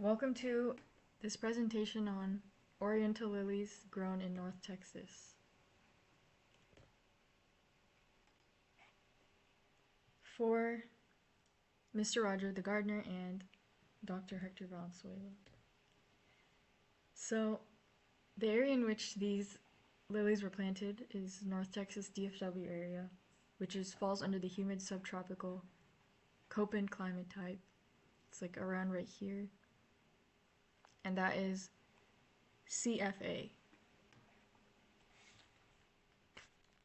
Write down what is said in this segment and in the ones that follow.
Welcome to this presentation on Oriental lilies grown in North Texas. For Mr. Roger the gardener and Dr. Hector Valenzuela. So, the area in which these lilies were planted is North Texas DFW area, which falls under the humid subtropical Köppen climate type. It's like around right here. And that is CFA.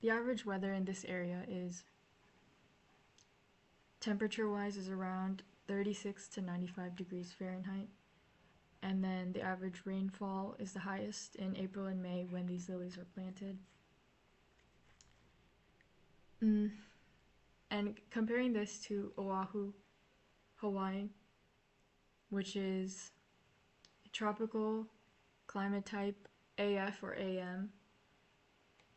The average weather in this area is, temperature-wise, is around 36 to 95 degrees Fahrenheit. And then the average rainfall is the highest in April and May when these lilies are planted. And comparing this to Oahu, Hawaii, which is tropical climate type AF or AM,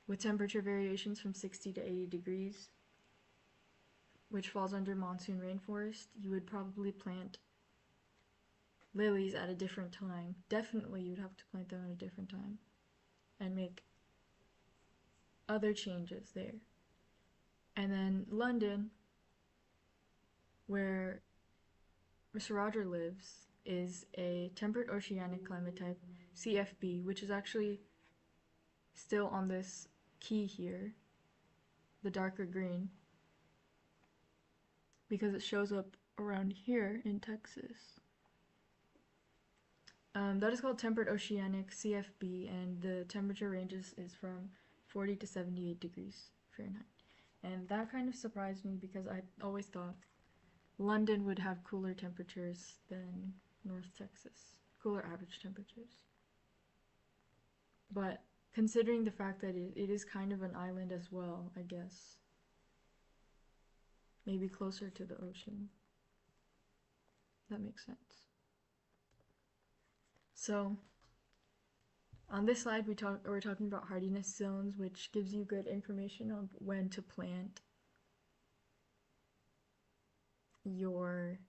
with temperature variations from 60 to 80 degrees, which falls under monsoon rainforest, you would probably plant lilies at a different time. Definitely you'd have to plant them at a different time and make other changes there. And then London, where Mr. Roger lives, is a temperate oceanic climate type, CFB, which is actually still on this key here, the darker green, because it shows up around here in Texas. That is called temperate oceanic CFB, and the temperature ranges is from 40 to 78 degrees Fahrenheit. And that kind of surprised me because I always thought London would have cooler temperatures than North Texas, cooler average temperatures. But considering the fact that it is kind of an island as well, I guess, maybe closer to the ocean, that makes sense. So, on this slide we're talking about hardiness zones, which gives you good information on when to plant your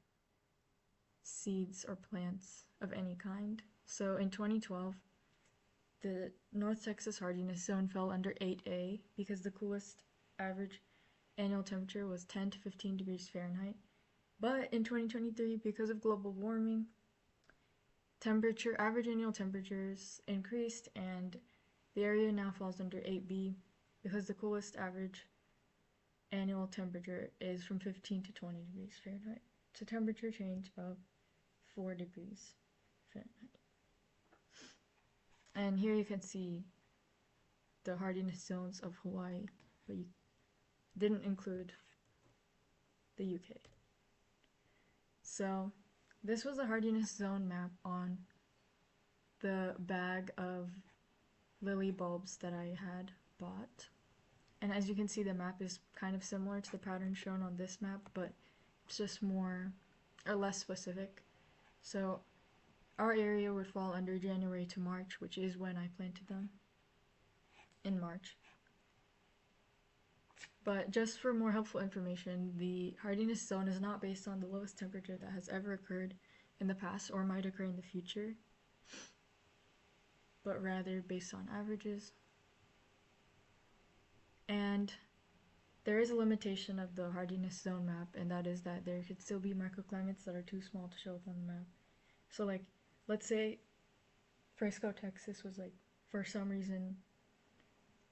seeds or plants of any kind. So in 2012, the North Texas hardiness zone fell under 8A because the coolest average annual temperature was 10 to 15 degrees Fahrenheit. But in 2023, because of global warming, average annual temperatures increased, and the area now falls under 8B because the coolest average annual temperature is from 15 to 20 degrees Fahrenheit. It's a temperature change of 4 degrees Fahrenheit. And here you can see the hardiness zones of Hawaii, but you didn't include the UK. So this was a hardiness zone map on the bag of lily bulbs that I had bought. And as you can see, the map is kind of similar to the pattern shown on this map, but it's just more or less specific. So our area would fall under January to March, which is when I planted them, in March. But just for more helpful information, the hardiness zone is not based on the lowest temperature that has ever occurred in the past or might occur in the future, but rather based on averages. And there is a limitation of the hardiness zone map, and that is that there could still be microclimates that are too small to show up on the map. So like, let's say Frisco, Texas was like, for some reason,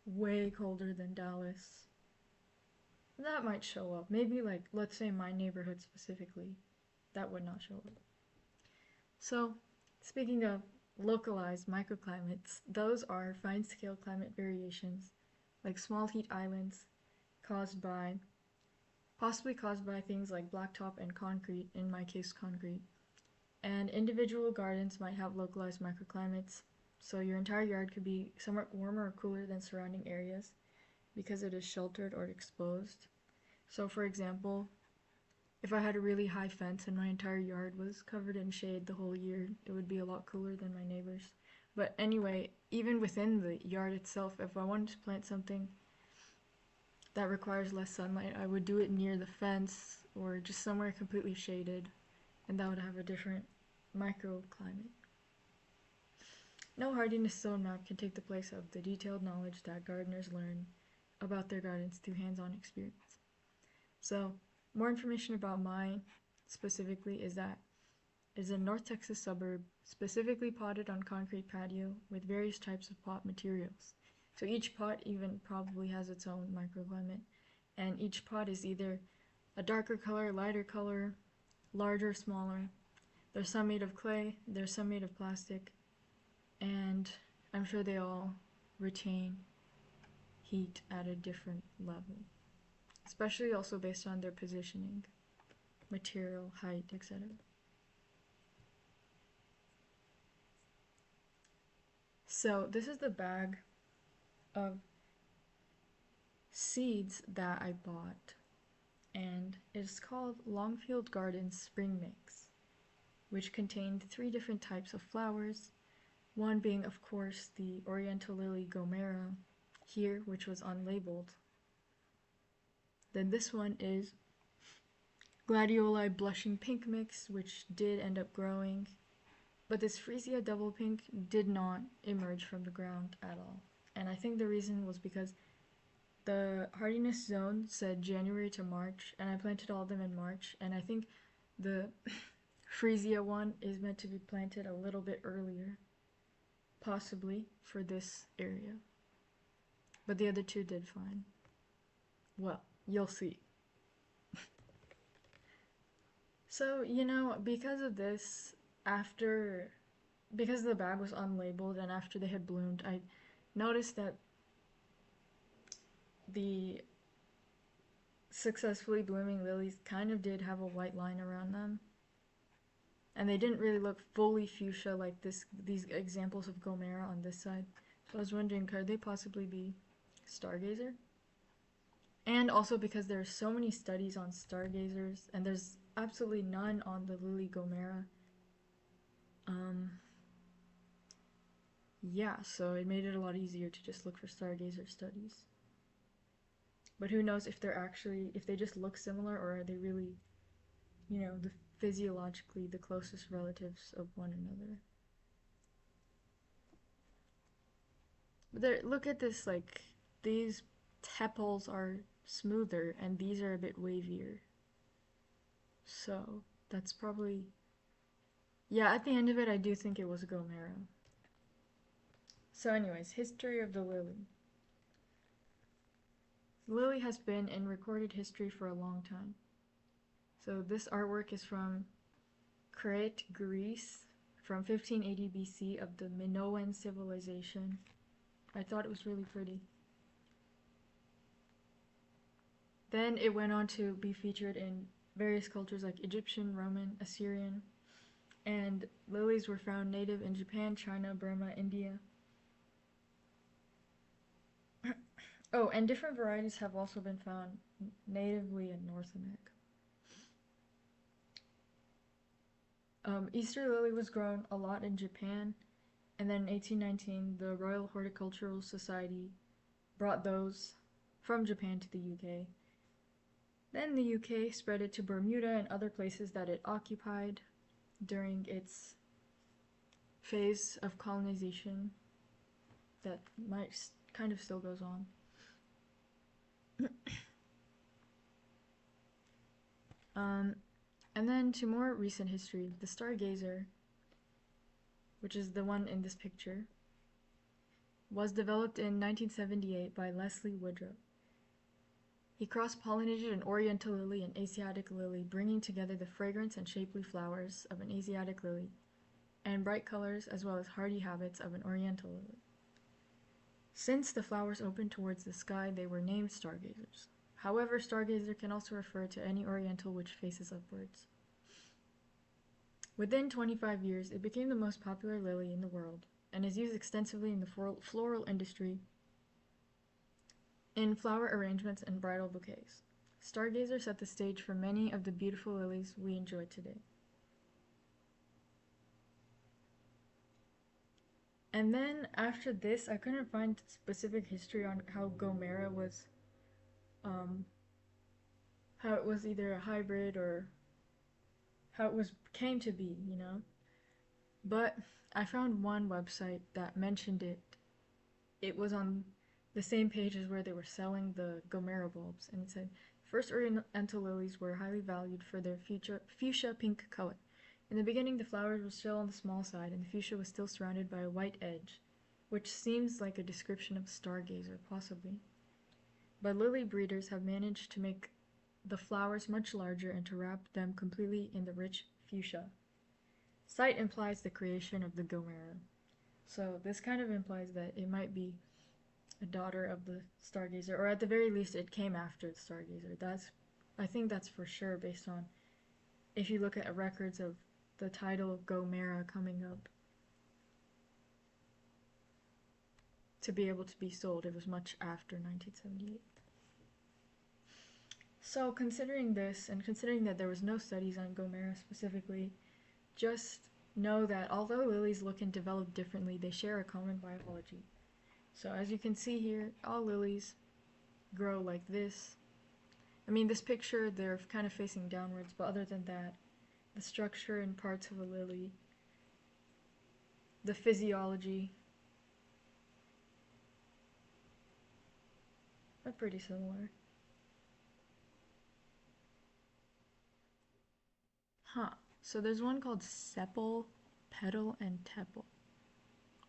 way colder than Dallas. That might show up. Maybe like, let's say my neighborhood specifically, that would not show up. So, speaking of localized microclimates, those are fine-scale climate variations, like small heat islands possibly caused by things like blacktop and concrete, in my case concrete. And individual gardens might have localized microclimates, so your entire yard could be somewhat warmer or cooler than surrounding areas because it is sheltered or exposed. So for example, if I had a really high fence and my entire yard was covered in shade the whole year, it would be a lot cooler than my neighbors. But anyway, even within the yard itself, if I wanted to plant something that requires less sunlight, I would do it near the fence or just somewhere completely shaded, and that would have a different microclimate. No hardiness zone map can take the place of the detailed knowledge that gardeners learn about their gardens through hands-on experience. So, more information about mine specifically is that it's a North Texas suburb, specifically potted on concrete patio with various types of pot materials. So each pot even probably has its own microclimate, and each pot is either a darker color, lighter color, larger, smaller. There's some made of clay, there's some made of plastic, and I'm sure they all retain heat at a different level, especially also based on their positioning, material, height, etc. So this is the bag of seeds that I bought, and it's called Longfield Gardens Spring Mix, which contained 3 different types of flowers, one being of course the Oriental Lily Gomera here, which was unlabeled. Then this one is Gladioli Blushing Pink Mix, which did end up growing, but this Freesia Double Pink did not emerge from the ground at all. And I think the reason was because the hardiness zone said January to March, and I planted all of them in March, and I think the Freesia one is meant to be planted a little bit earlier, possibly for this area. But the other 2 did fine. Well, you'll see. So, because of this, because the bag was unlabeled and after they had bloomed, I noticed that the successfully blooming lilies kind of did have a white line around them. And they didn't really look fully fuchsia like these examples of Gomera on this side. So I was wondering, could they possibly be stargazer? And also because there are so many studies on stargazers, and there's absolutely none on the Lily Gomera. Yeah, so it made it a lot easier to just look for stargazer studies. But who knows if they just look similar, or are they really, physiologically the closest relatives of one another. But look at this, like, these tepals are smoother and these are a bit wavier. So, that's probably... Yeah, at the end of it, I do think it was Gomera. So anyways, history of the lily. The lily has been in recorded history for a long time. So this artwork is from Crete, Greece, from 1580 BC of the Minoan civilization. I thought it was really pretty. Then it went on to be featured in various cultures like Egyptian, Roman, Assyrian, and lilies were found native in Japan, China, Burma, India. Oh, and different varieties have also been found natively in North America. Easter lily was grown a lot in Japan, and then in 1819 the Royal Horticultural Society brought those from Japan to the UK. Then the UK spread it to Bermuda and other places that it occupied during its phase of colonization that kind of still goes on. And then to more recent history, the stargazer, which is the one in this picture, was developed in 1978 by Leslie Woodrow. He cross-pollinated an Oriental lily and Asiatic lily, bringing together the fragrance and shapely flowers of an Asiatic lily and bright colors as well as hardy habits of an Oriental lily. Since the flowers opened towards the sky, they were named stargazers. However, stargazer can also refer to any Oriental which faces upwards. Within 25 years, it became the most popular lily in the world and is used extensively in the floral industry, in flower arrangements and bridal bouquets. Stargazer set the stage for many of the beautiful lilies we enjoy today. And then after this, I couldn't find specific history on how Gomera was, how it was either a hybrid or how it came to be, But I found one website that mentioned it. It was on the same page as where they were selling the Gomera bulbs, and it said, first Oriental lilies were highly valued for their fuchsia pink color. In the beginning, the flowers were still on the small side, and the fuchsia was still surrounded by a white edge, which seems like a description of a stargazer, possibly. But lily breeders have managed to make the flowers much larger and to wrap them completely in the rich fuchsia. Sight implies the creation of the Gomera. So this kind of implies that it might be a daughter of the stargazer, or at the very least it came after the stargazer. I think that's for sure based on if you look at records of the title of Gomera coming up to be able to be sold. It was much after 1978. So considering this, and considering that there was no studies on Gomera specifically, just know that although lilies look and develop differently, they share a common biology. So as you can see here, all lilies grow like this. I mean, this picture, they're kind of facing downwards, but other than that, the structure and parts of a lily, the physiology, are pretty similar. Huh. So there's one called sepal, petal, and tepal.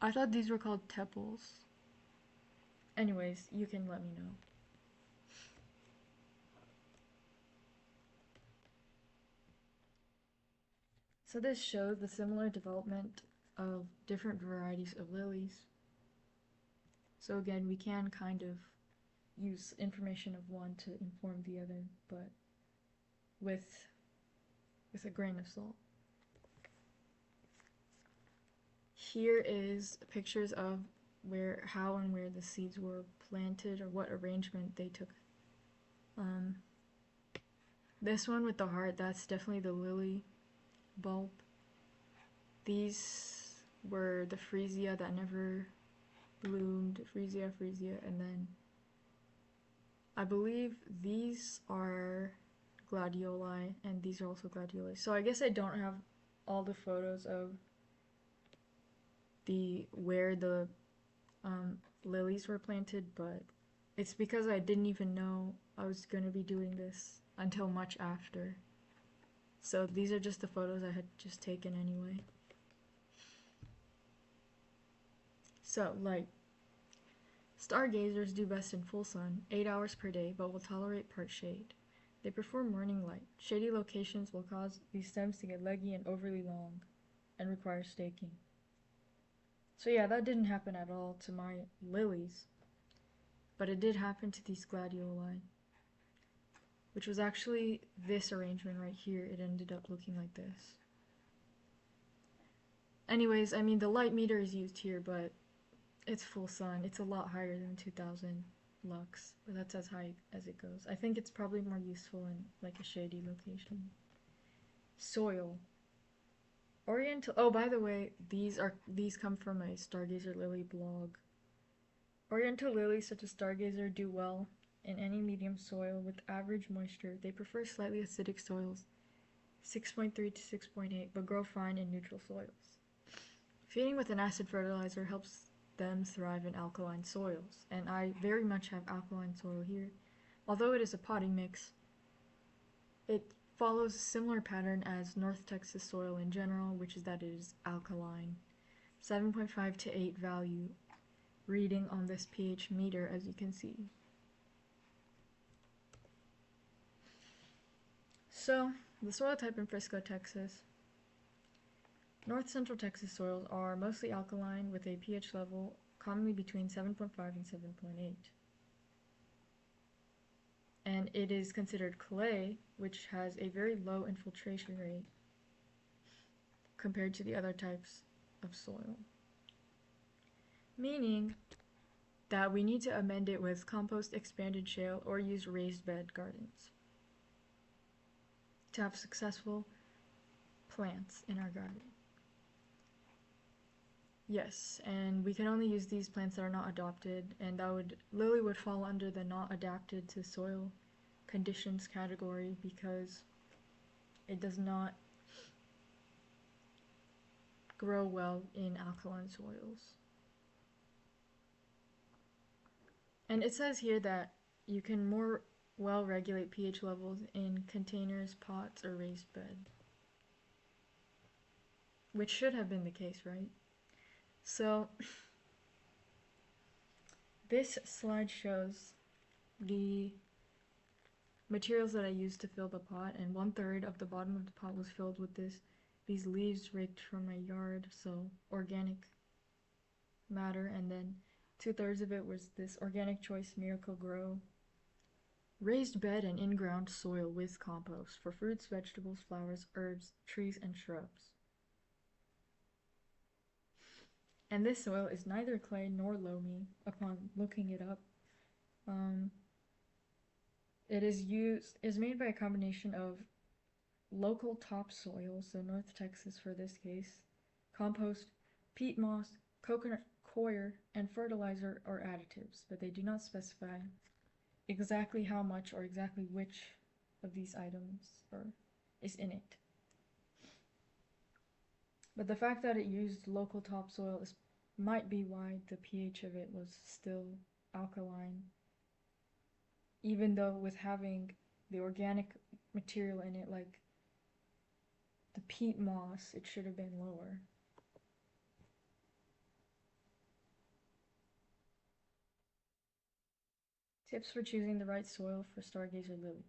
I thought these were called tepals. Anyways, you can let me know. So this shows the similar development of different varieties of lilies. So again, we can kind of use information of one to inform the other, but with a grain of salt. Here is pictures of how and where the seeds were planted or what arrangement they took. This one with the heart, that's definitely the lily bulb. These were the freesia that never bloomed, freesia, and then I believe these are gladioli, and these are also gladioli. So I guess I don't have all the photos of where the lilies were planted, but it's because I didn't even know I was going to be doing this until much after. So these are just the photos I had just taken anyway. So, like, stargazers do best in full sun, 8 hours per day, but will tolerate part shade. They prefer morning light. Shady locations will cause these stems to get leggy and overly long, and require staking. So yeah, that didn't happen at all to my lilies, but it did happen to these gladioli, which was actually this arrangement right here. It ended up looking like this. Anyways, I mean, the light meter is used here, but it's full sun. It's a lot higher than 2000 lux, but that's as high as it goes. I think it's probably more useful in like a shady location. Soil. Oriental. Oh, by the way, these come from a Stargazer Lily blog. Oriental lilies such as Stargazer do well in any medium soil with average moisture. They prefer slightly acidic soils, 6.3 to 6.8, but grow fine in neutral soils. Feeding with an acid fertilizer helps them thrive in alkaline soils, and I very much have alkaline soil here. Although it is a potting mix, it follows a similar pattern as North Texas soil in general, which is that it is alkaline. 7.5 to 8 value reading on this pH meter, as you can see. So, the soil type in Frisco, Texas. North Central Texas soils are mostly alkaline with a pH level commonly between 7.5 and 7.8. And it is considered clay, which has a very low infiltration rate compared to the other types of soil. Meaning that we need to amend it with compost, expanded shale, or use raised bed gardens to have successful plants in our garden. Yes, and we can only use these plants that are not adopted, and lily would fall under the not adapted to soil conditions category because it does not grow well in alkaline soils. And it says here that you can more well regulate pH levels in containers, pots, or raised bed. Which should have been the case, right? So, this slide shows the materials that I used to fill the pot, and 1/3 of the bottom of the pot was filled with these leaves raked from my yard, so organic matter, and then 2/3 of it was this Organic Choice Miracle Grow raised bed and in-ground soil with compost for fruits, vegetables, flowers, herbs, trees, and shrubs. And this soil is neither clay nor loamy upon looking it up. It is made by a combination of local topsoil, so North Texas for this case, compost, peat moss, coconut coir, and fertilizer or additives, but they do not specify exactly how much or exactly which of these items is in it. But the fact that it used local topsoil might be why the pH of it was still alkaline, even though with having the organic material in it, like the peat moss, it should have been lower. Tips for choosing the right soil for Stargazer Lily.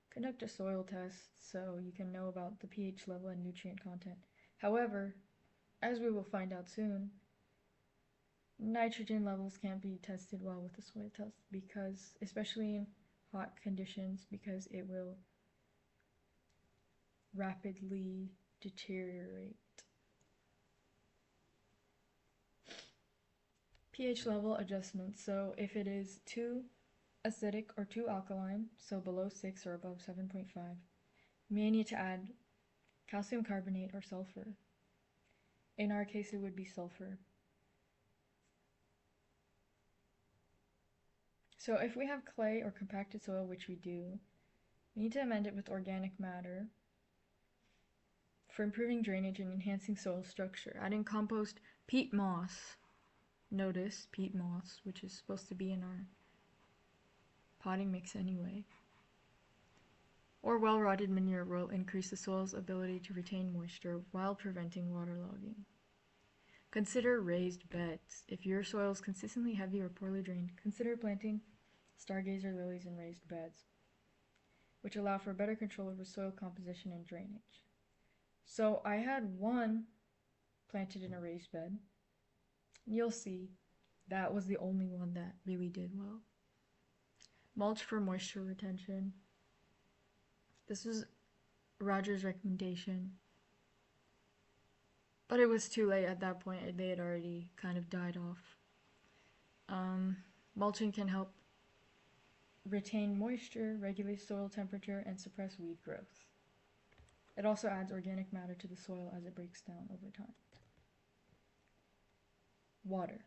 Conduct a soil test so you can know about the pH level and nutrient content. However, as we will find out soon, nitrogen levels can't be tested well with the soil test because, especially in hot conditions, because it will rapidly deteriorate. pH level adjustment. So if it is too acidic or too alkaline, so below 6 or above 7.5, you may need to add calcium carbonate or sulfur. In our case, it would be sulfur. So if we have clay or compacted soil, which we do, we need to amend it with organic matter for improving drainage and enhancing soil structure. Adding compost, peat moss. Notice peat moss, which is supposed to be in our potting mix anyway. Or well-rotted manure will increase the soil's ability to retain moisture while preventing waterlogging. Consider raised beds. If your soil is consistently heavy or poorly drained, consider planting Stargazer lilies in raised beds, which allow for better control over soil composition and drainage. So I had one planted in a raised bed. You'll see that was the only one that really did well. Mulch for moisture retention. This was Roger's recommendation, but it was too late at that point. They had already kind of died off. Mulching can help retain moisture, regulate soil temperature, and suppress weed growth. It also adds organic matter to the soil as it breaks down over time. Water.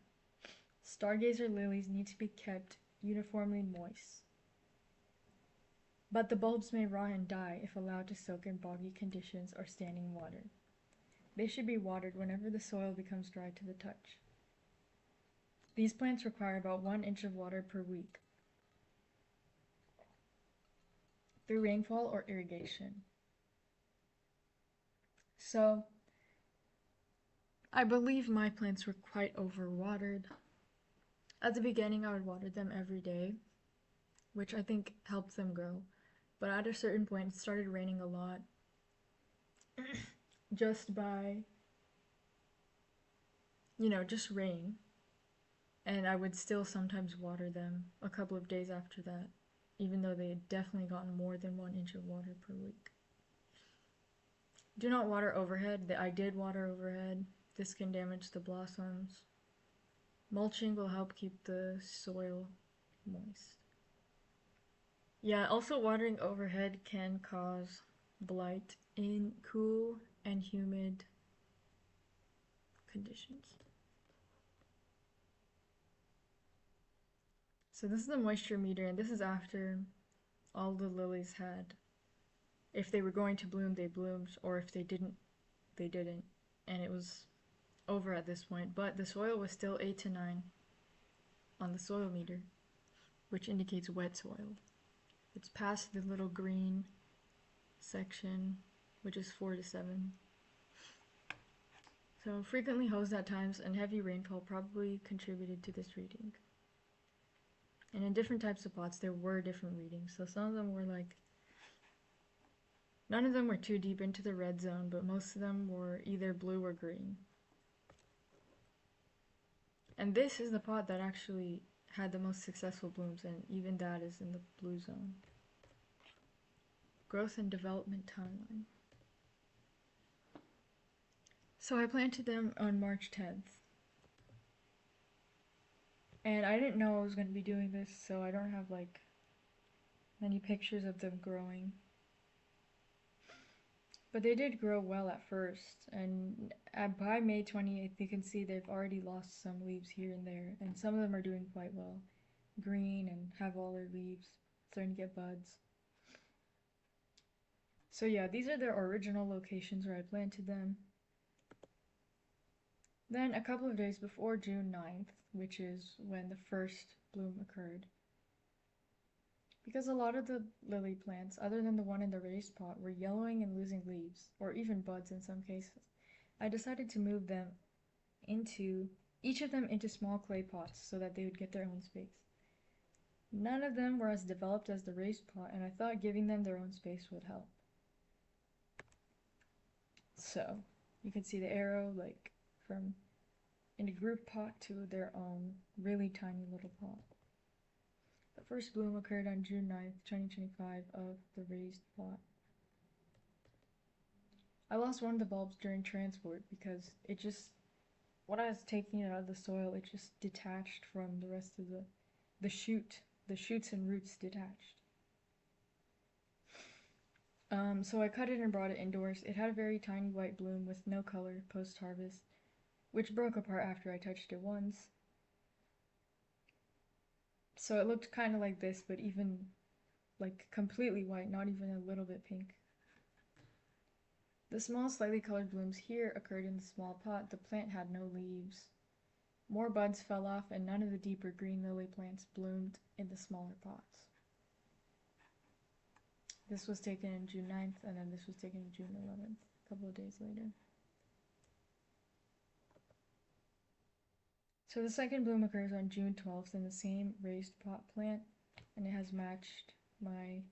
Stargazer lilies need to be kept uniformly moist, but the bulbs may rot and die if allowed to soak in boggy conditions or standing water. They should be watered whenever the soil becomes dry to the touch. These plants require about 1 inch of water per week through rainfall or irrigation. So, I believe my plants were quite overwatered. At the beginning, I would water them every day, which I think helped them grow. But at a certain point, it started raining a lot just by, just rain. And I would still sometimes water them a couple of days after that, even though they had definitely gotten more than 1 inch of water per week. Do not water overhead. I did water overhead. This can damage the blossoms. Mulching will help keep the soil moist. Yeah, also watering overhead can cause blight in cool and humid conditions. So this is the moisture meter, and this is after all the lilies had. If they were going to bloom, they bloomed, or if they didn't, they didn't. And it was over at this point, but the soil was still 8 to 9 on the soil meter, which indicates wet soil. It's past the little green section, which is 4 to 7. So frequently hosed at times and heavy rainfall probably contributed to this reading. And in different types of pots, there were different readings. So some of them were like, none of them were too deep into the red zone, but most of them were either blue or green. And this is the pot that actually had the most successful blooms, and even that is in the blue zone. Growth and development timeline. So I planted them on March 10th. And I didn't know I was going to be doing this, so I don't have like many pictures of them growing. But they did grow well at first, and by May 28th you can see they've already lost some leaves here and there, and some of them are doing quite well. Green and have all their leaves, starting to get buds. So yeah, these are their original locations where I planted them. Then a couple of days before June 9th, which is when the first bloom occurred, because a lot of the lily plants, other than the one in the raised pot, were yellowing and losing leaves, or even buds in some cases, I decided to move them each of them into small clay pots so that they would get their own space. None of them were as developed as the raised pot, and I thought giving them their own space would help. So you can see the arrow like from in a group pot to their own really tiny little pot. The first bloom occurred on June 9th, 2025 of the raised pot. I lost one of the bulbs during transport because when I was taking it out of the soil, it just detached from the rest of the shoot. The shoots and roots detached. So I cut it and brought it indoors. It had a very tiny white bloom with no color post-harvest, which broke apart after I touched it once. So it looked kind of like this, but even like completely white, not even a little bit pink. The small, slightly colored blooms here occurred in the small pot. The plant had no leaves. More buds fell off, and none of the deeper green lily plants bloomed in the smaller pots. This was taken on June 9th, and then this was taken on June 11th, a couple of days later. So the second bloom occurs on June 12th in the same raised pot plant, and it has matched my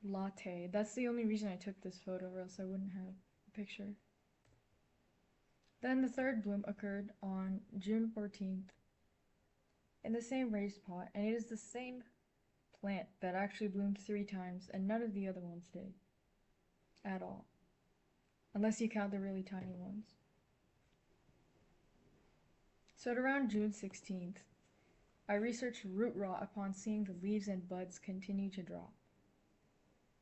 latte. That's the only reason I took this photo, or else I wouldn't have a picture. Then the third bloom occurred on June 14th in the same raised pot, and it is the same plant that actually bloomed 3 times, and none of the other ones did at all, unless you count the really tiny ones. So at around June 16th, I researched root rot upon seeing the leaves and buds continue to drop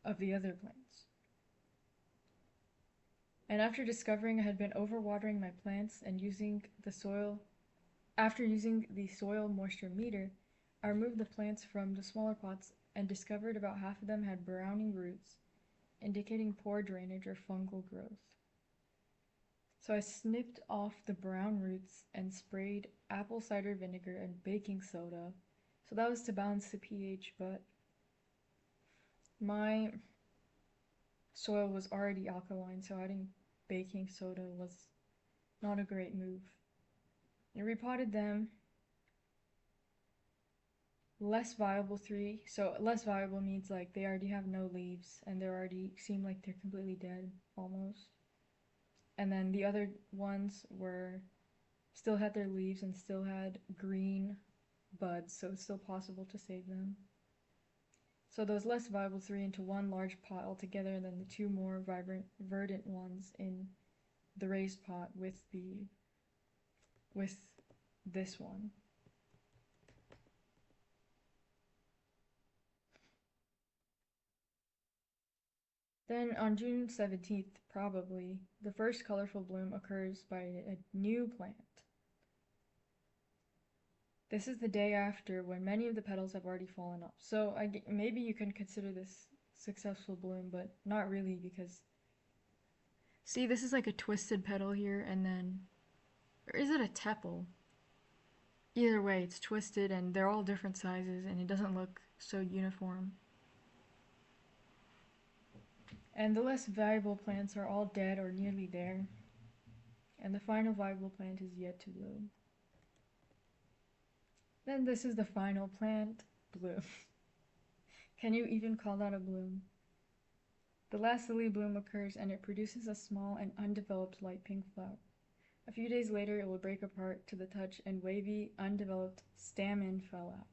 of the other plants. And after discovering I had been overwatering my plants and after using the soil moisture meter, I removed the plants from the smaller pots and discovered about half of them had browning roots, indicating poor drainage or fungal growth. So I snipped off the brown roots and sprayed apple cider vinegar and baking soda. So that was to balance the pH, but my soil was already alkaline, so adding baking soda was not a great move. I repotted them. Less viable 3. So less viable means like they already have no leaves and they already seem like they're completely dead almost. And then the other ones still had their leaves and still had green buds, so it's still possible to save them. So those less viable 3 into one large pot altogether, and then the 2 more vibrant, verdant ones in the raised pot with this one. Then on June 17th, probably, the first colorful bloom occurs by a new plant. This is the day after when many of the petals have already fallen off. So maybe you can consider this successful bloom, but not really, because See, this is like a twisted petal here, and then, or is it a tepal? Either way, it's twisted, and they're all different sizes, and it doesn't look so uniform. And the less valuable plants are all dead or nearly there, and the final viable plant is yet to bloom. Then this is the final plant, bloom. Can you even call that a bloom? The last lily bloom occurs and it produces a small and undeveloped light pink flower. A few days later it will break apart to the touch and wavy, undeveloped stamen fell out.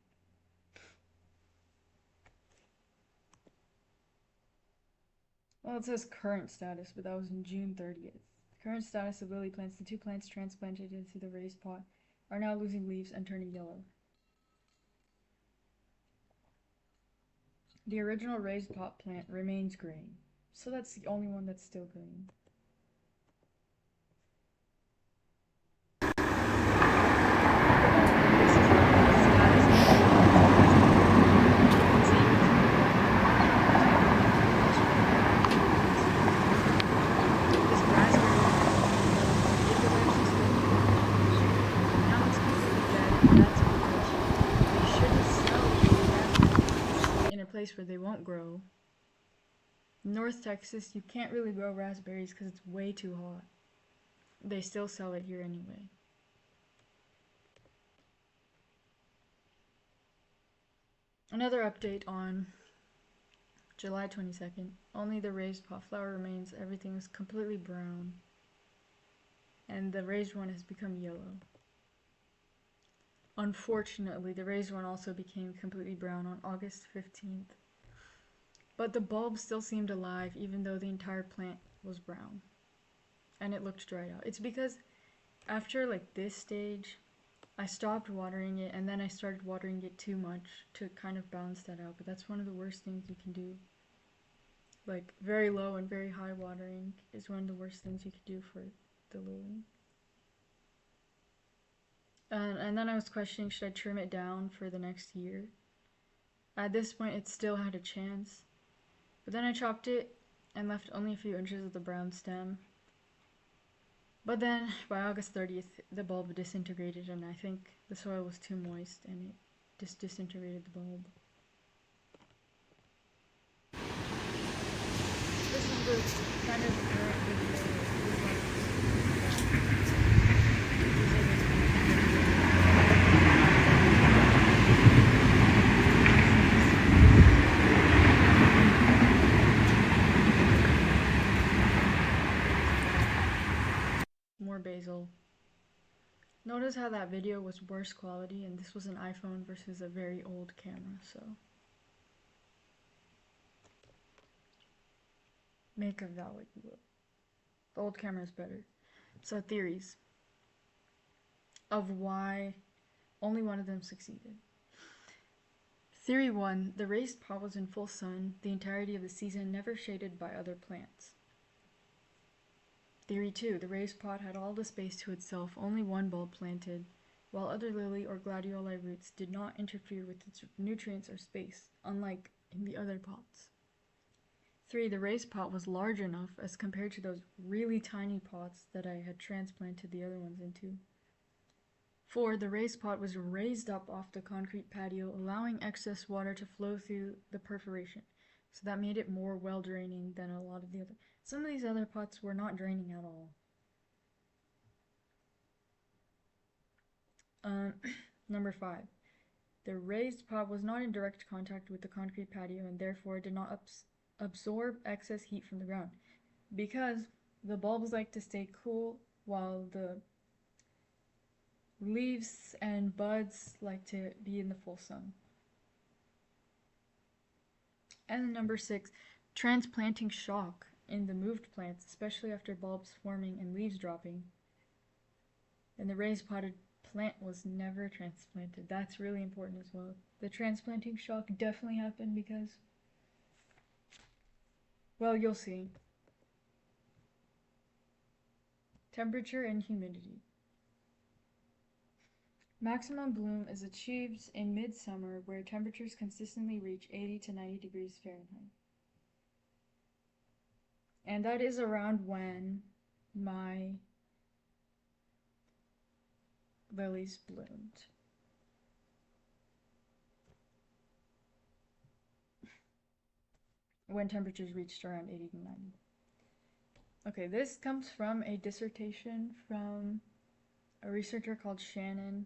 Well, it says current status, but that was in June 30th. Current status of lily plants, the two plants transplanted into the raised pot, are now losing leaves and turning yellow. The original raised pot plant remains green, so that's the only one that's still green. Where they won't grow. North Texas, you can't really grow raspberries because it's way too hot. They still sell it here anyway. Another update on July 22nd. Only the raised pot flower remains. Everything is completely brown. And the raised one has become yellow. Unfortunately, the raised one also became completely brown on August 15th. But the bulb still seemed alive even though the entire plant was brown. And it looked dried out. It's because after like this stage, I stopped watering it and then I started watering it too much to kind of balance that out. But that's one of the worst things you can do. Like very low and very high watering is one of the worst things you could do for the lily. And then I was questioning, should I trim it down for the next year? At this point, it still had a chance. But then I chopped it and left only a few inches of the brown stem. But then, by August 30th, the bulb disintegrated, and I think the soil was too moist, and it just disintegrated the bulb. This is the kind of current video. More basil. Notice how that video was worse quality and this was an iPhone versus a very old camera, so make of that what you will. The old camera is better. So theories of why only one of them succeeded. Theory 1, the raised pot was in full sun the entirety of the season, never shaded by other plants. Theory 2, the raised pot had all the space to itself, only one bulb planted, while other lily or gladioli roots did not interfere with its nutrients or space, unlike in the other pots. 3, the raised pot was large enough as compared to those really tiny pots that I had transplanted the other ones into. 4, the raised pot was raised up off the concrete patio, allowing excess water to flow through the perforation, so that made it more well-draining than a lot of the other. Some of these other pots were not draining at all. Number 5. The raised pot was not in direct contact with the concrete patio and therefore did not absorb excess heat from the ground, because the bulbs like to stay cool while the leaves and buds like to be in the full sun. And number 6, transplanting shock in the moved plants, especially after bulbs forming and leaves dropping. And the raised potted plant was never transplanted. That's really important as well. The transplanting shock definitely happened because, well, you'll see. Temperature and humidity. Maximum bloom is achieved in midsummer where temperatures consistently reach 80 to 90 degrees Fahrenheit. And that is around when my lilies bloomed. When temperatures reached around 80 to 90. Okay, this comes from a dissertation from a researcher called Shannon.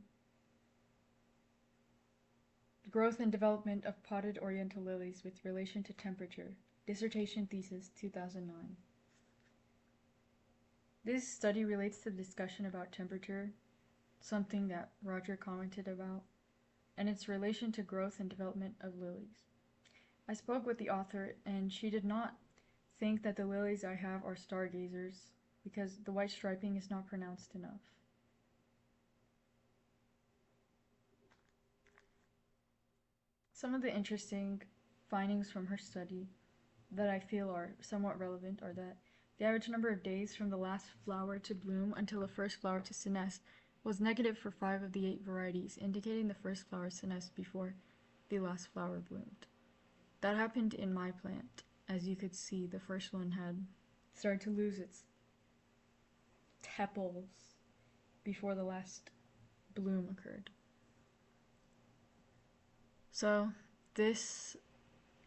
Growth and development of potted Oriental lilies with relation to temperature. Dissertation thesis 2009. This study relates to the discussion about temperature, something that Roger commented about, and its relation to growth and development of lilies. I spoke with the author, and she did not think that the lilies I have are stargazers because the white striping is not pronounced enough. Some of the interesting findings from her study that I feel are somewhat relevant are that the average number of days from the last flower to bloom until the first flower to senesce was negative for 5 of the 8 varieties, indicating the first flower senesced before the last flower bloomed. That happened in my plant. As you could see, the first one had started to lose its tepals before the last bloom occurred. So this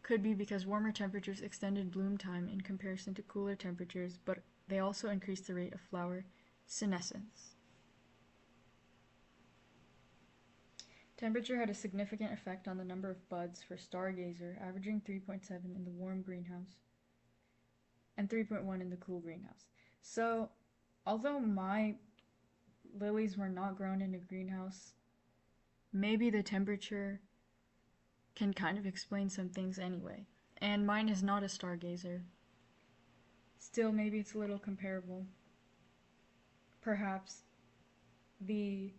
could be because warmer temperatures extended bloom time in comparison to cooler temperatures, but they also increased the rate of flower senescence. Temperature had a significant effect on the number of buds for stargazer, averaging 3.7 in the warm greenhouse and 3.1 in the cool greenhouse. So, although my lilies were not grown in a greenhouse, maybe the temperature can kind of explain some things anyway. And mine is not a stargazer. Still, maybe it's a little comparable. Perhaps the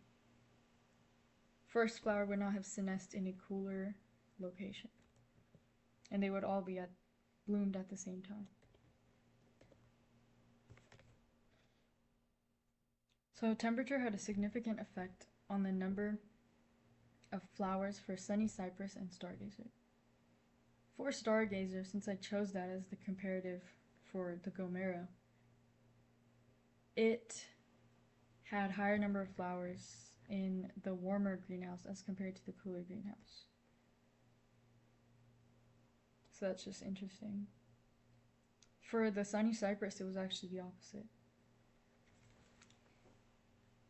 first flower would not have senesced in a cooler location, and they would all be bloomed at the same time. So temperature had a significant effect on the number of flowers for sunny cypress and stargazer. For stargazer, since I chose that as the comparative for the gomera, it had higher number of flowers in the warmer greenhouse as compared to the cooler greenhouse. So that's just interesting. For the sunny cypress, it was actually the opposite.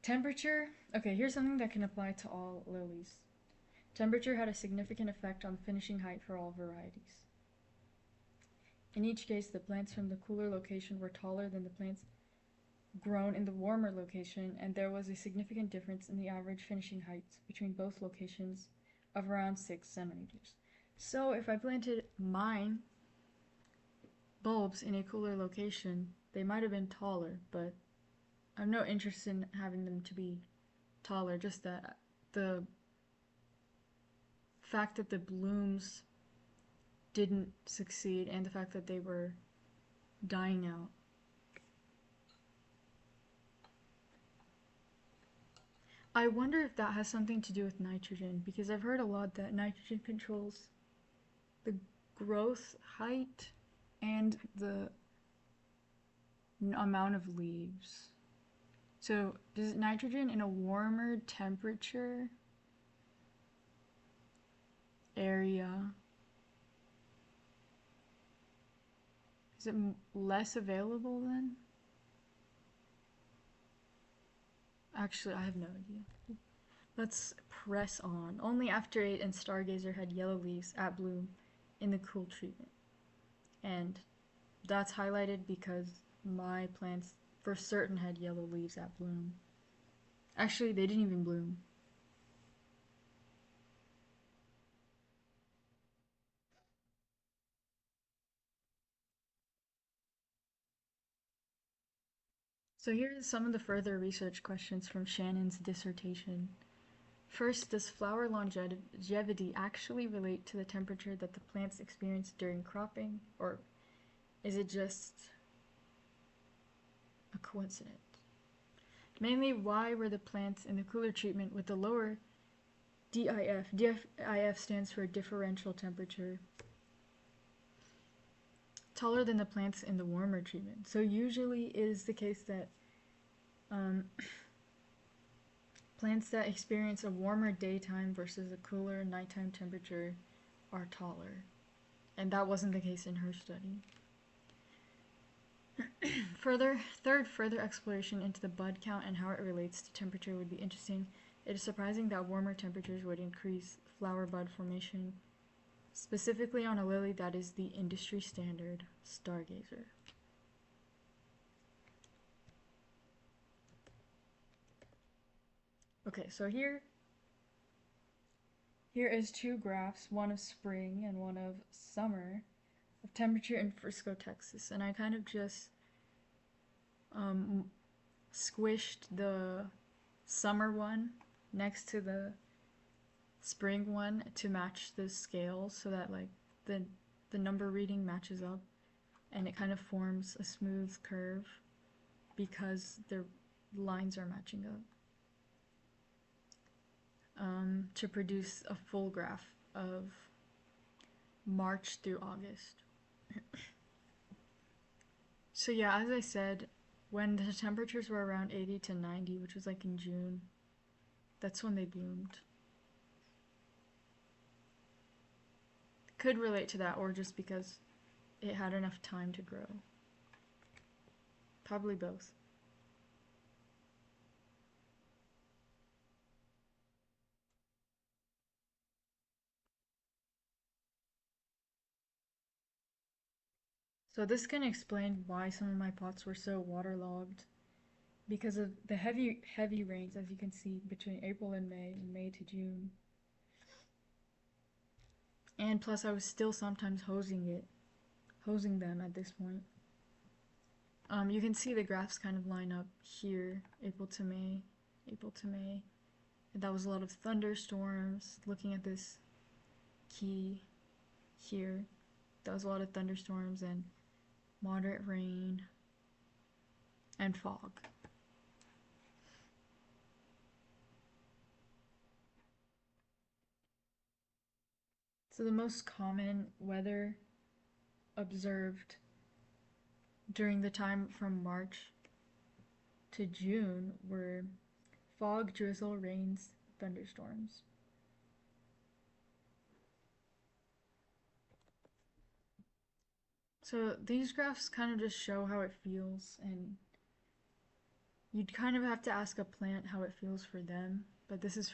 Temperature, okay, here's something that can apply to all lilies. Temperature had a significant effect on finishing height for all varieties. In each case, the plants from the cooler location were taller than the plants grown in the warmer location, and there was a significant difference in the average finishing heights between both locations of around 6 centimeters. So if I planted mine bulbs in a cooler location, they might have been taller, but I'm no interest in having them to be taller, just that the fact that the blooms didn't succeed and the fact that they were dying out. I wonder if that has something to do with nitrogen, because I've heard a lot that nitrogen controls the growth height and the amount of leaves. So does nitrogen in a warmer temperature area, is it less available then? Actually, I have no idea. Let's press on. Only after 8 and stargazer had yellow leaves at bloom in the cool treatment. And that's highlighted because my plants for certain had yellow leaves at bloom. Actually, they didn't even bloom. So here are some of the further research questions from Shannon's dissertation. First, does flower longevity actually relate to the temperature that the plants experience during cropping, or is it just a coincidence? Mainly, why were the plants in the cooler treatment with the lower DIF? DIF stands for differential temperature taller than the plants in the warmer treatment. So usually it is the case that um, plants that experience a warmer daytime versus a cooler nighttime temperature are taller. And that wasn't the case in her study. Further exploration into the bud count and how it relates to temperature would be interesting. It is surprising that warmer temperatures would increase flower bud formation, specifically on a lily that is the industry standard stargazer. Okay, so here is two graphs, one of spring and one of summer, of temperature in Frisco, Texas. And I kind of just squished the summer one next to the spring one to match the scales so that like the number reading matches up and it kind of forms a smooth curve because their lines are matching up to produce a full graph of March through August. So yeah, as I said, when the temperatures were around 80 to 90, which was like in June, that's when they bloomed. Could relate to that, or just because it had enough time to grow. Probably both. So this can explain why some of my pots were so waterlogged, because of the heavy rains, as you can see, between April and May to June. And plus I was still sometimes hosing them at this point. You can see the graphs kind of line up here, April to May. And that was a lot of thunderstorms. Looking at this key here, that was a lot of thunderstorms and moderate rain and fog. So the most common weather observed during the time from March to June were fog, drizzle, rains, thunderstorms. So these graphs kind of just show how it feels, and you'd kind of have to ask a plant how it feels for them, but this is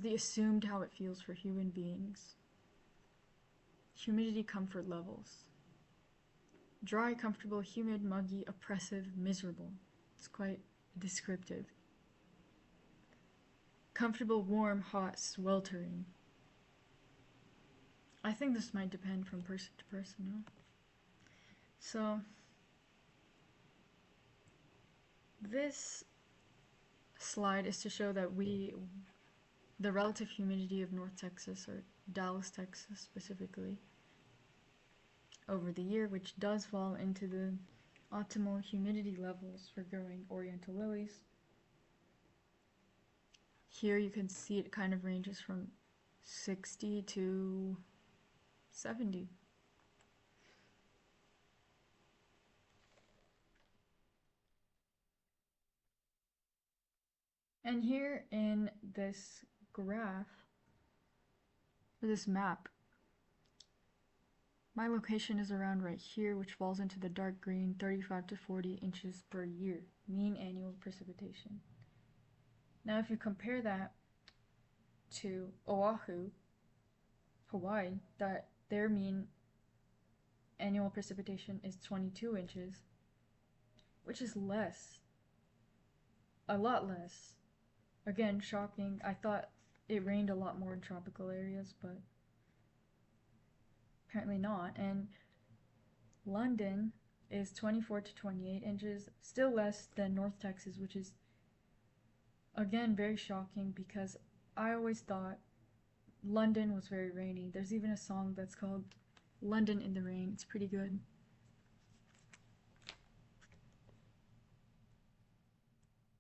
the assumed how it feels for human beings. Humidity comfort levels. Dry, comfortable, humid, muggy, oppressive, miserable. It's quite descriptive. Comfortable, warm, hot, sweltering. I think this might depend from person to person, no? So, this slide is to show that the relative humidity of North Texas, or Dallas, Texas specifically, over the year, which does fall into the optimal humidity levels for growing Oriental lilies. Here you can see it kind of ranges from 60 to 70. And here in this graph, or this map, my location is around right here, which falls into the dark green, 35 to 40 inches per year, mean annual precipitation. Now if you compare that to Oahu, Hawaii, that their mean annual precipitation is 22 inches, which is less. A lot less. Again, shocking. I thought it rained a lot more in tropical areas, but apparently not. And London is 24 to 28 inches, still less than North Texas, which is, again, very shocking because I always thought London was very rainy. There's even a song that's called London in the Rain. It's pretty good.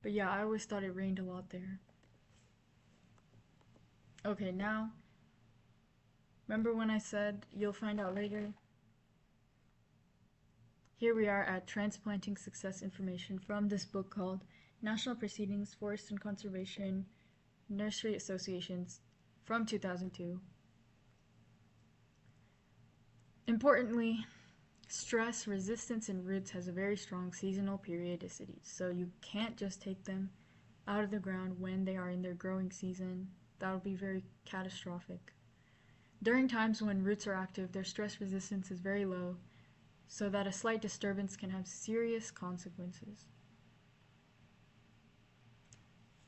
But yeah, I always thought it rained a lot there. Okay, now, remember when I said you'll find out later Here we are at transplanting success information from this book called National Proceedings, Forest and Conservation, Nursery Associations from 2002. Importantly, stress resistance in roots has a very strong seasonal periodicity, so you can't just take them out of the ground when they are in their growing season. That would be very catastrophic. During times when roots are active, their stress resistance is very low, so that a slight disturbance can have serious consequences.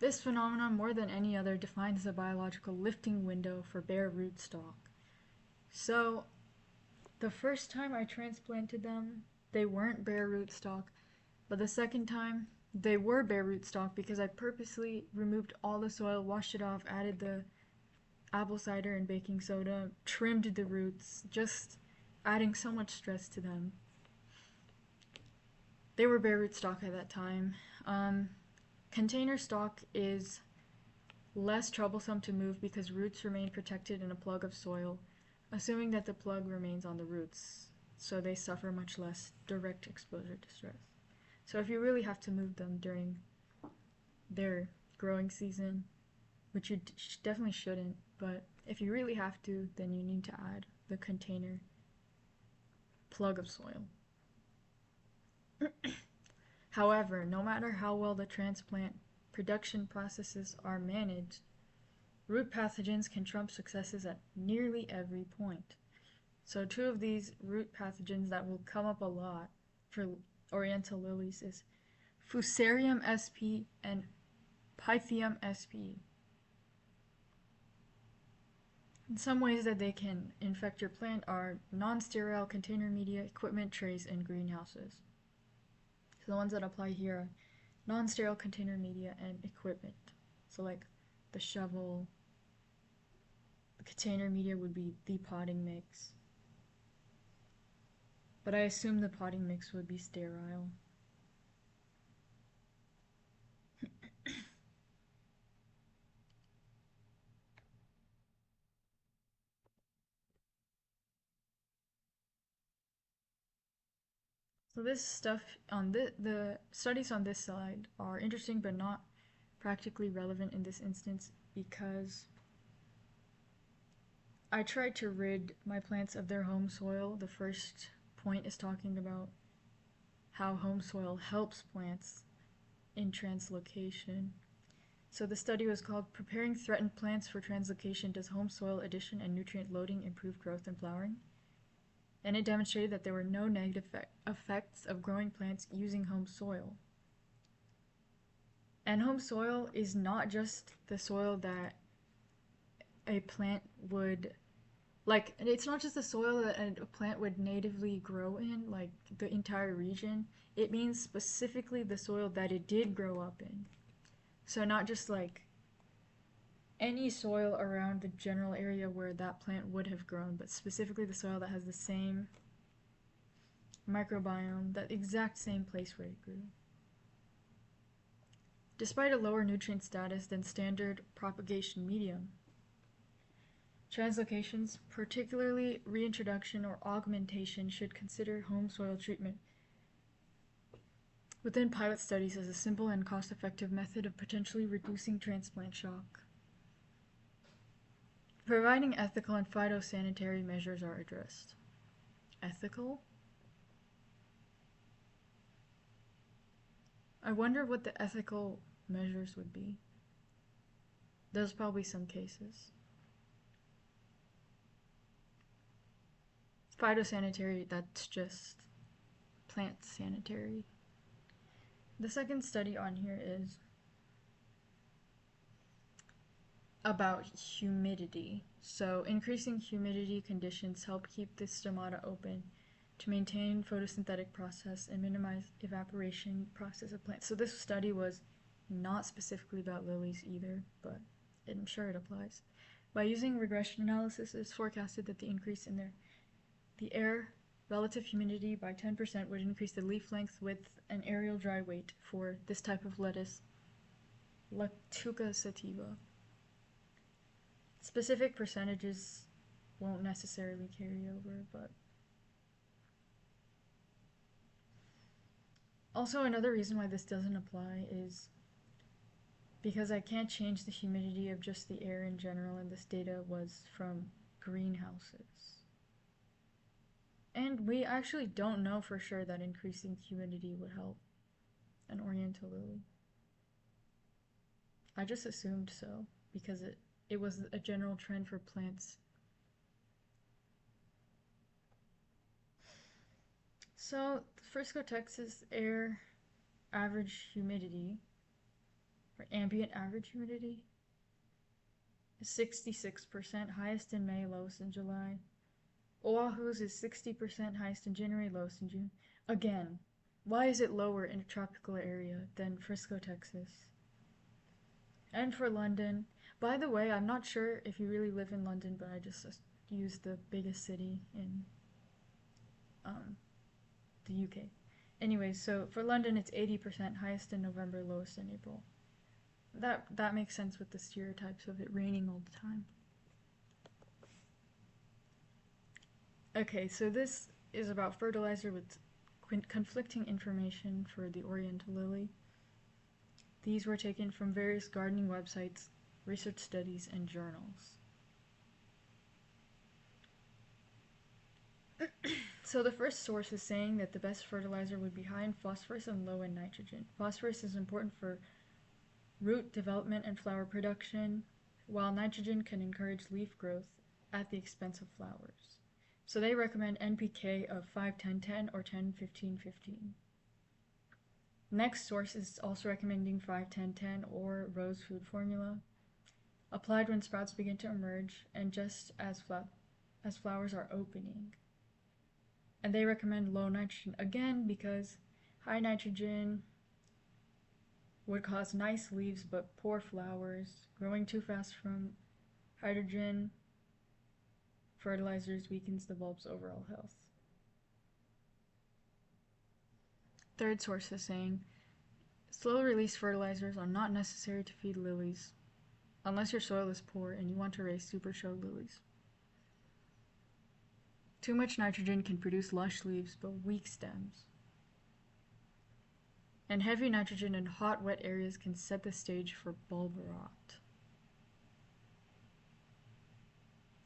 This phenomenon, more than any other, defines the biological lifting window for bare rootstock. So, the first time I transplanted them, they weren't bare rootstock, but the second time, they were bare rootstock because I purposely removed all the soil, washed it off, added the apple cider and baking soda, trimmed the roots, just adding so much stress to them. They were bare rootstock at that time. Container stock is less troublesome to move because roots remain protected in a plug of soil, assuming that the plug remains on the roots, so they suffer much less direct exposure to stress. So if you really have to move them during their growing season, which you definitely shouldn't, but if you really have to, then you need to add the container plug of soil. However, no matter how well the transplant production processes are managed, root pathogens can trump successes at nearly every point. So two of these root pathogens that will come up a lot for Oriental lilies is Fusarium sp and Pythium sp. And some ways that they can infect your plant are non-sterile container media, equipment, trays, and greenhouses. So the ones that apply here are non-sterile container media and equipment. So like the shovel, the container media would be the potting mix. But I assume the potting mix would be sterile. So this stuff on the studies on this slide are interesting but not practically relevant in this instance because I tried to rid my plants of their home soil. The first point is talking about how home soil helps plants in translocation. So the study was called Preparing Threatened Plants for Translocation, Does Home Soil Addition and Nutrient Loading Improve Growth and Flowering? And it demonstrated that there were no negative effects of growing plants using home soil. And home soil is not just the soil that a plant would, like, it's not just the soil that a plant would natively grow in, like the entire region. It means specifically the soil that it did grow up in. So not just like any soil around the general area where that plant would have grown, but specifically the soil that has the same microbiome, that exact same place where it grew. Despite a lower nutrient status than standard propagation medium, translocations, particularly reintroduction or augmentation, should consider home soil treatment within pilot studies as a simple and cost-effective method of potentially reducing transplant shock. Providing ethical and phytosanitary measures are addressed. Ethical? I wonder what the ethical measures would be. There's probably some cases. Phytosanitary, that's just plant sanitary. The second study on here is about humidity. So increasing humidity conditions help keep the stomata open to maintain photosynthetic process and minimize evaporation process of plants. So this study was not specifically about lilies either, but I'm sure it applies. By using regression analysis, it's forecasted that the increase in the air relative humidity by 10% would increase the leaf length, width, and aerial dry weight for this type of lettuce, Lactuca sativa. Specific percentages won't necessarily carry over, but Also, another reason why this doesn't apply is because I can't change the humidity of just the air in general, and this data was from greenhouses. And we actually don't know for sure that increasing humidity would help an Oriental lily. I just assumed so because it was a general trend for plants. So, Frisco, Texas air average humidity, or ambient average humidity, is 66%, highest in May, lowest in July. Oahu's is 60%, highest in January, lowest in June. Again, why is it lower in a tropical area than Frisco, Texas? And for London, by the way, I'm not sure if you really live in London, but I just used the biggest city in um, the UK. Anyways, so for London, it's 80%, highest in November, lowest in April. That makes sense with the stereotypes of it raining all the time. Okay, so this is about fertilizer with conflicting information for the Oriental lily. These were taken from various gardening websites, research studies, and journals. So the first source is saying that the best fertilizer would be high in phosphorus and low in nitrogen. Phosphorus is important for root development and flower production, while nitrogen can encourage leaf growth at the expense of flowers. So they recommend NPK of 5-10-10 or 10-15-15. Next source is also recommending 5-10-10 or rose food formula, applied when sprouts begin to emerge and just as flowers are opening. And they recommend low nitrogen again because high nitrogen would cause nice leaves but poor flowers, growing too fast from hydrogen fertilizers weakens the bulb's overall health. Third source is saying slow release fertilizers are not necessary to feed lilies unless your soil is poor and you want to raise super show lilies. Too much nitrogen can produce lush leaves but weak stems. And heavy nitrogen in hot, wet areas can set the stage for bulb rot.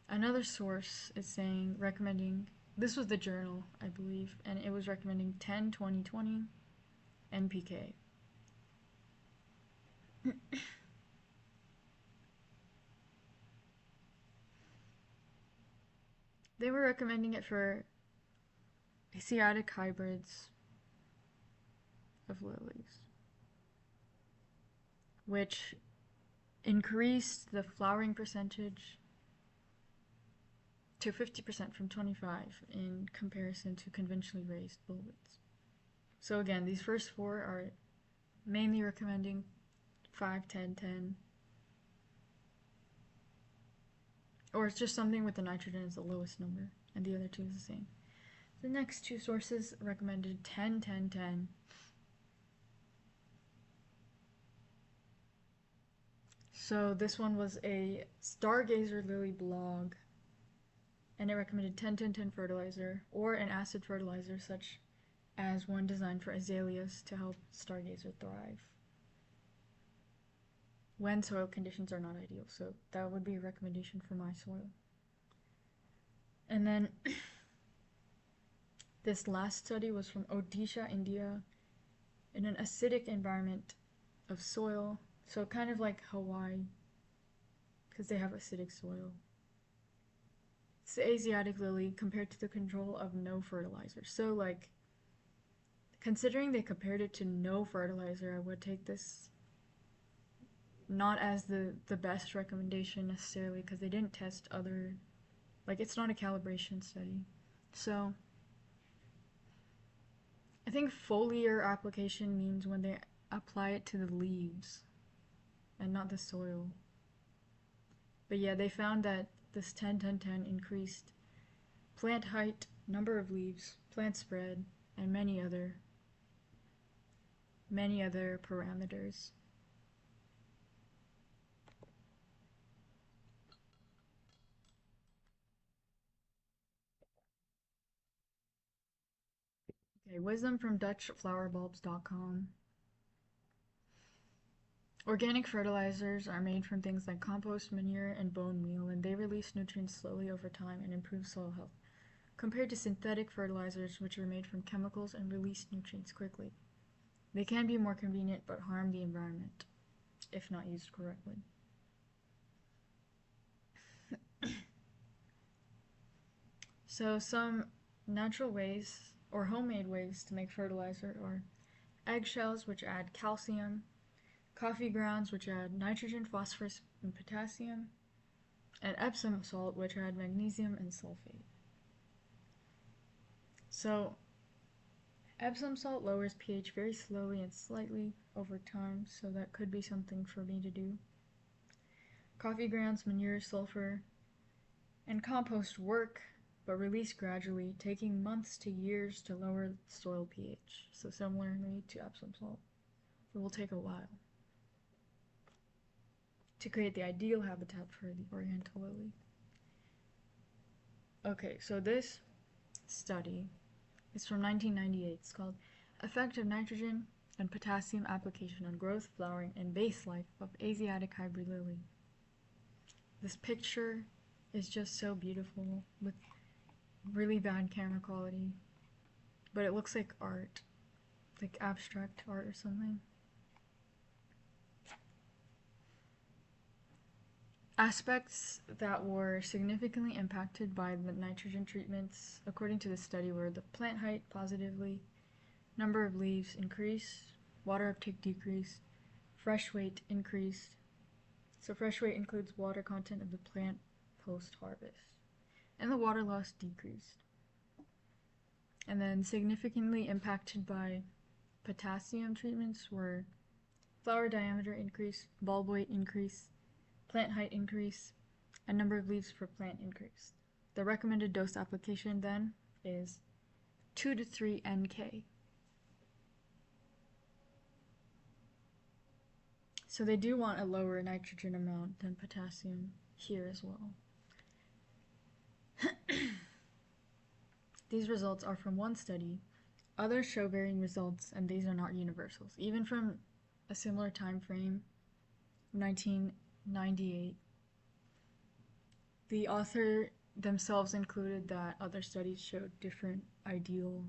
Another source is saying, recommending, this was the journal, I believe, and it was recommending 10-20-20 NPK. They were recommending it for Asiatic hybrids of lilies, which increased the flowering percentage to 50% from 25 in comparison to conventionally raised bulbets. So again, these first four are mainly recommending 5-10-10, or it's just something with the nitrogen as the lowest number, and the other two is the same. The next two sources recommended 10-10-10. So this one was a Stargazer Lily blog, and it recommended 10-10-10 fertilizer or an acid fertilizer such as one designed for azaleas to help Stargazer thrive when soil conditions are not ideal. So that would be a recommendation for my soil. And then this last study was from Odisha, India, in an acidic environment of soil. So kind of like Hawaii, because they have acidic soil. It's the Asiatic lily compared to the control of no fertilizer. So like, considering they compared it to no fertilizer, I would take this not as the best recommendation necessarily because they didn't test other, like it's not a calibration study. So I think foliar application means when they apply it to the leaves and not the soil. But yeah, they found that this 10-10-10 increased plant height, number of leaves, plant spread, and many other parameters. Okay, wisdom from DutchFlowerbulbs.com. Organic fertilizers are made from things like compost, manure, and bone meal, and they release nutrients slowly over time and improve soil health, compared to synthetic fertilizers, which are made from chemicals and release nutrients quickly. They can be more convenient but harm the environment if not used correctly. So some natural ways or homemade ways to make fertilizer are eggshells, which add calcium, coffee grounds, which add nitrogen, phosphorus, and potassium, and Epsom salt, which add magnesium and sulfate. So Epsom salt lowers pH very slowly and slightly over time, so that could be something for me to do. Coffee grounds, manure, sulfur, and compost work, but release gradually, taking months to years to lower soil pH. So similarly to Epsom salt, it will take a while to create the ideal habitat for the Oriental lily. Okay, so this study is from 1998. It's called Effect of Nitrogen and Potassium Application on Growth, Flowering, and Base Life of Asiatic Hybrid Lily. This picture is just so beautiful with really bad camera quality, but it looks like art, like abstract art or something. Aspects that were significantly impacted by the nitrogen treatments, according to the study, were the plant height positively, number of leaves increased, water uptake decreased, fresh weight increased. So fresh weight includes water content of the plant post-harvest. And the water loss decreased. And then significantly impacted by potassium treatments were flower diameter increase, bulb weight increase, plant height increase, and number of leaves per plant increased. The recommended dose application then is 2 to 3 NK. So they do want a lower nitrogen amount than potassium here as well. These results are from one study. Others show varying results, and these are not universals. Even from a similar time frame, 1998, the author themselves included that other studies showed different ideal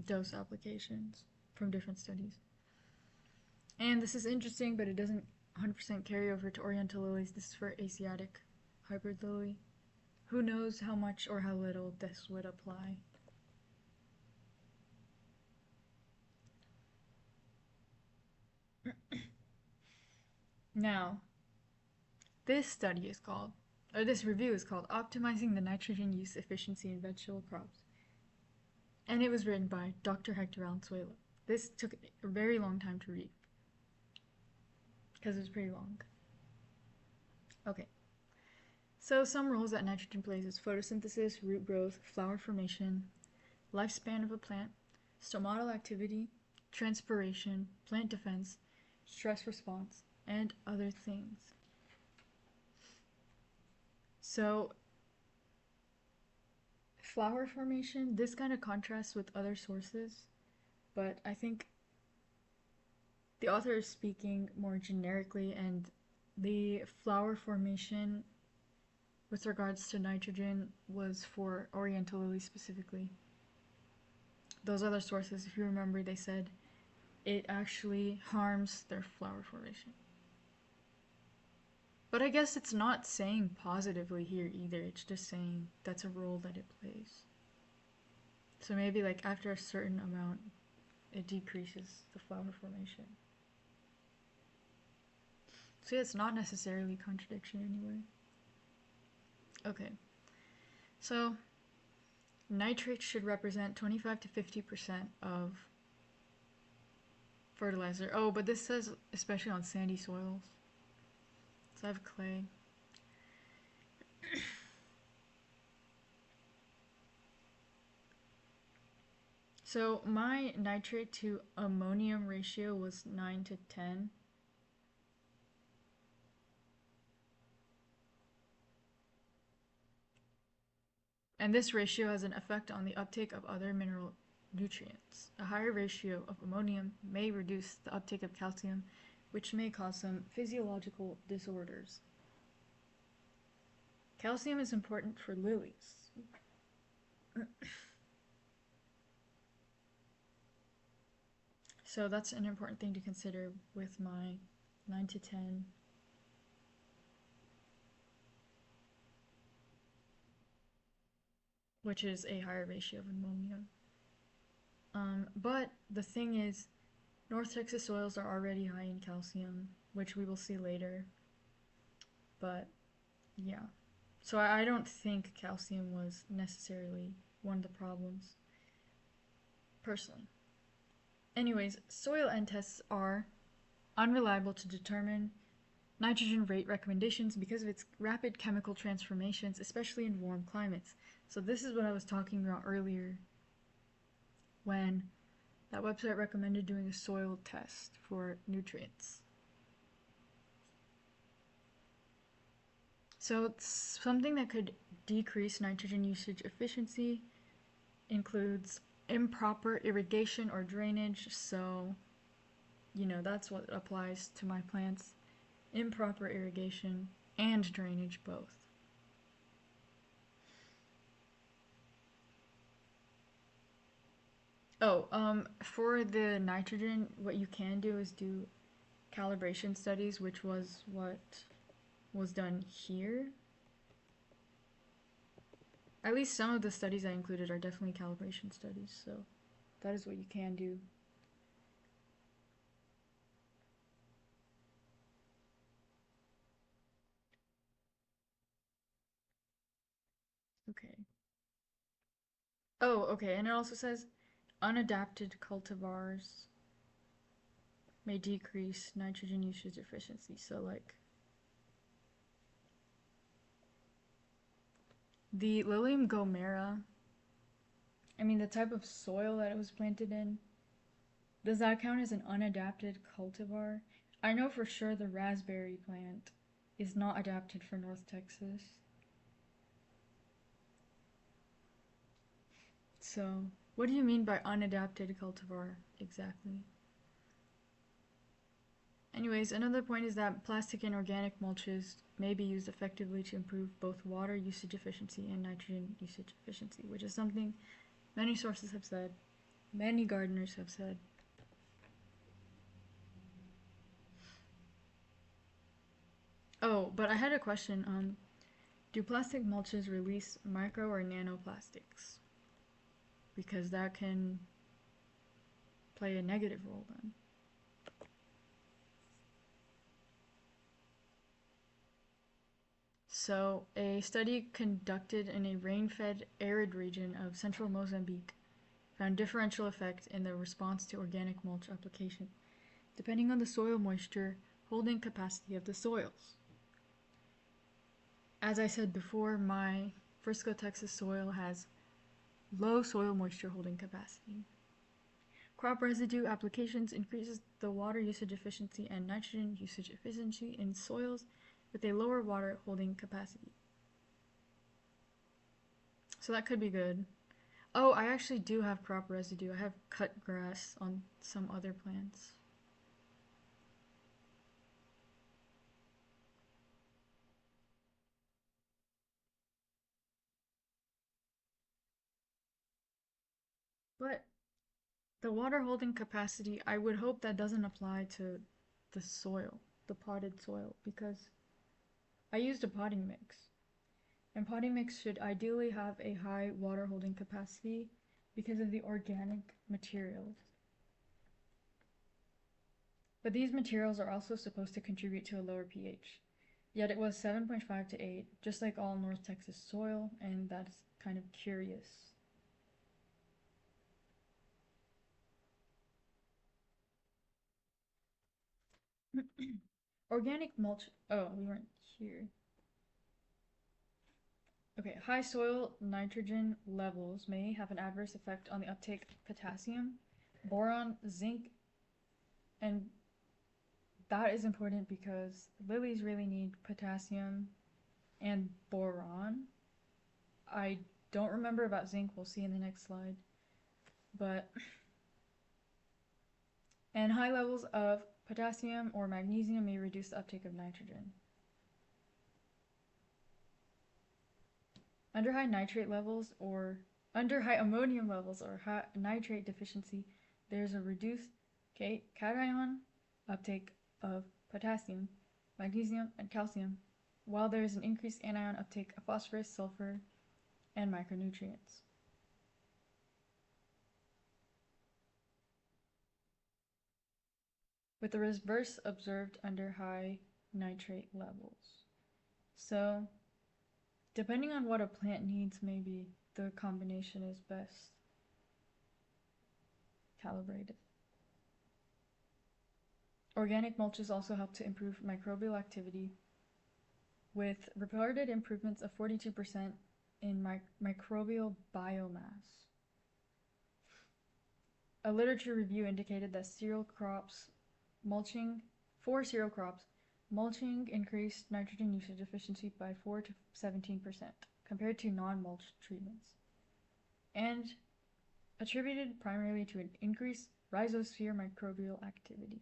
dose applications from different studies. And this is interesting, but it doesn't 100% carry over to Oriental lilies. This is for Asiatic hybrid lily. Who knows how much or how little this would apply. Now, this review is called Optimizing the Nitrogen Use Efficiency in Vegetable Crops. And it was written by Dr. Hector Valenzuela. This took a very long time to read, because it was pretty long. Okay. So some roles that nitrogen plays is photosynthesis, root growth, flower formation, lifespan of a plant, stomatal activity, transpiration, plant defense, stress response, and other things. So flower formation, this kind of contrasts with other sources, but I think the author is speaking more generically, and the flower formation with regards to nitrogen was for Oriental lilies specifically. Those other sources, if you remember, they said it actually harms their flower formation. But I guess it's not saying positively here either, it's just saying that's a role that it plays. So maybe like after a certain amount, it decreases the flower formation. So yeah, it's not necessarily a contradiction anyway. Okay, so nitrates should represent 25 to 50% of fertilizer. Oh, but this says especially on sandy soils. So I have clay. So my nitrate to ammonium ratio was 9 to 10. and this ratio has an effect on the uptake of other mineral nutrients. A higher ratio of ammonium may reduce the uptake of calcium, which may cause some physiological disorders. Calcium is important for lilies. So that's an important thing to consider with my 9 to 10. Which is a higher ratio of ammonium. But the thing is, North Texas soils are already high in calcium, which we will see later. But yeah. So I don't think calcium was necessarily one of the problems, personally. Anyways, soil N tests are unreliable to determine nitrogen rate recommendations because of its rapid chemical transformations, especially in warm climates. So this is what I was talking about earlier when that website recommended doing a soil test for nutrients. So something that could decrease nitrogen usage efficiency includes improper irrigation or drainage. So, that's what applies to my plants. Improper irrigation and drainage both. For the nitrogen, what you can do is do calibration studies, which was what was done here. At least some of the studies I included are definitely calibration studies, so that is what you can do. Okay. Oh, okay, and it also says unadapted cultivars may decrease nitrogen usage efficiency. So, like, the Lilium gomera, the type of soil that it was planted in, does that count as an unadapted cultivar? I know for sure the raspberry plant is not adapted for North Texas. So, what do you mean by unadapted cultivar exactly? Anyways, another point is that plastic and organic mulches may be used effectively to improve both water usage efficiency and nitrogen usage efficiency, which is something many sources have said, many gardeners have said. Oh, but I had a question. Do plastic mulches release micro or nanoplastics? Because that can play a negative role then. So, a study conducted in a rain-fed, arid region of central Mozambique found differential effect in the response to organic mulch application, depending on the soil moisture holding capacity of the soils. As I said before, my Frisco, Texas soil has low soil moisture holding capacity. Crop residue applications increases the water usage efficiency and nitrogen usage efficiency in soils with a lower water holding capacity. So that could be good. Oh, I actually do have crop residue. I have cut grass on some other plants. But the water holding capacity, I would hope that doesn't apply to the soil, the potted soil, because I used a potting mix. And potting mix should ideally have a high water holding capacity because of the organic materials. But these materials are also supposed to contribute to a lower pH. Yet it was 7.5 to 8, just like all North Texas soil, and that's kind of curious. Organic mulch. Oh, we weren't here. Okay, high soil nitrogen levels may have an adverse effect on the uptake of potassium, boron, zinc, and that is important because lilies really need potassium and boron. I don't remember about zinc, we'll see in the next slide. But and high levels of potassium or magnesium may reduce the uptake of nitrogen. Under high nitrate levels or under high ammonium levels or high nitrate deficiency, there's a reduced cation uptake of potassium, magnesium, and calcium, while there is an increased anion uptake of phosphorus, sulfur, and micronutrients. With the reverse observed under high nitrate levels. So, depending on what a plant needs, maybe the combination is best calibrated. Organic mulches also help to improve microbial activity, with reported improvements of 42% in microbial biomass. A literature review indicated that for cereal crops, mulching increased nitrogen usage efficiency by 4 to 17% compared to non-mulch treatments, and attributed primarily to an increased rhizosphere microbial activity.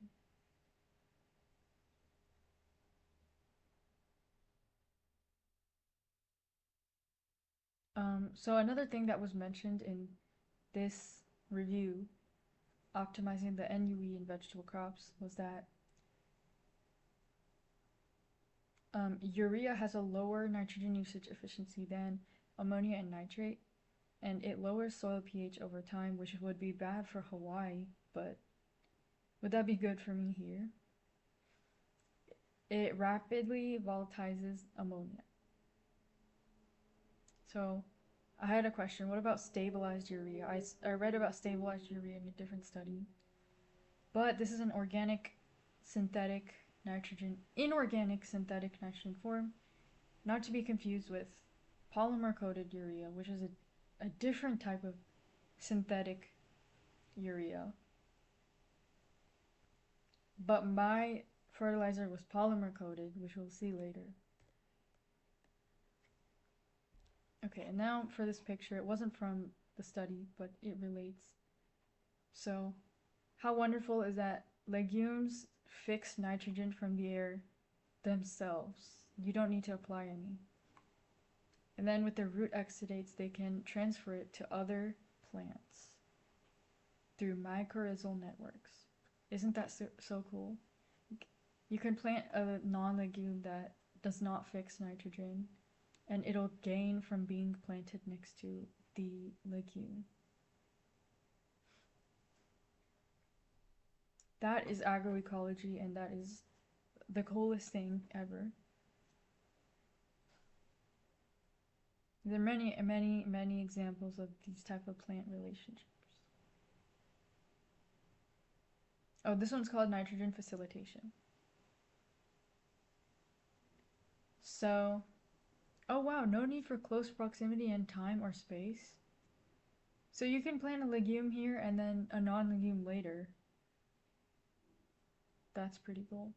So another thing that was mentioned in this review, optimizing the NUE in vegetable crops, was that urea has a lower nitrogen usage efficiency than ammonia and nitrate, and it lowers soil pH over time, which would be bad for Hawaii, but would that be good for me here? It rapidly volatilizes ammonia. So I had a question. What about stabilized urea? I read about stabilized urea in a different study. But this is an inorganic synthetic nitrogen form, not to be confused with polymer-coated urea, which is a different type of synthetic urea. But my fertilizer was polymer-coated, which we'll see later. Okay, and now for this picture, it wasn't from the study, but it relates. So, how wonderful is that legumes fix nitrogen from the air themselves. You don't need to apply any. And then with their root exudates, they can transfer it to other plants through mycorrhizal networks. Isn't that so cool? You can plant a non-legume that does not fix nitrogen, and it'll gain from being planted next to the legume. That is agroecology, and that is the coolest thing ever. There are many examples of these type of plant relationships. Oh, this one's called nitrogen facilitation. So, oh wow, no need for close proximity in time or space. So you can plant a legume here and then a non-legume later. That's pretty cool.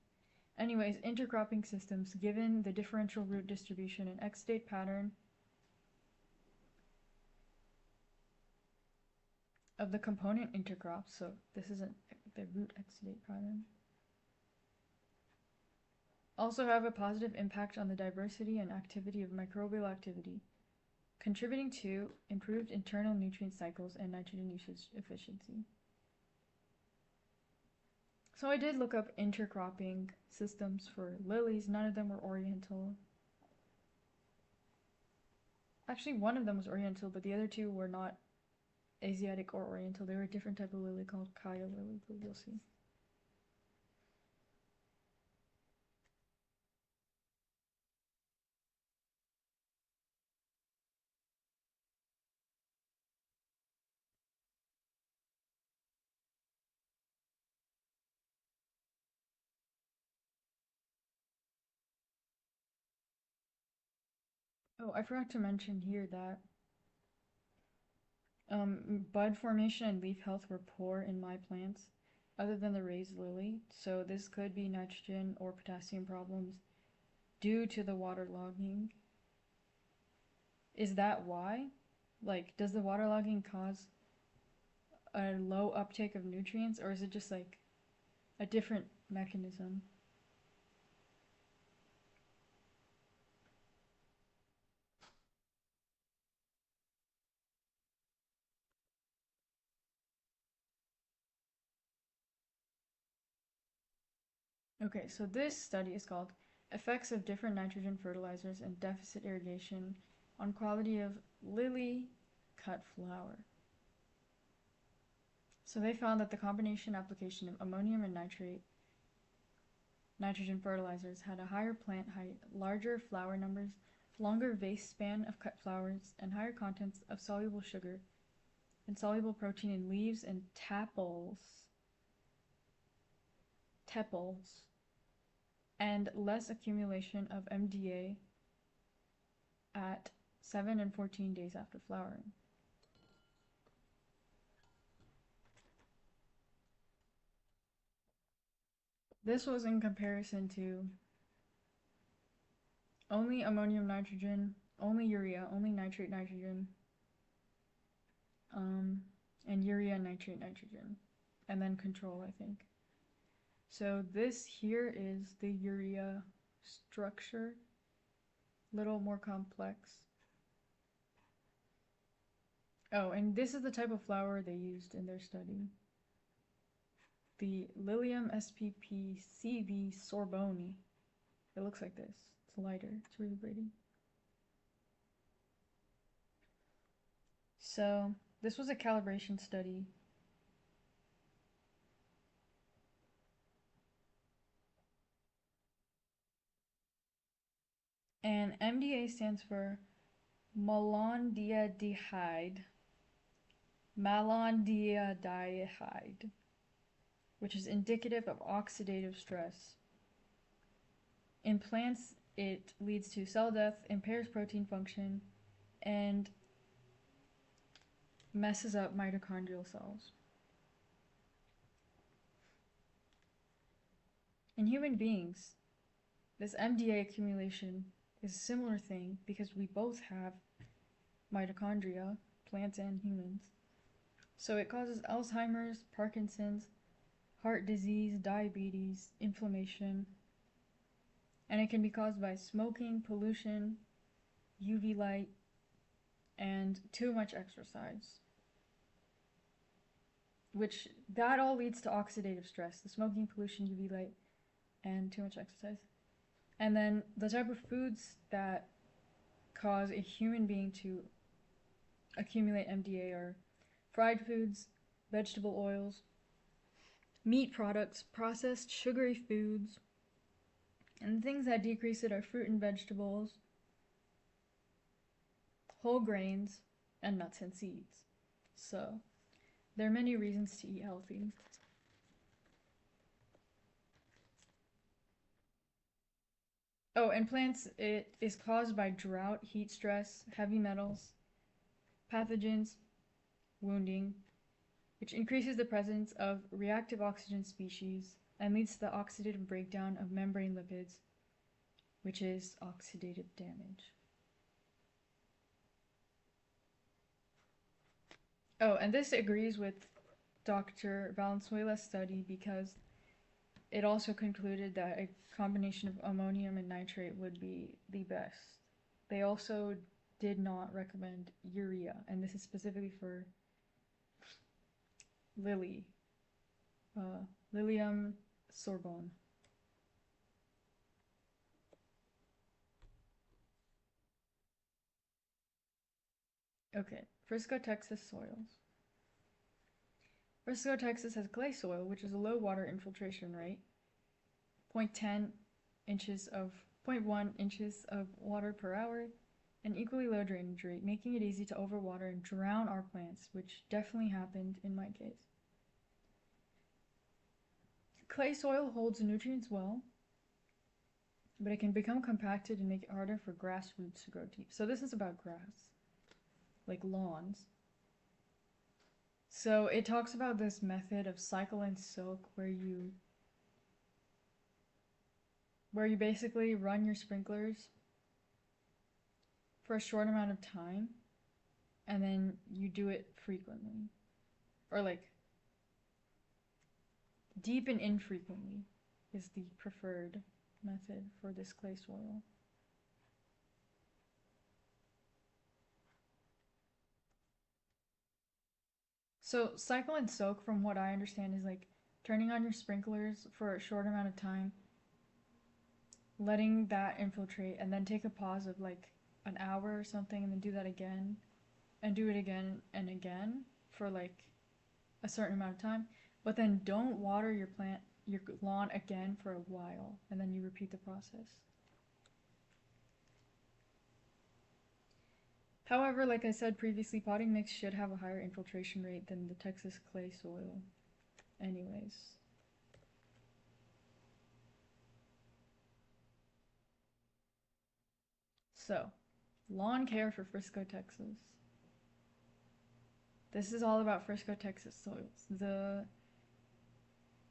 Anyways, intercropping systems, given the differential root distribution and exudate pattern of the component intercrops, so this isn't the root exudate pattern, also have a positive impact on the diversity and activity of microbial activity, contributing to improved internal nutrient cycles and nitrogen usage efficiency. So I did look up intercropping systems for lilies. None of them were Oriental. Actually, one of them was Oriental, but the other two were not Asiatic or Oriental. They were a different type of lily called Kaya lily, but you'll see. Oh, I forgot to mention here that bud formation and leaf health were poor in my plants, other than the raised lily. So this could be nitrogen or potassium problems due to the waterlogging. Is that why? Like, does the waterlogging cause a low uptake of nutrients, or is it just like a different mechanism? Okay, so this study is called Effects of Different Nitrogen Fertilizers and Deficit Irrigation on Quality of Lily Cut Flower. So they found that the combination application of ammonium and nitrogen fertilizers had a higher plant height, larger flower numbers, longer vase span of cut flowers, and higher contents of soluble sugar and soluble protein in leaves and tepals, and less accumulation of MDA at 7 and 14 days after flowering. This was in comparison to only ammonium nitrogen, only urea, only nitrate nitrogen, and urea nitrate nitrogen, and then control, I think. So this here is the urea structure, little more complex. Oh, and this is the type of flower they used in their study. The Lilium spp CV Sorboni. It looks like this. It's lighter. It's really pretty. So this was a calibration study. And MDA stands for malondialdehyde, which is indicative of oxidative stress. In plants, it leads to cell death, impairs protein function, and messes up mitochondrial cells. In human beings, this MDA accumulation is a similar thing because we both have mitochondria, plants and humans. So it causes Alzheimer's, Parkinson's, heart disease, diabetes, inflammation, and it can be caused by smoking, pollution, UV light, and too much exercise. Which, that all leads to oxidative stress, the smoking, pollution, UV light, and too much exercise. And then the type of foods that cause a human being to accumulate MDA are fried foods, vegetable oils, meat products, processed sugary foods, and things that decrease it are fruit and vegetables, whole grains, and nuts and seeds. So, there are many reasons to eat healthy. Oh, and plants, it is caused by drought, heat stress, heavy metals, pathogens, wounding, which increases the presence of reactive oxygen species and leads to the oxidative breakdown of membrane lipids, which is oxidative damage. Oh, and this agrees with Dr. Valenzuela's study because it also concluded that a combination of ammonium and nitrate would be the best. They also did not recommend urea, and this is specifically for Lily, Lilium Sorbonne. Okay, Frisco, Texas soils. Frisco, Texas has clay soil, which is a low water infiltration rate, 0.1 inches of water per hour, an equally low drainage rate, making it easy to overwater and drown our plants, which definitely happened in my case. Clay soil holds nutrients well, but it can become compacted and make it harder for grass roots to grow deep. So this is about grass, like lawns. So it talks about this method of cycle and soak where you basically run your sprinklers for a short amount of time and then you do it frequently, or like deep and infrequently is the preferred method for this clay soil. So cycle and soak, from what I understand, is like turning on your sprinklers for a short amount of time, letting that infiltrate, and then take a pause of like an hour or something, and then do that again, and do it again and again for like a certain amount of time. But then don't water your lawn again for a while, and then you repeat the process. However, like I said previously, potting mix should have a higher infiltration rate than the Texas clay soil, anyways. So, lawn care for Frisco, Texas. This is all about Frisco, Texas soils. The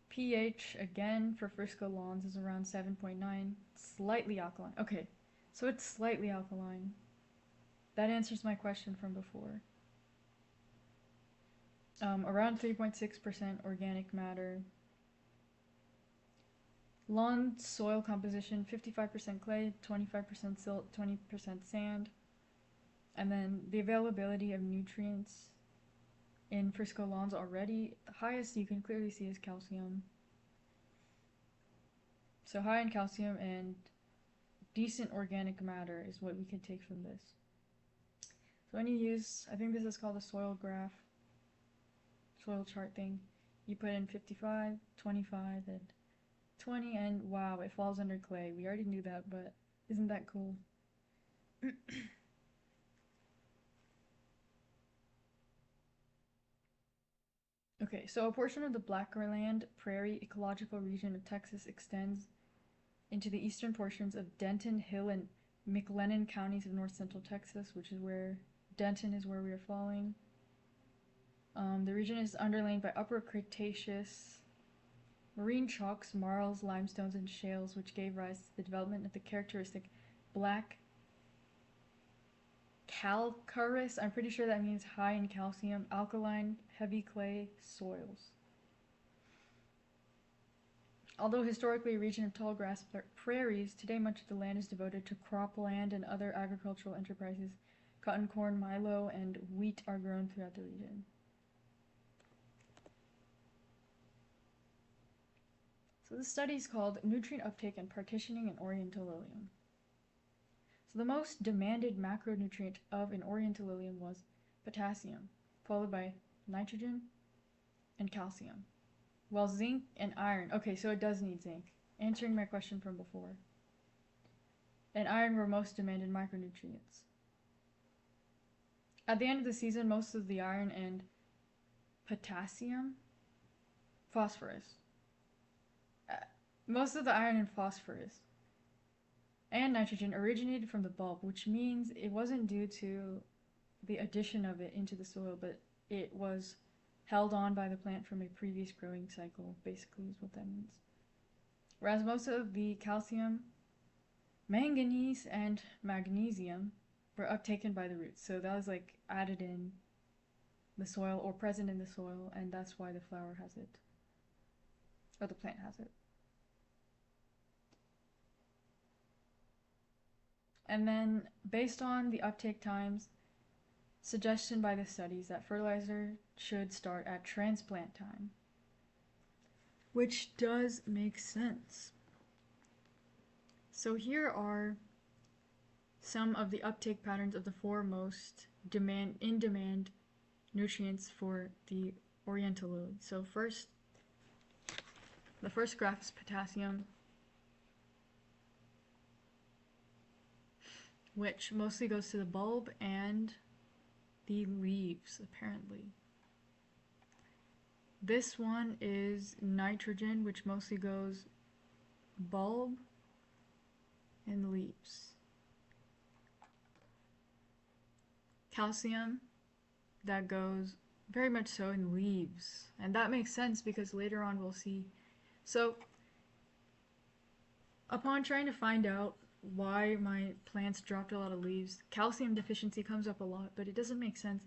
pH, again, for Frisco lawns is around 7.9, slightly alkaline. Okay, so it's slightly alkaline. That answers my question from before. Around 3.6% organic matter. Lawn soil composition 55% clay, 25% silt, 20% sand. And then the availability of nutrients in Frisco lawns already, the highest you can clearly see is calcium. So high in calcium and decent organic matter is what we could take from this. So when you use, I think this is called a soil graph, soil chart thing, you put in 55, 25, and 20, and wow, it falls under clay. We already knew that, but isn't that cool? Okay, so a portion of the Blackland Prairie ecological region of Texas extends into the eastern portions of Denton, Hill, and McLennan counties of north central Texas, which is where Denton is where we are falling. The region is underlain by Upper Cretaceous marine chalks, marls, limestones, and shales, which gave rise to the development of the characteristic black calcareous, I'm pretty sure that means high in calcium, alkaline, heavy clay soils. Although historically a region of tall grass prairies, today much of the land is devoted to cropland and other agricultural enterprises. Cotton, corn, milo, and wheat are grown throughout the region. So this study is called Nutrient Uptake and Partitioning in Oriental Lilium. So the most demanded macronutrient of an Oriental Lilium was potassium, followed by nitrogen and calcium. While zinc and iron, okay, so it does need zinc, answering my question from before. And iron were most demanded micronutrients. At the end of the season, most of the iron and potassium, phosphorus. Most of the iron and phosphorus and nitrogen originated from the bulb, which means it wasn't due to the addition of it into the soil, but it was held on by the plant from a previous growing cycle, basically is what that means. Whereas most of the calcium, manganese, and magnesium were uptaken by the roots. So that was like added in the soil or present in the soil, and that's why the flower has it, or the plant has it. And then, based on the uptake times, suggestion by the studies that fertilizer should start at transplant time, which does make sense. So here are some of the uptake patterns of the four most in-demand nutrients for the Oriental lily. So the first graph is potassium, which mostly goes to the bulb and the leaves, apparently. This one is nitrogen, which mostly goes bulb and leaves. Calcium, that goes very much so in leaves. And that makes sense because later on we'll see. So, upon trying to find out why my plants dropped a lot of leaves. Calcium deficiency comes up a lot, but it doesn't make sense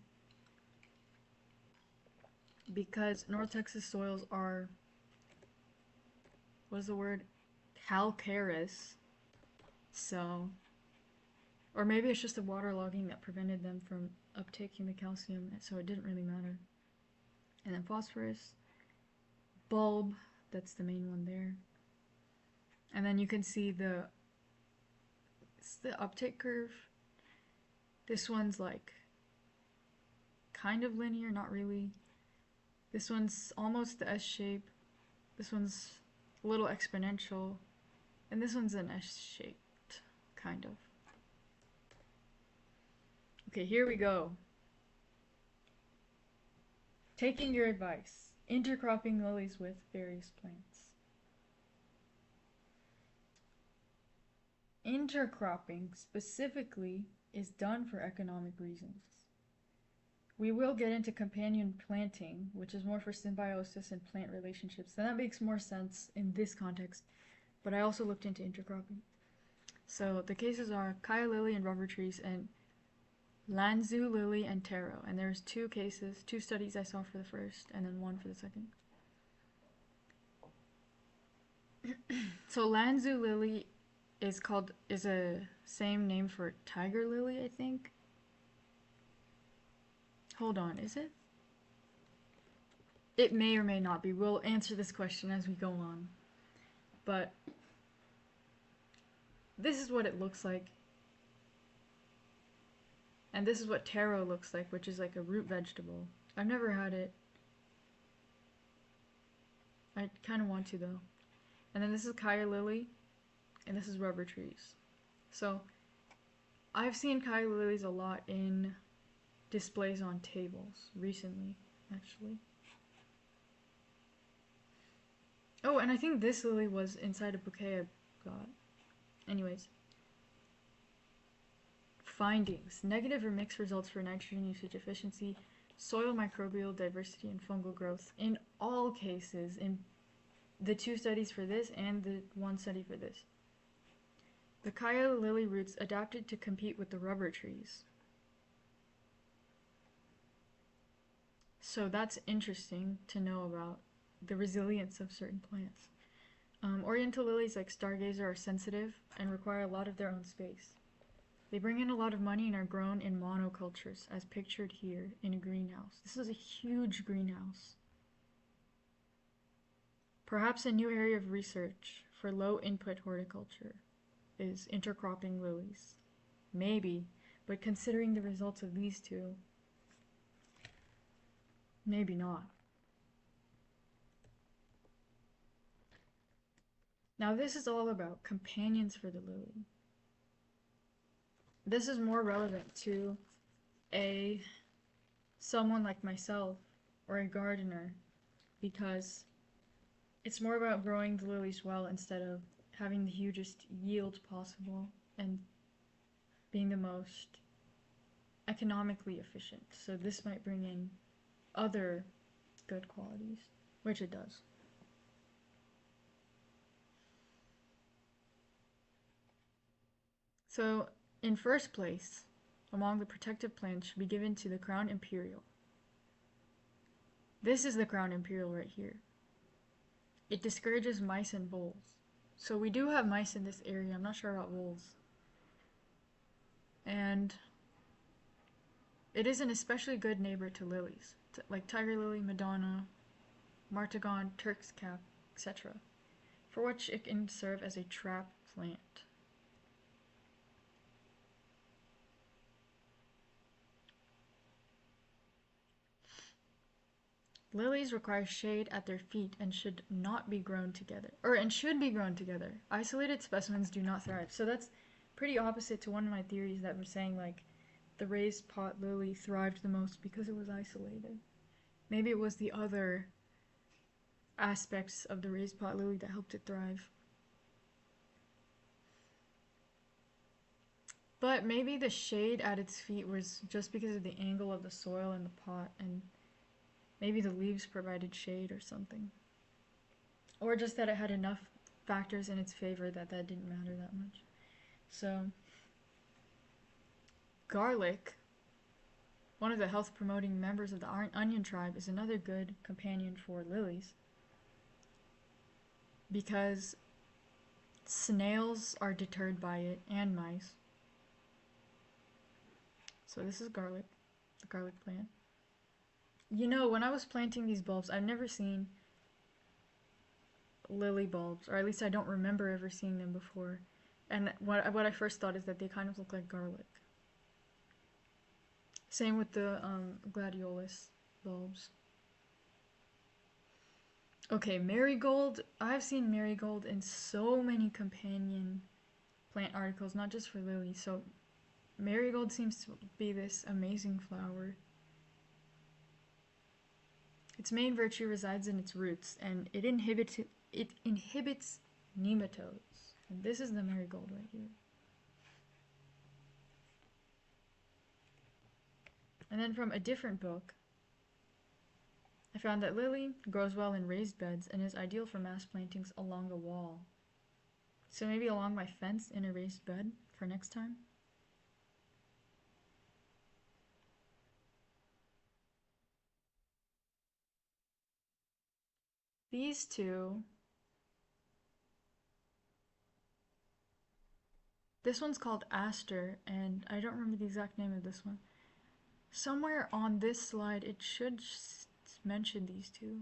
because North Texas soils are, what is the word? Calcareous. So, or maybe it's just the waterlogging that prevented them from uptaking the calcium, so it didn't really matter. And then phosphorus, bulb, that's the main one there. And then you can see it's the uptake curve. This one's like kind of linear, not really. This one's almost the S shape. This one's a little exponential. And this one's an S shaped, kind of. Okay, here we go. Taking your advice. Intercropping lilies with various plants. Intercropping specifically is done for economic reasons. We will get into companion planting, which is more for symbiosis and plant relationships. And that makes more sense in this context. But I also looked into intercropping. So the cases are Kaya lily and rubber trees, and Lanzhou lily and taro. And there's two studies I saw for the first, and then one for the second. So Lanzhou lily is a same name for tiger lily, I think. Hold on, is it? It may or may not be. We'll answer this question as we go on. But this is what it looks like. And this is what taro looks like, which is like a root vegetable. I've never had it. I kind of want to, though. And then this is Kaya lily, and this is rubber trees. So I've seen Kaya lilies a lot in displays on tables recently, actually. Oh, and I think this lily was inside a bouquet I got. Anyways. Findings. Negative or mixed results for nitrogen usage efficiency, soil microbial diversity, and fungal growth. In all cases, in the two studies for this and the one study for this. The Kaya lily roots adapted to compete with the rubber trees. So that's interesting to know about the resilience of certain plants. Oriental lilies like Stargazer are sensitive and require a lot of their own space. They bring in a lot of money and are grown in monocultures, as pictured here in a greenhouse. This is a huge greenhouse. Perhaps a new area of research for low-input horticulture is intercropping lilies. Maybe, but considering the results of these two, maybe not. Now this is all about companions for the lily. This is more relevant to someone like myself or a gardener, because it's more about growing the lilies well instead of having the hugest yield possible and being the most economically efficient. So this might bring in other good qualities, which it does. So in first place, among the protective plants should be given to the Crown Imperial. This is the Crown Imperial right here. It discourages mice and voles. So we do have mice in this area. I'm not sure about voles. And it is an especially good neighbor to lilies, like tiger lily, Madonna, martagon, Turk's cap, etc., for which it can serve as a trap plant. Lilies require shade at their feet and should not be grown together. Should be grown together. Isolated specimens do not thrive. So that's pretty opposite to one of my theories that were saying like the raised pot lily thrived the most because it was isolated. Maybe it was the other aspects of the raised pot lily that helped it thrive. But maybe the shade at its feet was just because of the angle of the soil in the pot, and maybe the leaves provided shade or something. Or just that it had enough factors in its favor that didn't matter that much. So, garlic, one of the health promoting members of the onion tribe, is another good companion for lilies because snails are deterred by it and mice. So, this is garlic, the garlic plant. You know, when I was planting these bulbs, I've never seen lily bulbs, or at least I don't remember ever seeing them before. And what I first thought is that they kind of look like garlic. Same with the gladiolus bulbs. Okay, marigold. I've seen marigold in so many companion plant articles, not just for lilies. So marigold seems to be this amazing flower. Its main virtue resides in its roots, and it inhibits nematodes. And this is the marigold right here. And then from a different book, I found that lily grows well in raised beds and is ideal for mass plantings along a wall. So maybe along my fence in a raised bed for next time. These two, this one's called Aster, and I don't remember the exact name of this one. Somewhere on this slide it should mention these two.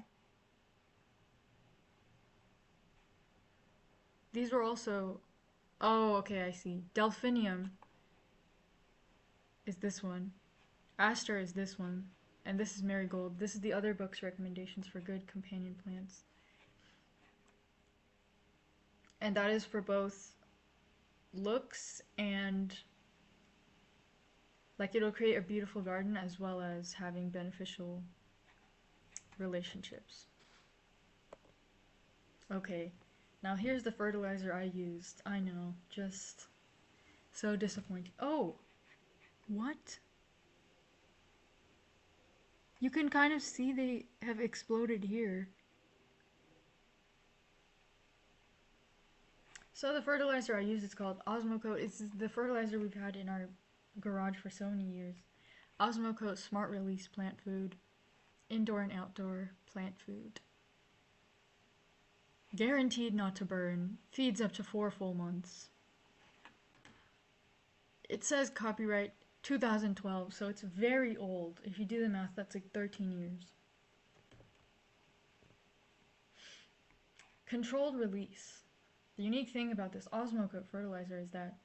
These were also, oh okay, I see. Delphinium is this one. Aster is this one. And this is marigold. This is the other book's recommendations for good companion plants. And that is for both looks and like it'll create a beautiful garden as well as having beneficial relationships. Okay, now here's the fertilizer I used. I know, just so disappointing. Oh, what? You can kind of see they have exploded here. So the fertilizer I use is called Osmocote. It's the fertilizer we've had in our garage for so many years. Osmocote Smart Release Plant Food. Indoor and outdoor plant food. Guaranteed not to burn. Feeds up to 4 full months. It says copyright 2012, so it's very old. If you do the math, that's like 13 years. Controlled release. The unique thing about this Osmocote fertilizer is that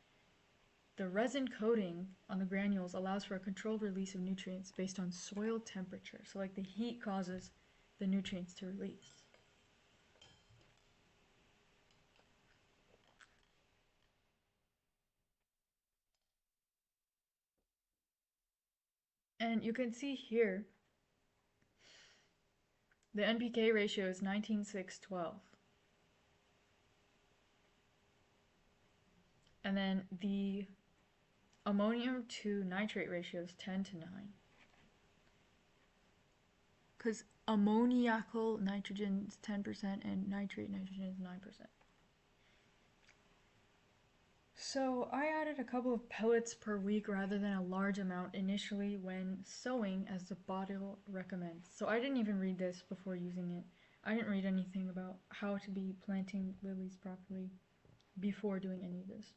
the resin coating on the granules allows for a controlled release of nutrients based on soil temperature. So like the heat causes the nutrients to release. And you can see here, the NPK ratio is 19:6:12. And then the ammonium to nitrate ratio is 10:9. Because ammoniacal nitrogen is 10% and nitrate nitrogen is 9%. So I added a couple of pellets per week rather than a large amount initially when sowing as the bottle recommends. So I didn't even read this before using it. I didn't read anything about how to be planting lilies properly before doing any of this.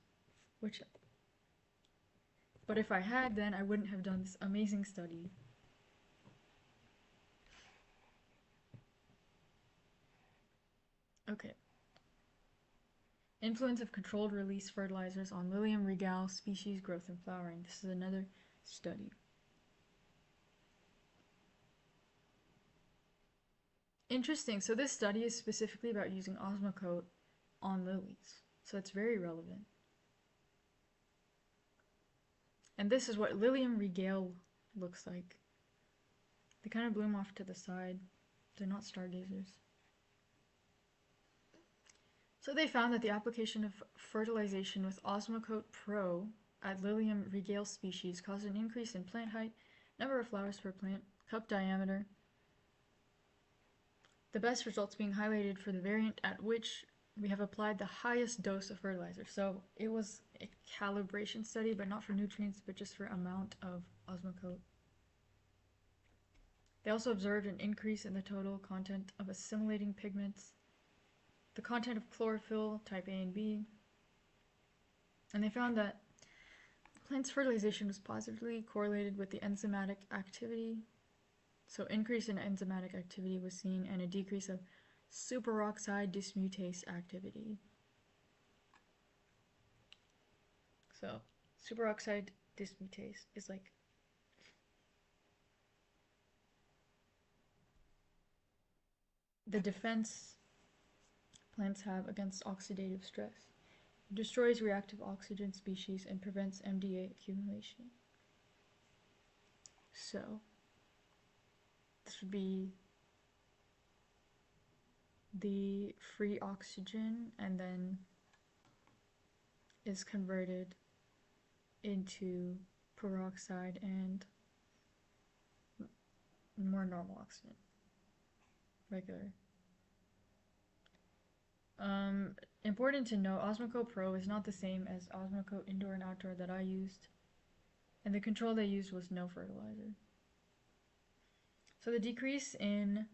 But if I had, then I wouldn't have done this amazing study. Okay. Influence of controlled release fertilizers on Lilium regale species growth and flowering. This is another study. Interesting. So this study is specifically about using Osmocote on lilies. So it's very relevant. And this is what Lilium regale looks like. They kind of bloom off to the side. They're not stargazers. So they found that the application of fertilization with Osmocote Pro at Lilium regale species caused an increase in plant height, number of flowers per plant, cup diameter. The best results being highlighted for the variant at which we have applied the highest dose of fertilizer. So it was a calibration study, but not for nutrients, but just for amount of Osmocote. They also observed an increase in the total content of assimilating pigments, the content of chlorophyll type A and B, and they found that plants' fertilization was positively correlated with the enzymatic activity. So increase in enzymatic activity was seen and a decrease of superoxide dismutase activity. So superoxide dismutase is like the defense plants have against oxidative stress. It destroys reactive oxygen species and prevents MDA accumulation. So this would be the free oxygen and then is converted into peroxide and more normal oxygen, regular. Important to note, Osmocote Pro is not the same as Osmocote Indoor and Outdoor that I used, and the control they used was no fertilizer. So the decrease in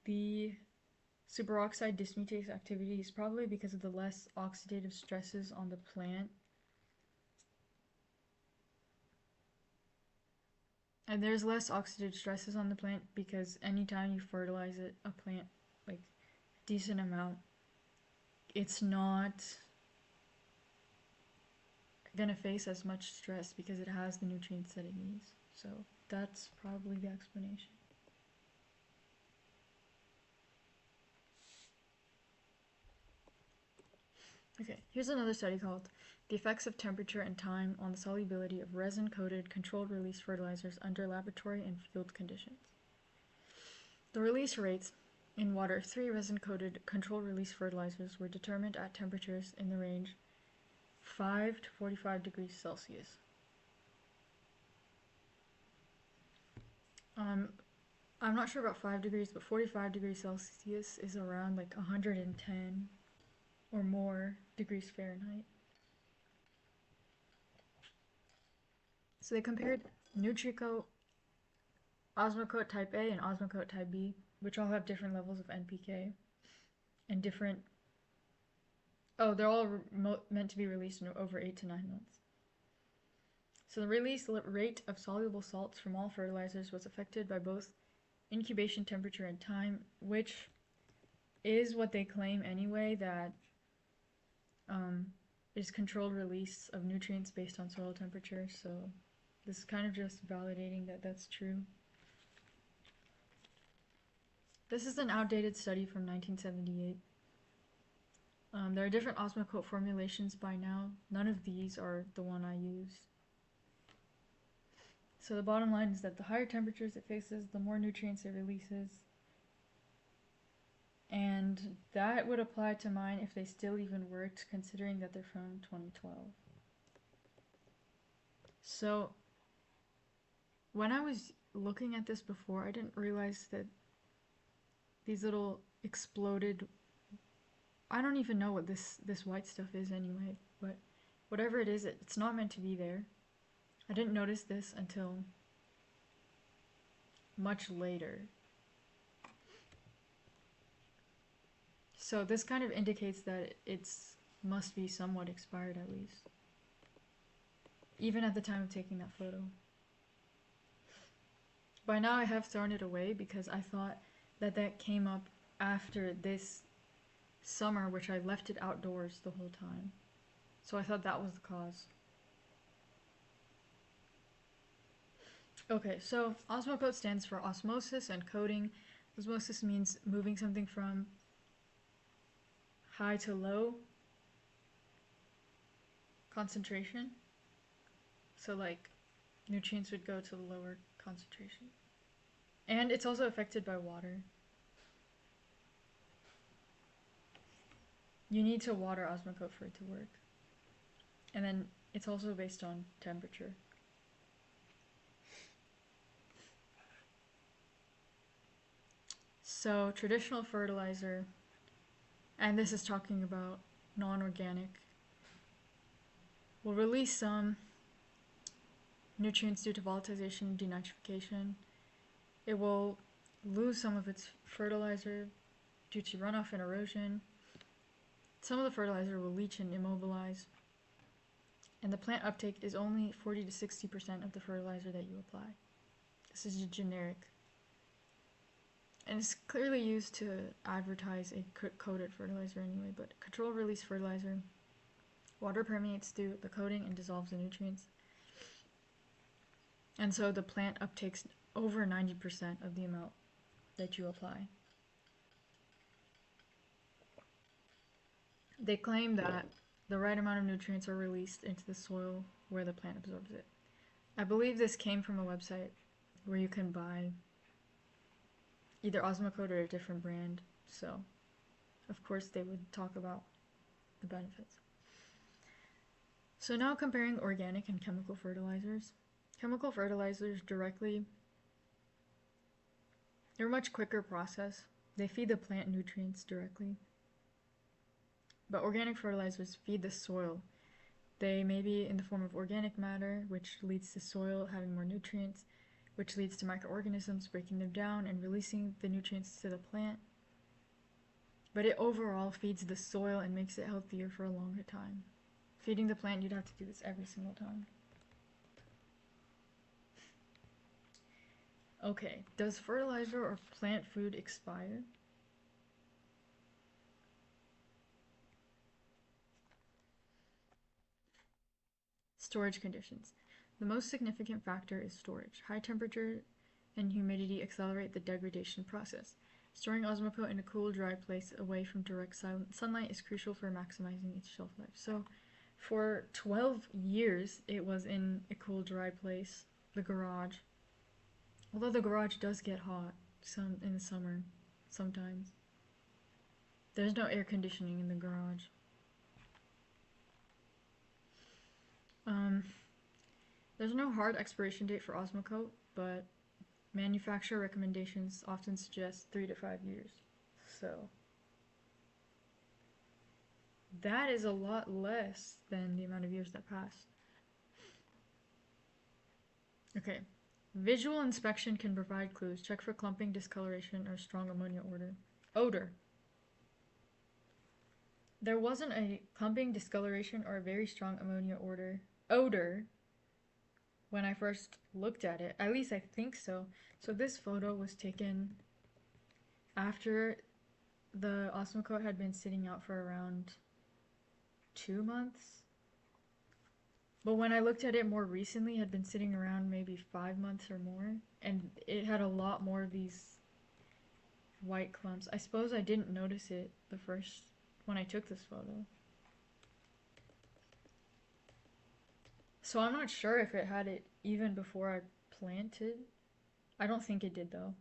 the superoxide dismutase activity is probably because of the less oxidative stresses on the plant. And there's less oxidative stresses on the plant because anytime you fertilize it, a plant, like decent amount, it's not gonna face as much stress because it has the nutrients that it needs. So that's probably the explanation. Okay, here's another study called The Effects of Temperature and Time on the Solubility of Resin-Coated Controlled Release Fertilizers Under Laboratory and Field Conditions. The release rates in water of 3 resin-coated controlled release fertilizers were determined at temperatures in the range 5 to 45 degrees Celsius. I'm not sure about 5 degrees, but 45 degrees Celsius is around like 110 or more degrees Fahrenheit. So they compared Nutricote, Osmocote Type A, and Osmocote Type B, which all have different levels of NPK and different. Oh, they're all meant to be released in over 8 to 9 months. So the release rate of soluble salts from all fertilizers was affected by both incubation temperature and time, which is what they claim anyway, that is controlled release of nutrients based on soil temperature. So this is kind of just validating that that's true. This is an outdated study from 1978. There are different Osmocote formulations by now. None of these are the one I used. So the bottom line is that the higher temperatures it faces, the more nutrients it releases. And that would apply to mine if they still even worked, considering that they're from 2012. So when I was looking at this before, I didn't realize that these little exploded, I don't even know what this white stuff is anyway, but whatever it is, it's not meant to be there. I didn't notice this until much later. So this kind of indicates that it's must be somewhat expired at least, even at the time of taking that photo. By now I have thrown it away because I thought that came up after this summer, which I left it outdoors the whole time. So I thought that was the cause. Okay, so Osmocote stands for osmosis and coating. Osmosis means moving something from high to low concentration. So like nutrients would go to the lower concentration. And it's also affected by water. You need to water Osmocote for it to work. And then it's also based on temperature. So traditional fertilizer and this is talking about non-organic, will release some nutrients due to volatilization and denitrification. It will lose some of its fertilizer due to runoff and erosion. Some of the fertilizer will leach and immobilize. And the plant uptake is only 40 to 60% of the fertilizer that you apply. This is generic. And it's clearly used to advertise a coated fertilizer anyway, but controlled release fertilizer, water permeates through the coating and dissolves the nutrients. And so the plant uptakes over 90% of the amount that you apply. They claim that the right amount of nutrients are released into the soil where the plant absorbs it. I believe this came from a website where you can buy either Osmocote or a different brand, so of course they would talk about the benefits. So now comparing organic and chemical fertilizers. Chemical fertilizers directly, they're a much quicker process. They feed the plant nutrients directly. But organic fertilizers feed the soil. They may be in the form of organic matter, which leads to soil having more nutrients, which leads to microorganisms breaking them down and releasing the nutrients to the plant. But it overall feeds the soil and makes it healthier for a longer time. Feeding the plant, you'd have to do this every single time. Okay, does fertilizer or plant food expire? Storage conditions. The most significant factor is storage. High temperature and humidity accelerate the degradation process. Storing Osmocote in a cool, dry place away from direct sunlight is crucial for maximizing its shelf life. So for 12 years, it was in a cool, dry place, the garage. Although the garage does get hot in the summer, sometimes. There's no air conditioning in the garage. There's no hard expiration date for Osmocote, but manufacturer recommendations often suggest 3 to 5 years. So that is a lot less than the amount of years that passed. Okay, visual inspection can provide clues. Check for clumping, discoloration, or strong ammonia odor. There wasn't a clumping, discoloration, or a very strong ammonia odor when I first looked at it. At least I think so. So this photo was taken after the Osmocote had been sitting out for around 2 months. But when I looked at it more recently, it had been sitting around maybe 5 months or more, and it had a lot more of these white clumps. I suppose I didn't notice it when I took this photo. So I'm not sure if it had it even before I planted. I don't think it did though.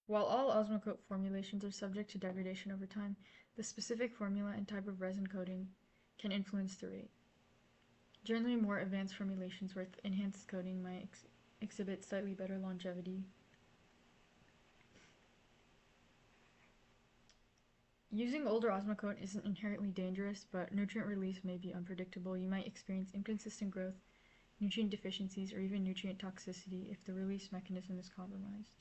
While all Osmocote formulations are subject to degradation over time, the specific formula and type of resin coating can influence the rate. Generally, more advanced formulations with enhanced coating might exhibit slightly better longevity. Using older Osmocote isn't inherently dangerous, but nutrient release may be unpredictable. You might experience inconsistent growth, nutrient deficiencies, or even nutrient toxicity if the release mechanism is compromised.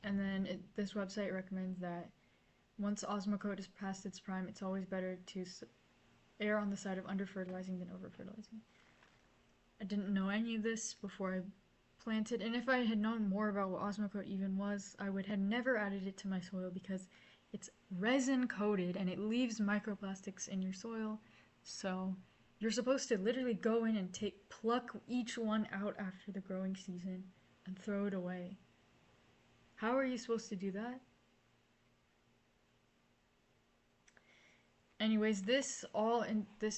And then this website recommends that once Osmocote is past its prime, it's always better to err on the side of under-fertilizing than over-fertilizing. I didn't know any of this before I planted, and if I had known more about what Osmocote even was, I would have never added it to my soil because it's resin coated and it leaves microplastics in your soil. So you're supposed to literally go in and pluck each one out after the growing season and throw it away. How are you supposed to do that? Anyways, this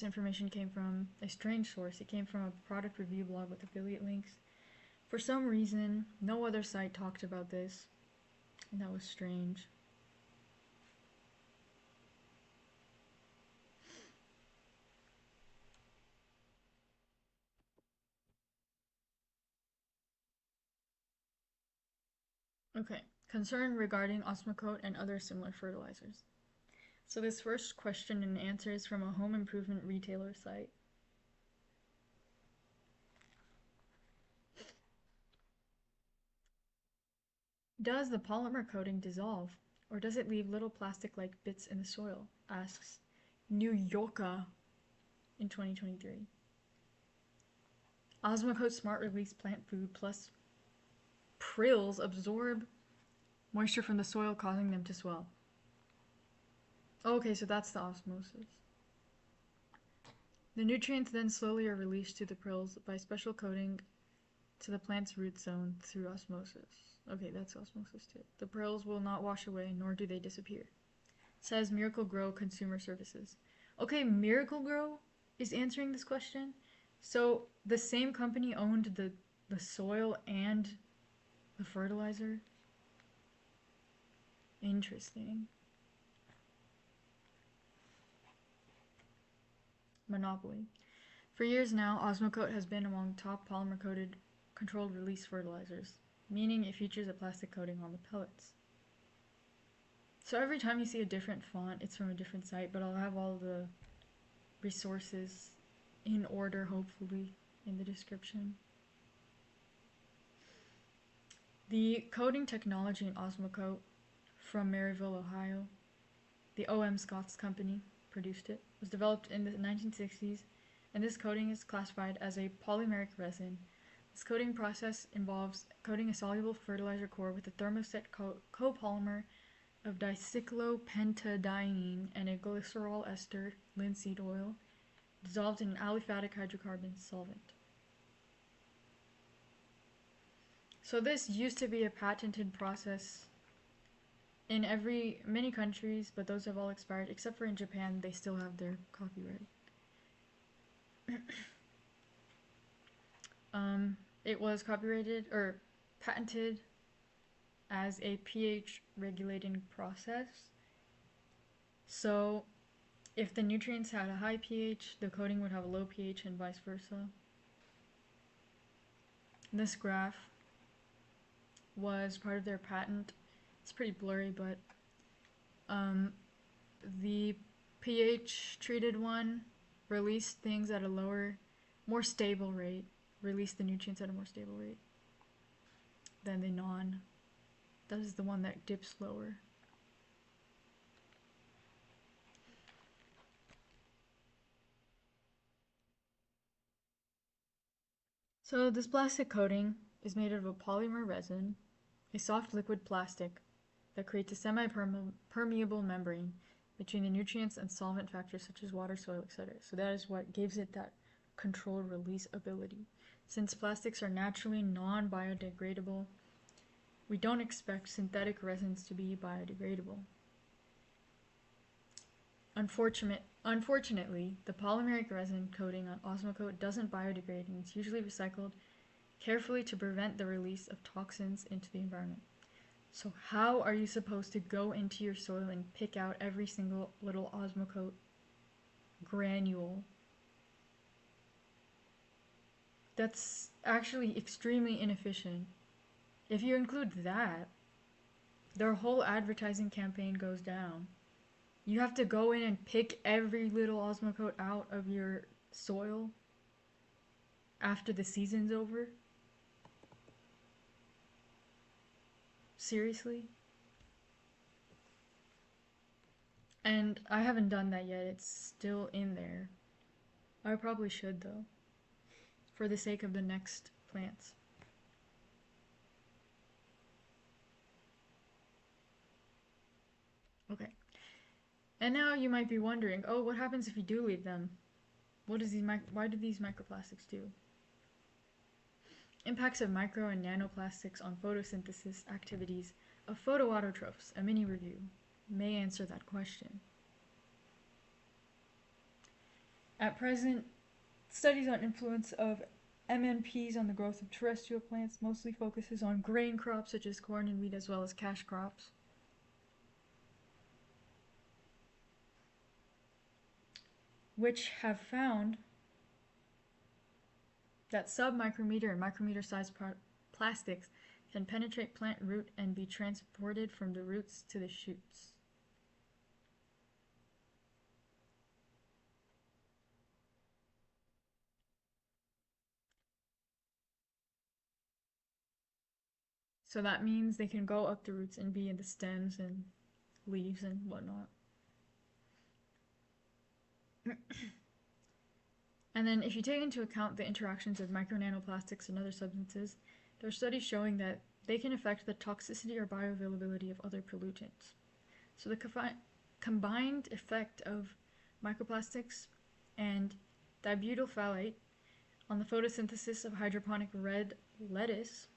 information came from a strange source. It came from a product review blog with affiliate links. For some reason, no other site talked about this, and that was strange. Okay. Concern regarding Osmocote and other similar fertilizers. So this first question and answer is from a home improvement retailer site. Does the polymer coating dissolve, or does it leave little plastic-like bits in the soil? Asks New Yorker in 2023. Osmocote Smart Release Plant Food plus prills absorb moisture from the soil, causing them to swell. Okay, so that's the osmosis. The nutrients then slowly are released to the prills by special coating to the plant's root zone through osmosis. Okay, that's osmosis too. The prills will not wash away, nor do they disappear. Says Miracle Grow Consumer Services. Okay, Miracle Grow is answering this question. So the same company owned the soil and the fertilizer. Interesting. Monopoly. For years now, Osmocote has been among top polymer coated controlled release fertilizers, meaning it features a plastic coating on the pellets. So every time you see a different font, it's from a different site, but I'll have all the resources in order, hopefully, in the description. The coating technology in Osmocote from Maryville, Ohio, the O.M. Scott's company produced it, was developed in the 1960s, and this coating is classified as a polymeric resin. This coating process involves coating a soluble fertilizer core with a thermoset copolymer of dicyclopentadiene and a glycerol ester, linseed oil, dissolved in an aliphatic hydrocarbon solvent. So this used to be a patented process in many countries, but those have all expired, except for in Japan, they still have their copyright. It was copyrighted or patented as a pH regulating process. So if the nutrients had a high pH, the coating would have a low pH and vice versa. This graph was part of their patent. It's pretty blurry, but the pH treated one released things at a lower, more stable rate, released the nutrients at a more stable rate than the non. That is the one that dips lower. So this plastic coating is made of a polymer resin, a soft liquid plastic that creates a semi-permeable membrane between the nutrients and solvent factors such as water, soil, etc. So that is what gives it that controlled release ability. Since plastics are naturally non-biodegradable, we don't expect synthetic resins to be biodegradable. Unfortunately, the polymeric resin coating on Osmocote doesn't biodegrade and it's usually recycled carefully to prevent the release of toxins into the environment. So how are you supposed to go into your soil and pick out every single little Osmocote granule? That's actually extremely inefficient. If you include that, their whole advertising campaign goes down. You have to go in and pick every little Osmocote out of your soil after the season's over. Seriously? And I haven't done that yet. It's still in there. I probably should though, for the sake of the next plants. Okay. And now you might be wondering, oh, what happens if you do leave them? Why do these microplastics do? Impacts of micro and nanoplastics on photosynthesis activities of photoautotrophs, a mini review, may answer that question. At present, studies on influence of MNPs on the growth of terrestrial plants mostly focuses on grain crops such as corn and wheat as well as cash crops. Which have found that sub-micrometer and micrometer sized plastics can penetrate plant root and be transported from the roots to the shoots. So that means they can go up the roots and be in the stems and leaves and whatnot. And then if you take into account the interactions of micronanoplastics and other substances, there are studies showing that they can affect the toxicity or bioavailability of other pollutants. So the combined effect of microplastics and dibutyl phthalate on the photosynthesis of hydroponic red lettuce,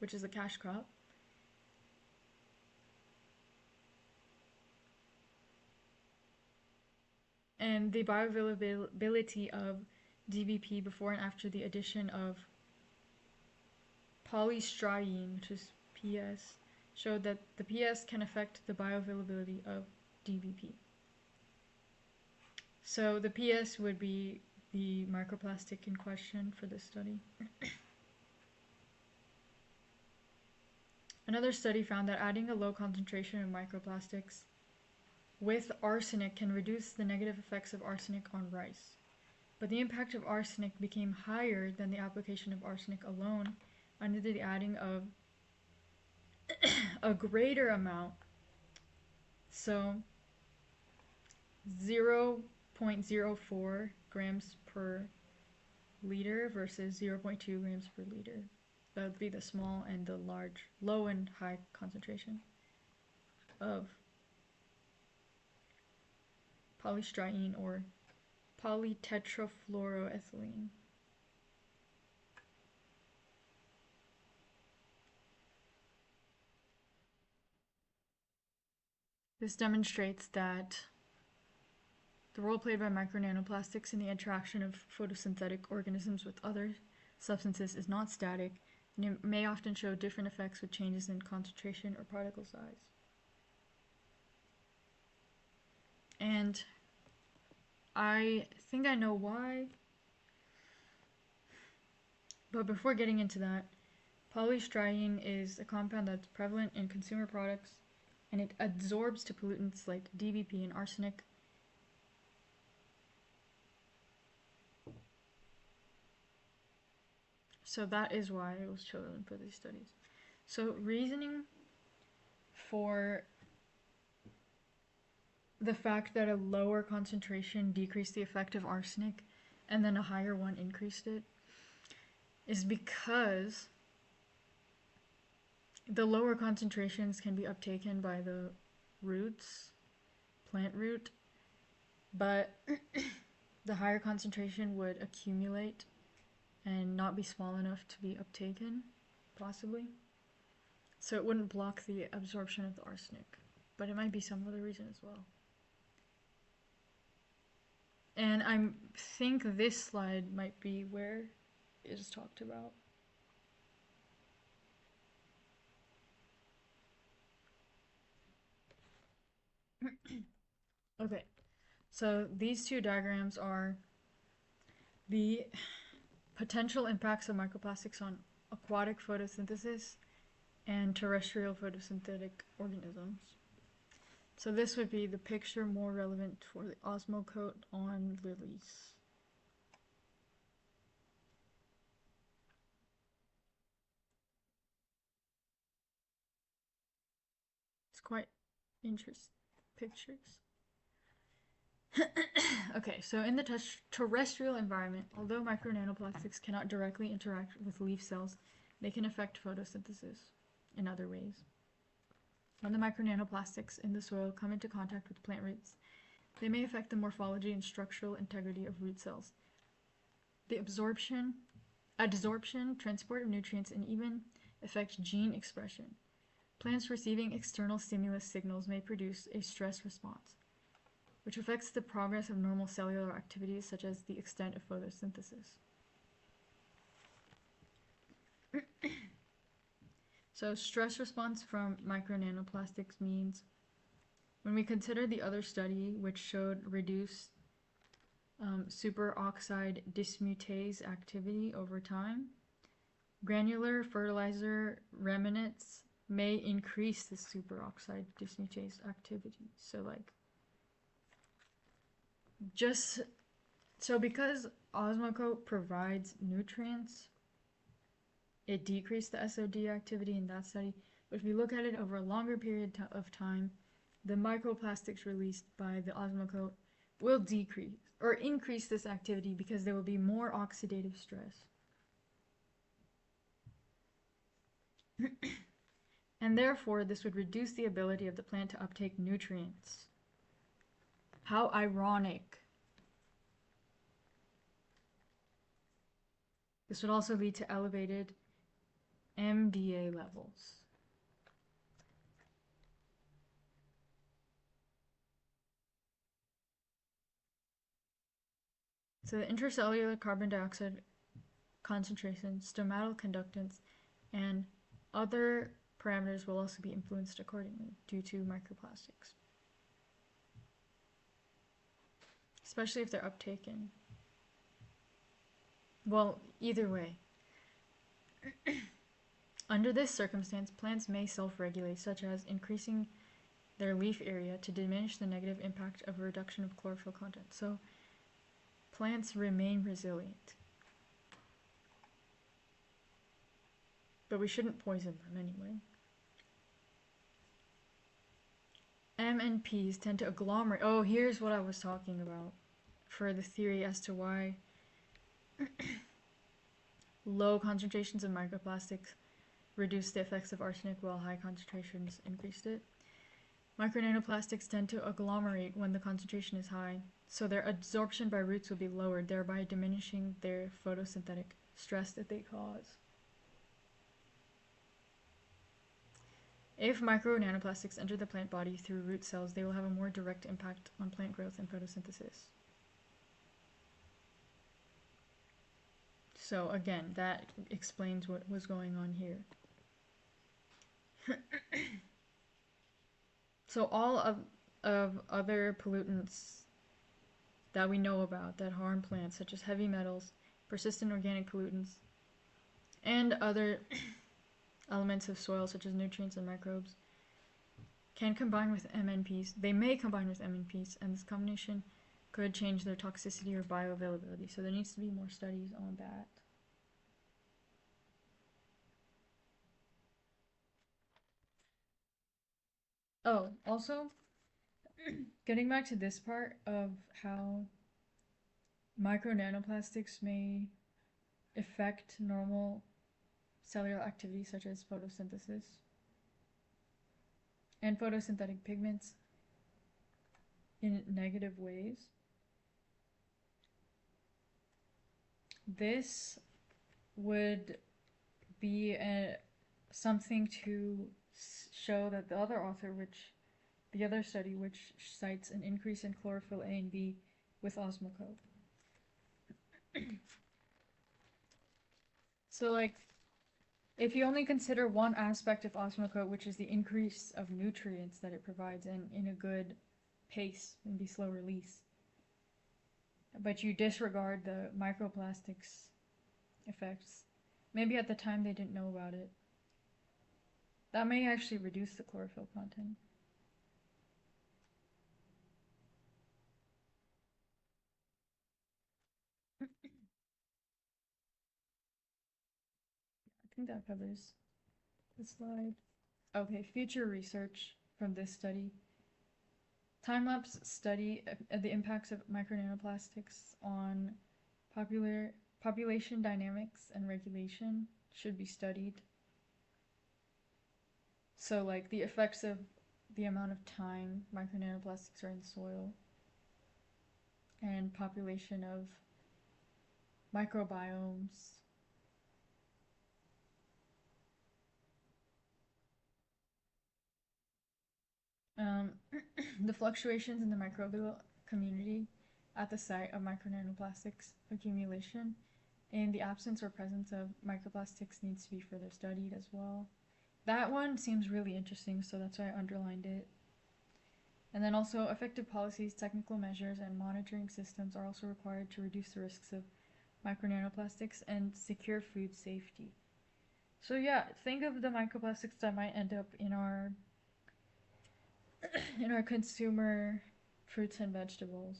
which is a cash crop, and the bioavailability of DBP before and after the addition of polystyrene, which is PS, showed that the PS can affect the bioavailability of DBP. So the PS would be the microplastic in question for this study. Another study found that adding a low concentration of microplastics with arsenic can reduce the negative effects of arsenic on rice. But the impact of arsenic became higher than the application of arsenic alone under the adding of a greater amount. So 0.04 grams per liter versus 0.2 grams per liter. That would be the small and the large, low and high concentration of polystyrene or polytetrafluoroethylene. This demonstrates that the role played by micronanoplastics in the interaction of photosynthetic organisms with other substances is not static, and it may often show different effects with changes in concentration or particle size. And I think I know why, but before getting into that, polystyrene is a compound that's prevalent in consumer products, and it adsorbs to pollutants like DBP and arsenic. So that is why it was chosen for these studies. So reasoning for the fact that a lower concentration decreased the effect of arsenic and then a higher one increased it is because the lower concentrations can be uptaken by the roots, plant root, but the higher concentration would accumulate and not be small enough to be uptaken, possibly. So it wouldn't block the absorption of the arsenic, but it might be some other reason as well. And I think this slide might be where it is talked about. Okay, so these two diagrams are the potential impacts of microplastics on aquatic photosynthesis and terrestrial photosynthetic organisms. So this would be the picture more relevant for the osmocote on lilies. It's quite interesting pictures. Okay, so in the terrestrial environment, although micronanoplastics cannot directly interact with leaf cells, they can affect photosynthesis in other ways. When the micronanoplastics in the soil come into contact with plant roots, they may affect the morphology and structural integrity of root cells. The adsorption, transport of nutrients, and even affect gene expression. Plants receiving external stimulus signals may produce a stress response, which affects the progress of normal cellular activities such as the extent of photosynthesis. So stress response from micronanoplastics means when we consider the other study which showed reduced superoxide dismutase activity over time, Granular fertilizer remnants may increase the superoxide dismutase activity. So like just so because Osmocote provides nutrients, it decreased the SOD activity in that study. But if you look at it over a longer period of time, the microplastics released by the Osmocote will decrease or increase this activity because there will be more oxidative stress. And therefore, this would reduce the ability of the plant to uptake nutrients. How ironic. This would also lead to elevated MDA levels. So the intracellular carbon dioxide concentration, stomatal conductance, and other parameters will also be influenced accordingly due to microplastics, especially if they're uptaken. Well, either way. Under this circumstance, plants may self-regulate, such as increasing their leaf area to diminish the negative impact of a reduction of chlorophyll content. So plants remain resilient. But we shouldn't poison them anyway. MNPs tend to agglomerate. Oh, here's what I was talking about for the theory as to why low concentrations of microplastics reduce the effects of arsenic while high concentrations increased it. Micronanoplastics tend to agglomerate when the concentration is high, so their absorption by roots will be lowered, thereby diminishing their photosynthetic stress that they cause. If micronanoplastics enter the plant body through root cells, they will have a more direct impact on plant growth and photosynthesis. So again, that explains what was going on here. So all of other pollutants that we know about that harm plants, such as heavy metals, persistent organic pollutants, and other elements of soil, such as nutrients and microbes, can combine with MNPs. They may combine with MNPs, and this combination could change their toxicity or bioavailability. So there needs to be more studies on that. Oh, also, getting back to this part of how micronanoplastics may affect normal cellular activity such as photosynthesis and photosynthetic pigments in negative ways. This would be something to show that the other author, the other study, which cites an increase in chlorophyll A and B with Osmocote. So like, if you only consider one aspect of Osmocote, which is the increase of nutrients that it provides and in a good pace, maybe slow release, but you disregard the microplastics effects, maybe at the time they didn't know about it, that may actually reduce the chlorophyll content. I think that covers the slide. Okay, future research from this study. Time-lapse study of the impacts of micronanoplastics on population dynamics and regulation should be studied. So like the effects of the amount of time micronanoplastics are in soil and population of microbiomes. The fluctuations in the microbial community at the site of micronanoplastics accumulation and the absence or presence of microplastics needs to be further studied as well. That one seems really interesting, so that's why I underlined it. And then also effective policies, technical measures, and monitoring systems are also required to reduce the risks of micronanoplastics and secure food safety. So yeah, think of the microplastics that might end up in our consumer fruits and vegetables,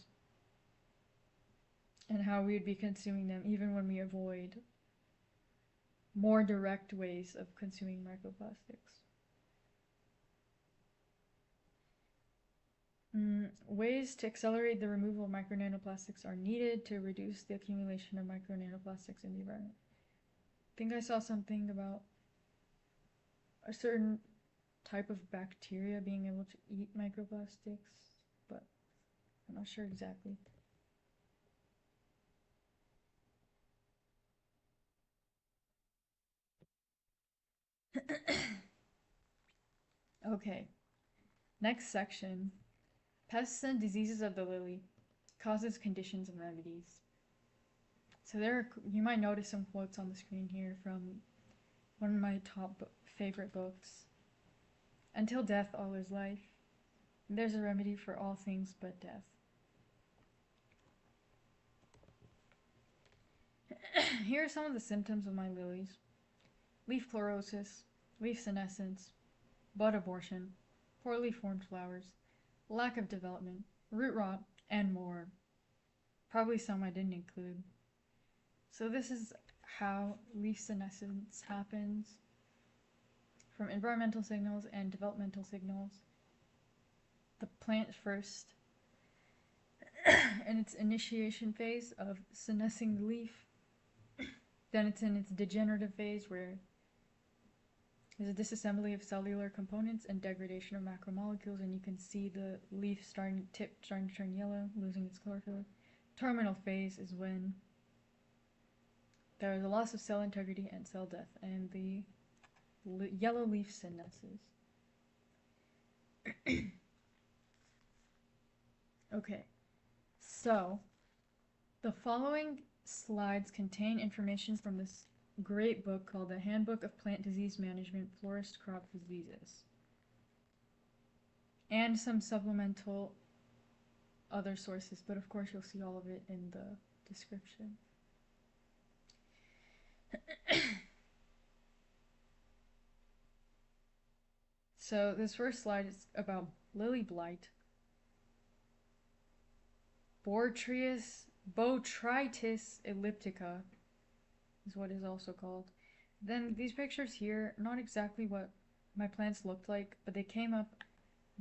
and how we'd be consuming them even when we avoid more direct ways of consuming microplastics. Ways to accelerate the removal of micronanoplastics are needed to reduce the accumulation of micronanoplastics in the environment. I think I saw something about a certain type of bacteria being able to eat microplastics, but I'm not sure exactly. Okay, next section. Pests and diseases of the lily. Causes, conditions, and remedies. So you might notice some quotes on the screen here from one of my top favorite books. Until death, all is life. There's a remedy for all things but death. Here are some of the symptoms of my lilies. Leaf chlorosis, leaf senescence, bud abortion, poorly formed flowers, lack of development, root rot, and more. Probably some I didn't include. So this is how leaf senescence happens from environmental signals and developmental signals. The plant first in its initiation phase of senescing the leaf. Then it's in its degenerative phase where there's a disassembly of cellular components and degradation of macromolecules, and you can see the leaf tip starting to turn yellow, losing its chlorophyll. Terminal phase is when there is a loss of cell integrity and cell death, and the yellow leaf senesces. Okay, so the following slides contain information from this great book called The Handbook of Plant Disease Management, Florist Crop Diseases, and some supplemental other sources, but of course you'll see all of it in the description. So this first slide is about lily blight. Botrytis elliptica is what is also called. Then these pictures here, not exactly what my plants looked like, but they came up.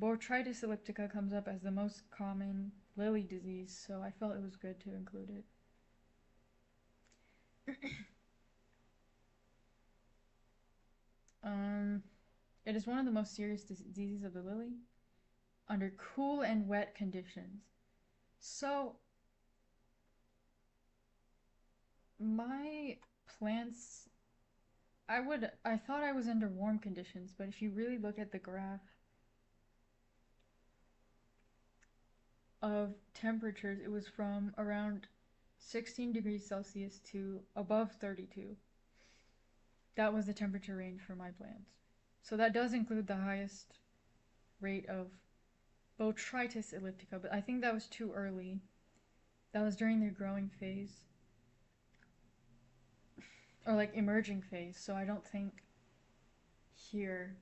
Botrytis elliptica comes up as the most common lily disease, so I felt it was good to include it. It is one of the most serious diseases of the lily under cool and wet conditions. So my plants, I thought I was under warm conditions, but if you really look at the graph of temperatures, it was from around 16 degrees Celsius to above 32. That was the temperature range for my plants. So that does include the highest rate of Botrytis elliptica, but I think that was too early. That was during their growing phase. Or like emerging phase, so I don't think here.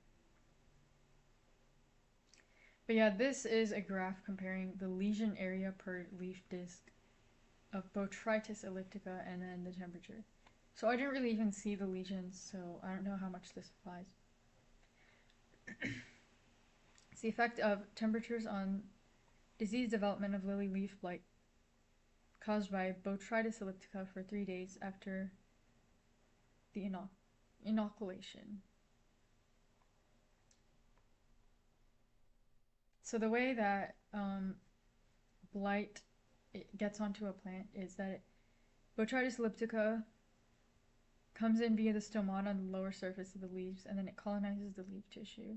But yeah, this is a graph comparing the lesion area per leaf disc of Botrytis elliptica and then the temperature. So I didn't really even see the lesions, so I don't know how much this applies. It's the effect of temperatures on disease development of lily leaf blight caused by Botrytis elliptica for 3 days after the inoculation. So the way that blight gets onto a plant is that Botrytis elliptica comes in via the stomata on the lower surface of the leaves, and then it colonizes the leaf tissue.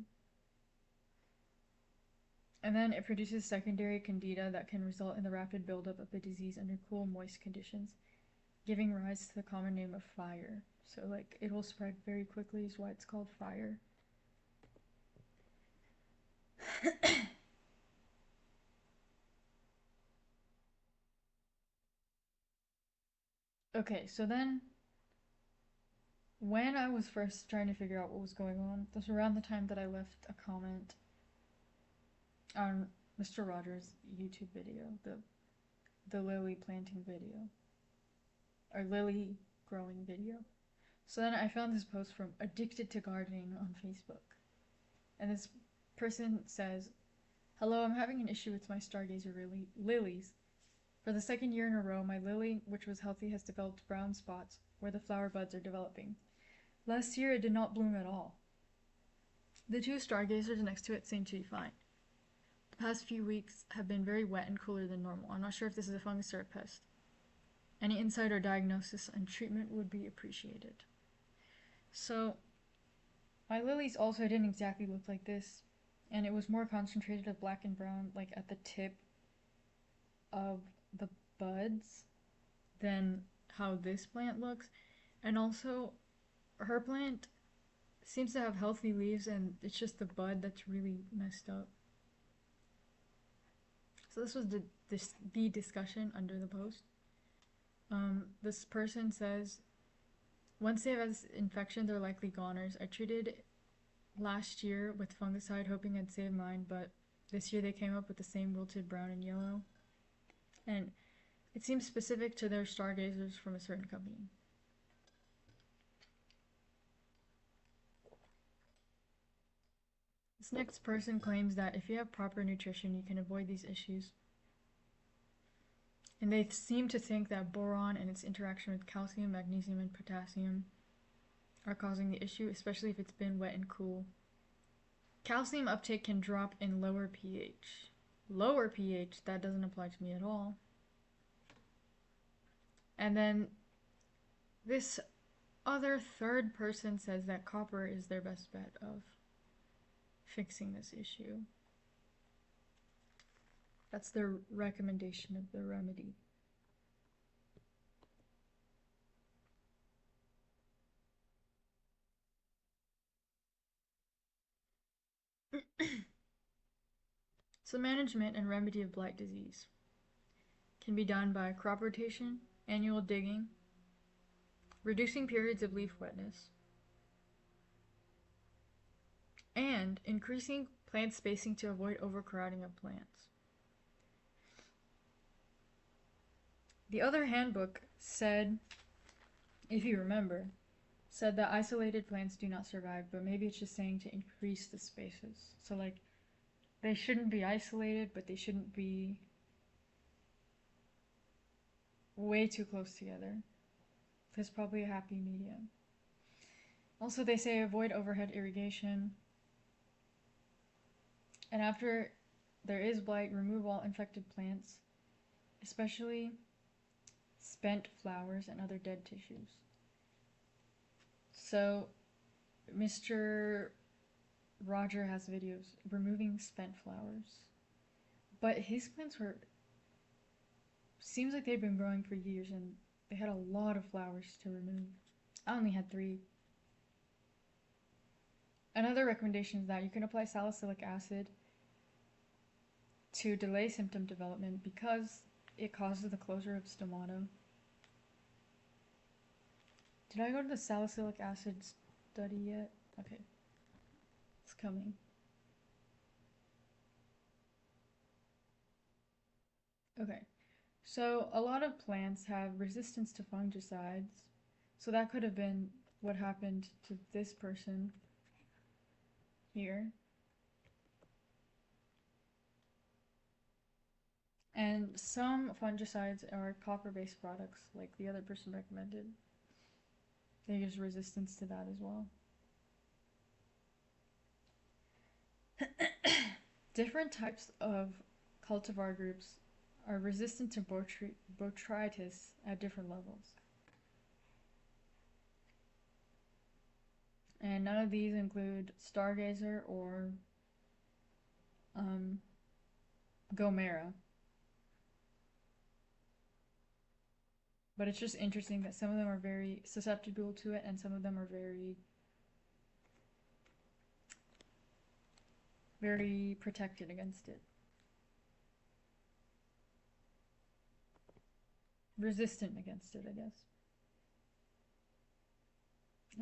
And then it produces secondary candida that can result in the rapid buildup of the disease under cool, moist conditions, giving rise to the common name of fire. So like it will spread very quickly is why it's called fire. Okay, so then when I was first trying to figure out what was going on, this was around the time that I left a comment on Mr. Rogers' YouTube video, the lily planting video, or lily growing video. So then I found this post from Addicted to Gardening on Facebook. And this person says, "Hello, I'm having an issue with my stargazer lilies. For the second year in a row, my lily, which was healthy, has developed brown spots where the flower buds are developing. Last year, it did not bloom at all. The two stargazers next to it seem to be fine. The past few weeks have been very wet and cooler than normal. I'm not sure if this is a fungus or a pest. Any insight or diagnosis and treatment would be appreciated." So, my lilies also didn't exactly look like this, and it was more concentrated of black and brown, like at the tip of the buds, than how this plant looks. And also, her plant seems to have healthy leaves, and it's just the bud that's really messed up. So this was the discussion under the post. This person says, "Once they have this infection, they're likely goners. I treated last year with fungicide hoping I'd save mine, but this year they came up with the same wilted brown and yellow. And it seems specific to their stargazers from a certain company." This next person claims that if you have proper nutrition, you can avoid these issues. And they seem to think that boron and its interaction with calcium, magnesium, and potassium are causing the issue, especially if it's been wet and cool. Calcium uptake can drop in lower pH. Lower pH, that doesn't apply to me at all. And then this other third person says that copper is their best bet of fixing this issue. That's their recommendation of the remedy. So management and remedy of blight disease can be done by crop rotation, annual digging, reducing periods of leaf wetness, and increasing plant spacing to avoid overcrowding of plants. The other handbook said, if you remember, said that isolated plants do not survive, but maybe it's just saying to increase the spaces. So like, they shouldn't be isolated, but they shouldn't be way too close together. There's probably a happy medium. Also, they say avoid overhead irrigation. And after there is blight, remove all infected plants, especially spent flowers and other dead tissues. So, Mr. Roger has videos removing spent flowers. But his plants were... seems like they've been growing for years and they had a lot of flowers to remove. I only had 3. Another recommendation is that you can apply salicylic acid to delay symptom development because it causes the closure of stomata. Did I go to the salicylic acid study yet? Okay. It's coming. Okay. So a lot of plants have resistance to fungicides. So that could have been what happened to this person here. And some fungicides are copper-based products, like the other person recommended. There's resistance to that as well. Different types of cultivar groups are resistant to botrytis at different levels. And none of these include Stargazer or Gomera. But it's just interesting that some of them are very susceptible to it and some of them are very protected against it. Resistant against it, I guess.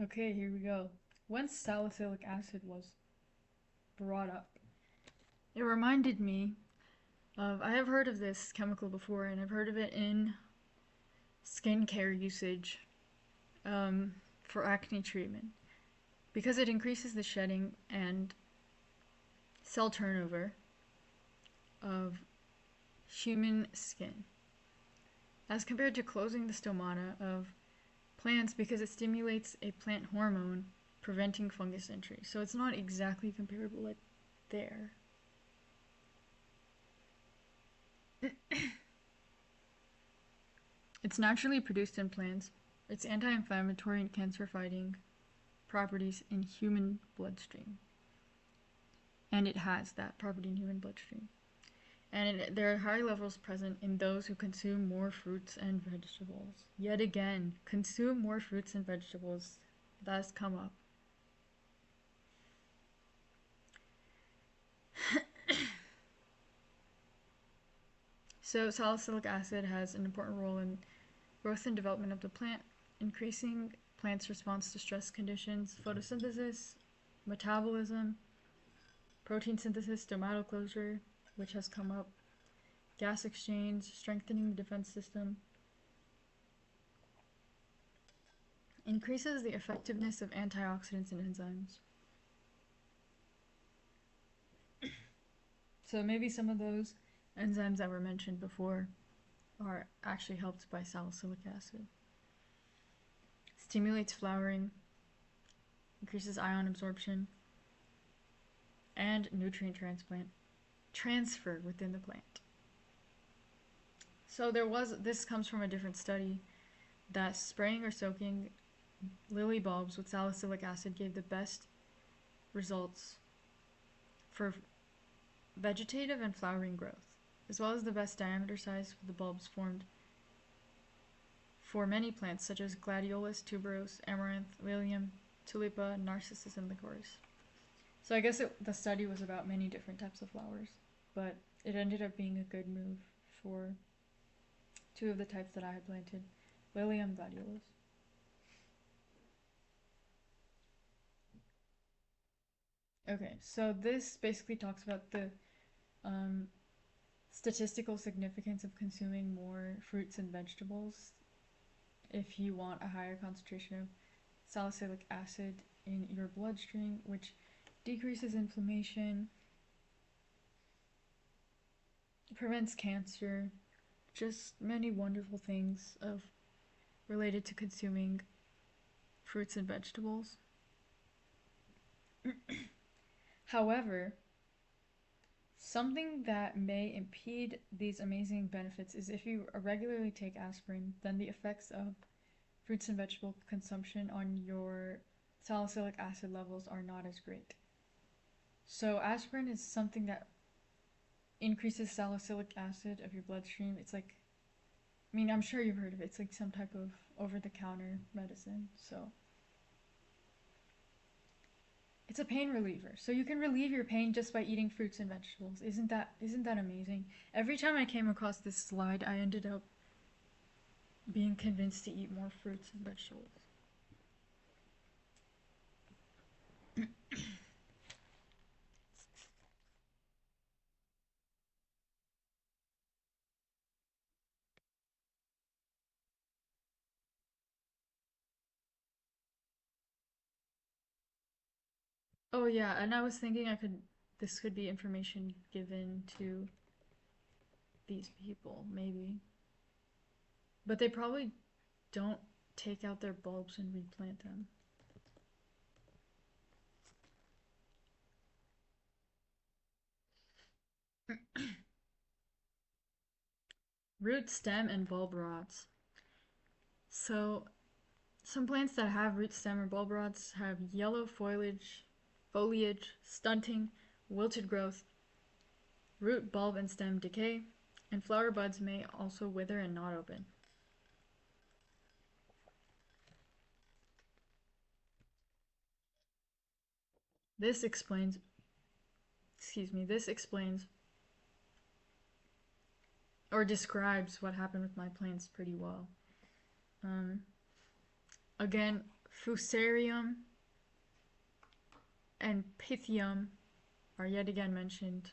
Okay, here we go. When salicylic acid was brought up, it reminded me of, I have heard of this chemical before, and I've heard of it in skincare usage, for acne treatment, because it increases the shedding and cell turnover of human skin, as compared to closing the stomata of plants, because it stimulates a plant hormone preventing fungus entry. So it's not exactly comparable like there. It's naturally produced in plants. Its anti-inflammatory and cancer-fighting properties in human bloodstream. And it has that property in human bloodstream. And there are high levels present in those who consume more fruits and vegetables. Yet again, consume more fruits and vegetables. That's come up. So salicylic acid has an important role in growth and development of the plant, increasing plants' response to stress conditions, photosynthesis, metabolism, protein synthesis, stomatal closure, which has come up, gas exchange, strengthening the defense system, increases the effectiveness of antioxidants and enzymes. So maybe some of those enzymes that were mentioned before are actually helped by salicylic acid. Stimulates flowering, increases ion absorption, and nutrient transfer within the plant. So this comes from a different study, that spraying or soaking lily bulbs with salicylic acid gave the best results for vegetative and flowering growth, as well as the best diameter size for the bulbs formed for many plants such as gladiolus, tuberose, amaranth, lilium, tulipa, narcissus, and licorice. So I guess the study was about many different types of flowers, but it ended up being a good move for two of the types that I had planted, lilium, gladiolus. Okay, so this basically talks about the um, statistical significance of consuming more fruits and vegetables if you want a higher concentration of salicylic acid in your bloodstream, which decreases inflammation, prevents cancer, just many wonderful things of related to consuming fruits and vegetables. However, something that may impede these amazing benefits is if you regularly take aspirin, then the effects of fruits and vegetable consumption on your salicylic acid levels are not as great. So aspirin is something that increases salicylic acid of your bloodstream. It's like, I mean, I'm sure you've heard of it. It's like some type of over-the-counter medicine. So it's a pain reliever. So you can relieve your pain just by eating fruits and vegetables. Isn't that amazing? Every time I came across this slide, I ended up being convinced to eat more fruits and vegetables. Oh yeah, and I was thinking this could be information given to these people, maybe. But they probably don't take out their bulbs and replant them. Root, stem, and bulb rots. So, some plants that have root, stem, or bulb rots have yellow foliage, stunting, wilted growth, root, bulb, and stem decay, and flower buds may also wither and not open. This explains, this explains or describes what happened with my plants pretty well. Um, Again, Fusarium and Pythium are yet again mentioned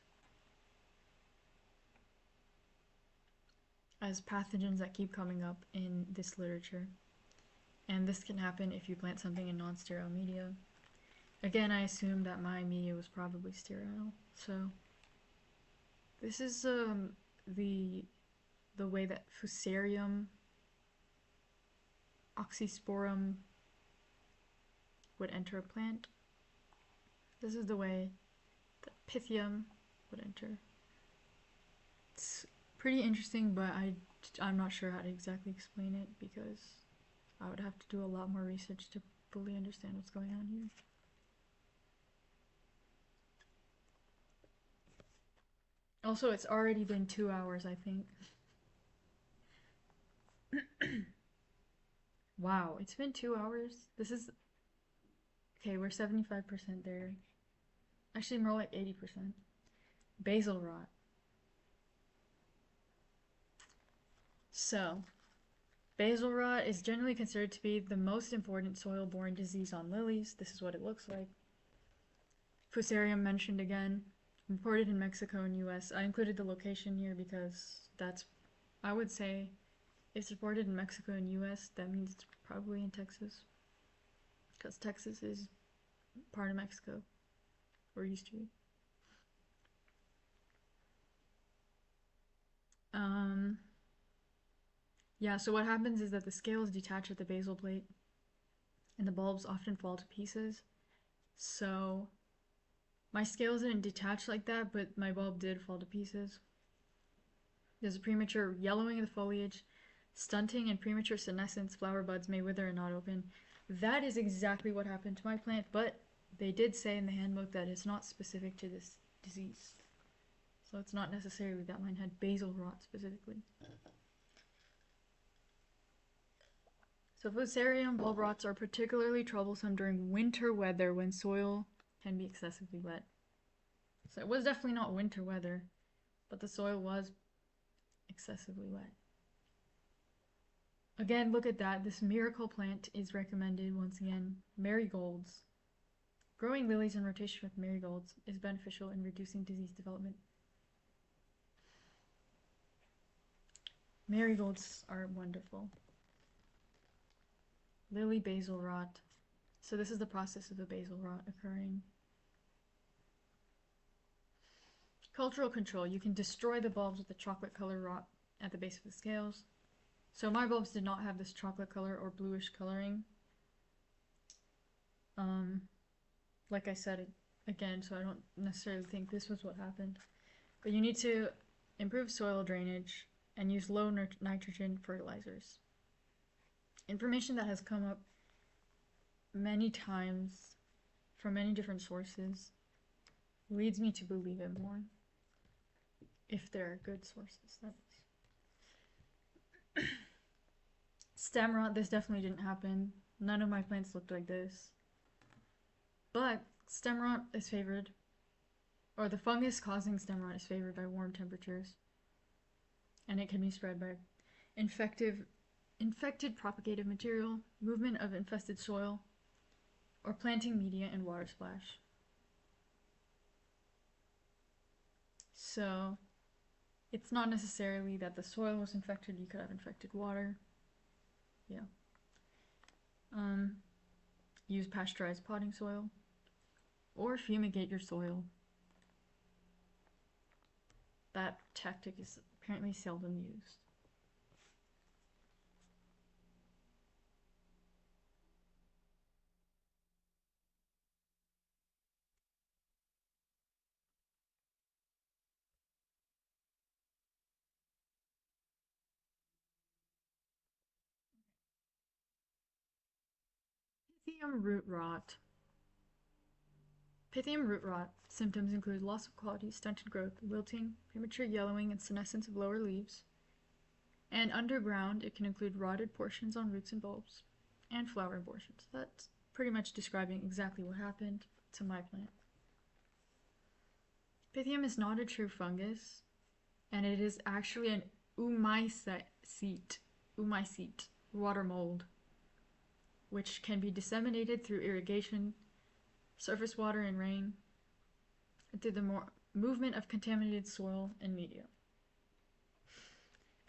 as pathogens that keep coming up in this literature. And this can happen if you plant something in non-sterile media. Again, I assume that my media was probably sterile, so this is the way that Fusarium oxysporum would enter a plant. This is the way that Pythium would enter. It's pretty interesting, but I'm not sure how to exactly explain it because I would have to do a lot more research to fully understand what's going on here. Also, it's already been 2 hours, I think. Wow, it's been 2 hours? This is... Okay, we're 75% there. Actually, more like 80%. Basal rot. So, basal rot is generally considered to be the most important soil-borne disease on lilies. This is what it looks like. Fusarium mentioned again, reported in Mexico and US. I included the location here because that's, I would say, if it's reported in Mexico and US, that means it's probably in Texas. Because Texas is part of Mexico, or used to be. Yeah, so what happens is that the scales detach at the basal plate, and the bulbs often fall to pieces. So my scales didn't detach like that, but my bulb did fall to pieces. There's a premature yellowing of the foliage, stunting and premature senescence, flower buds may wither and not open. That is exactly what happened to my plant, but they did say in the handbook that it's not specific to this disease. So it's not necessarily that mine had basal rot specifically. So Fusarium bulb rots are particularly troublesome during winter weather when soil can be excessively wet. So it was definitely not winter weather, but the soil was excessively wet. Again, look at that. This miracle plant is recommended once again. Marigolds. Growing lilies in rotation with marigolds is beneficial in reducing disease development. Marigolds are wonderful. Lily basal rot. So this is the process of a basal rot occurring. Cultural control. You can destroy the bulbs with the chocolate color rot at the base of the scales. So my bulbs did not have this chocolate color or bluish coloring. Like I said again, so I don't necessarily think this was what happened. But you need to improve soil drainage and use low nitrogen fertilizers. Information that has come up many times from many different sources leads me to believe it more. If there are good sources, that is. Stem rot, this definitely didn't happen. None of my plants looked like this. But stem rot is favored, or the fungus causing stem rot is favored by warm temperatures. And it can be spread by infected propagative material, movement of infested soil, or planting media and water splash. So it's not necessarily that the soil was infected, you could have infected water. Yeah. Use pasteurized potting soil or fumigate your soil. That tactic is apparently seldom used. Pythium root rot. Pythium root rot symptoms include loss of quality, stunted growth, wilting, premature yellowing, and senescence of lower leaves. And underground, it can include rotted portions on roots and bulbs, and flower abortions. That's pretty much describing exactly what happened to my plant. Pythium is not a true fungus, and it is actually an oomycete, water mold. which can be disseminated through irrigation, surface water, and rain, and through the movement of contaminated soil and media.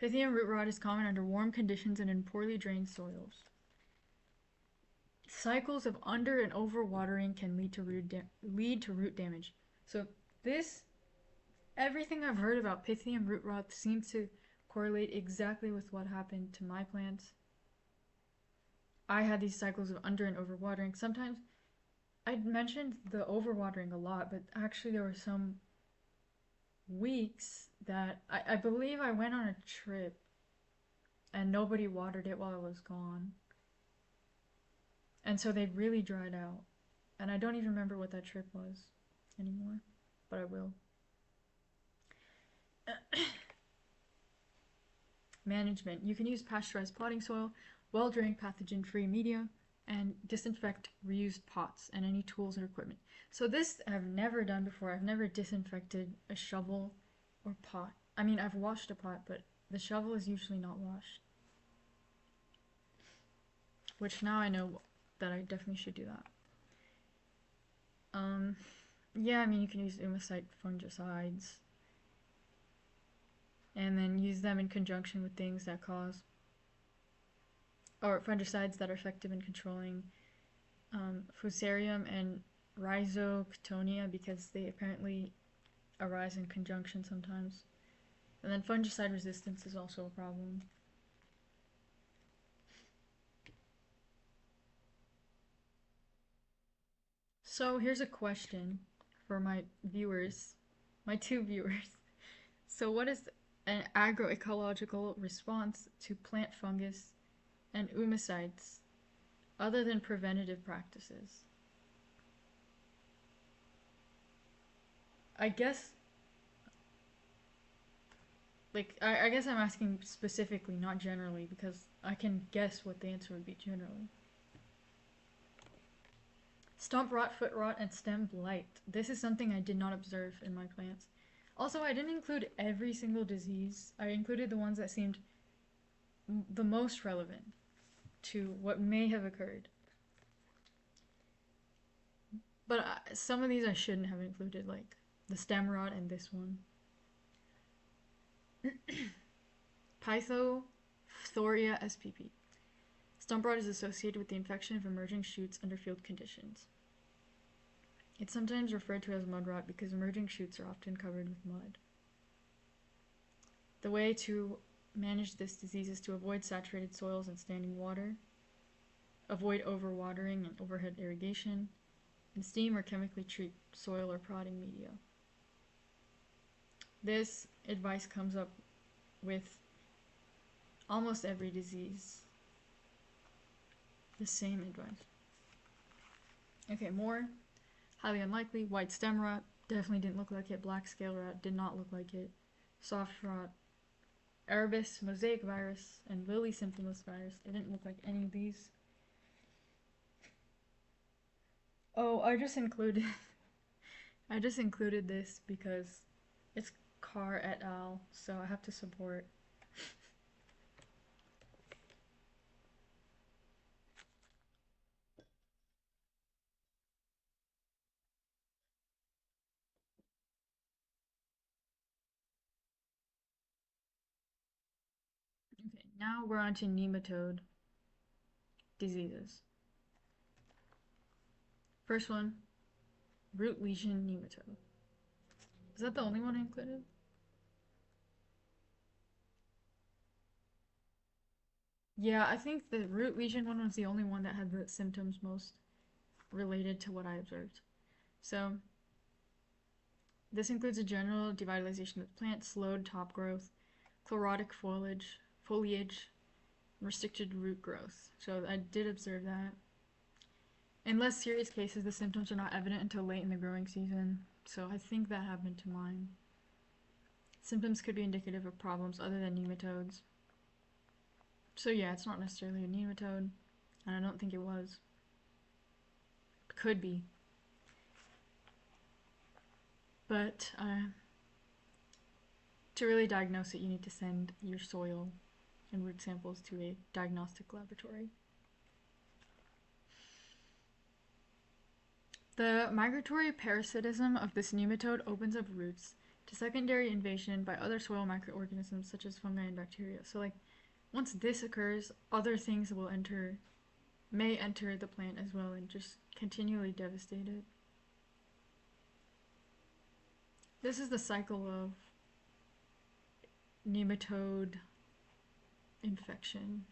Pythium root rot is common under warm conditions and in poorly drained soils. Cycles of under and overwatering can lead to root damage. So this, everything I've heard about Pythium root rot seems to correlate exactly with what happened to my plants. I had these cycles of under and overwatering. Sometimes I'd mentioned the overwatering a lot, but actually there were some weeks that I believe I went on a trip and nobody watered it while I was gone. And so they'd really dried out. And I don't even remember what that trip was anymore, but I will. Management. You can use pasteurized potting soil, well-drained pathogen-free media, and disinfect reused pots and any tools or equipment. So this I've never done before. I've never disinfected a shovel or pot. I mean, I've washed a pot, but the shovel is usually not washed. Which now I know that I definitely should do that. Yeah, I mean, you can use Umicite fungicides. And then use them in conjunction with things that cause, or fungicides that are effective in controlling Fusarium and Rhizoctonia, because they apparently arise in conjunction sometimes. And then fungicide resistance is also a problem. So here's a question for my viewers, my 2 viewers. So what is an agroecological response to plant fungus and umicides other than preventative practices? I guess, like, I guess I'm asking specifically, not generally, because I can guess what the answer would be generally. Stump rot, foot rot, and stem blight. This is something I did not observe in my plants. Also, I didn't include every single disease. I included the ones that seemed the most relevant to what may have occurred. But some of these I shouldn't have included, like the stem rot and this one. Pythophoria spp. Stump rot is associated with the infection of emerging shoots under field conditions. It's sometimes referred to as mud rot because emerging shoots are often covered with mud. The way to manage this disease is to avoid saturated soils and standing water, avoid overwatering and overhead irrigation, and steam or chemically treat soil or potting media. This advice comes up with almost every disease. The same advice. Okay, more. Highly unlikely. White stem rot. Definitely didn't look like it. Black scale rot. Did not look like it. Soft rot. Erebus, mosaic virus, and lily symptomless virus. It didn't look like any of these. Oh, I just included this because it's Carr et al., so I have to support. Okay, now we're on to nematode diseases. First one, root lesion nematode. Is that the only one I included? Yeah, I think the root lesion one was the only one that had the symptoms most related to what I observed. So, this includes a general devitalization of the plant, slowed top growth, chlorotic foliage, restricted root growth. So I did observe that. In less serious cases, the symptoms are not evident until late in the growing season. So I think that happened to mine. Symptoms could be indicative of problems other than nematodes. So yeah, it's not necessarily a nematode, and I don't think it was. Could be. But to really diagnose it, you need to send your soil and root samples to a diagnostic laboratory. The migratory parasitism of this nematode opens up routes to secondary invasion by other soil microorganisms such as fungi and bacteria. So like once this occurs, other things may enter the plant as well and just continually devastate it. This is the cycle of nematode infection.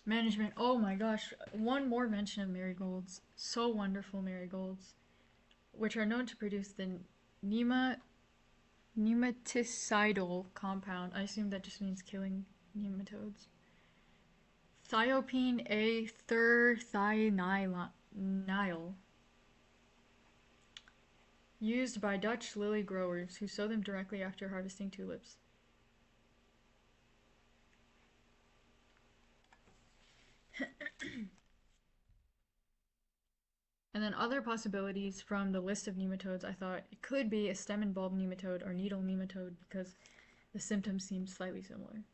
Management. Oh my gosh. One more mention of marigolds. So wonderful marigolds, which are known to produce the nematicidal compound. I assume that just means killing nematodes. Thiopene A thirthinyl, used by Dutch lily growers who sow them directly after harvesting tulips. And then other possibilities from the list of nematodes, I thought it could be a stem and bulb nematode or needle nematode because the symptoms seem slightly similar.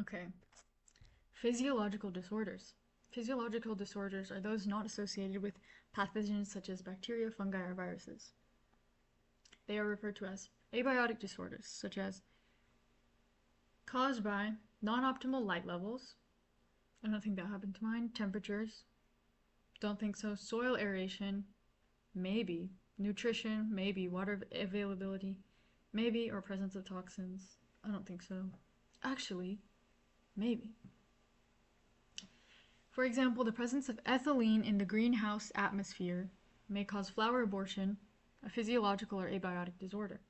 Okay. Physiological disorders. Physiological disorders are those not associated with pathogens such as bacteria, fungi, or viruses. They are referred to as abiotic disorders, such as caused by non-optimal light levels. I don't think that happened to mine. Temperatures. Don't think so. Soil aeration. Maybe. Nutrition. Maybe. Water availability. Maybe. Or presence of toxins. I don't think so. Actually, maybe. For example, the presence of ethylene in the greenhouse atmosphere may cause flower abortion, a physiological or abiotic disorder.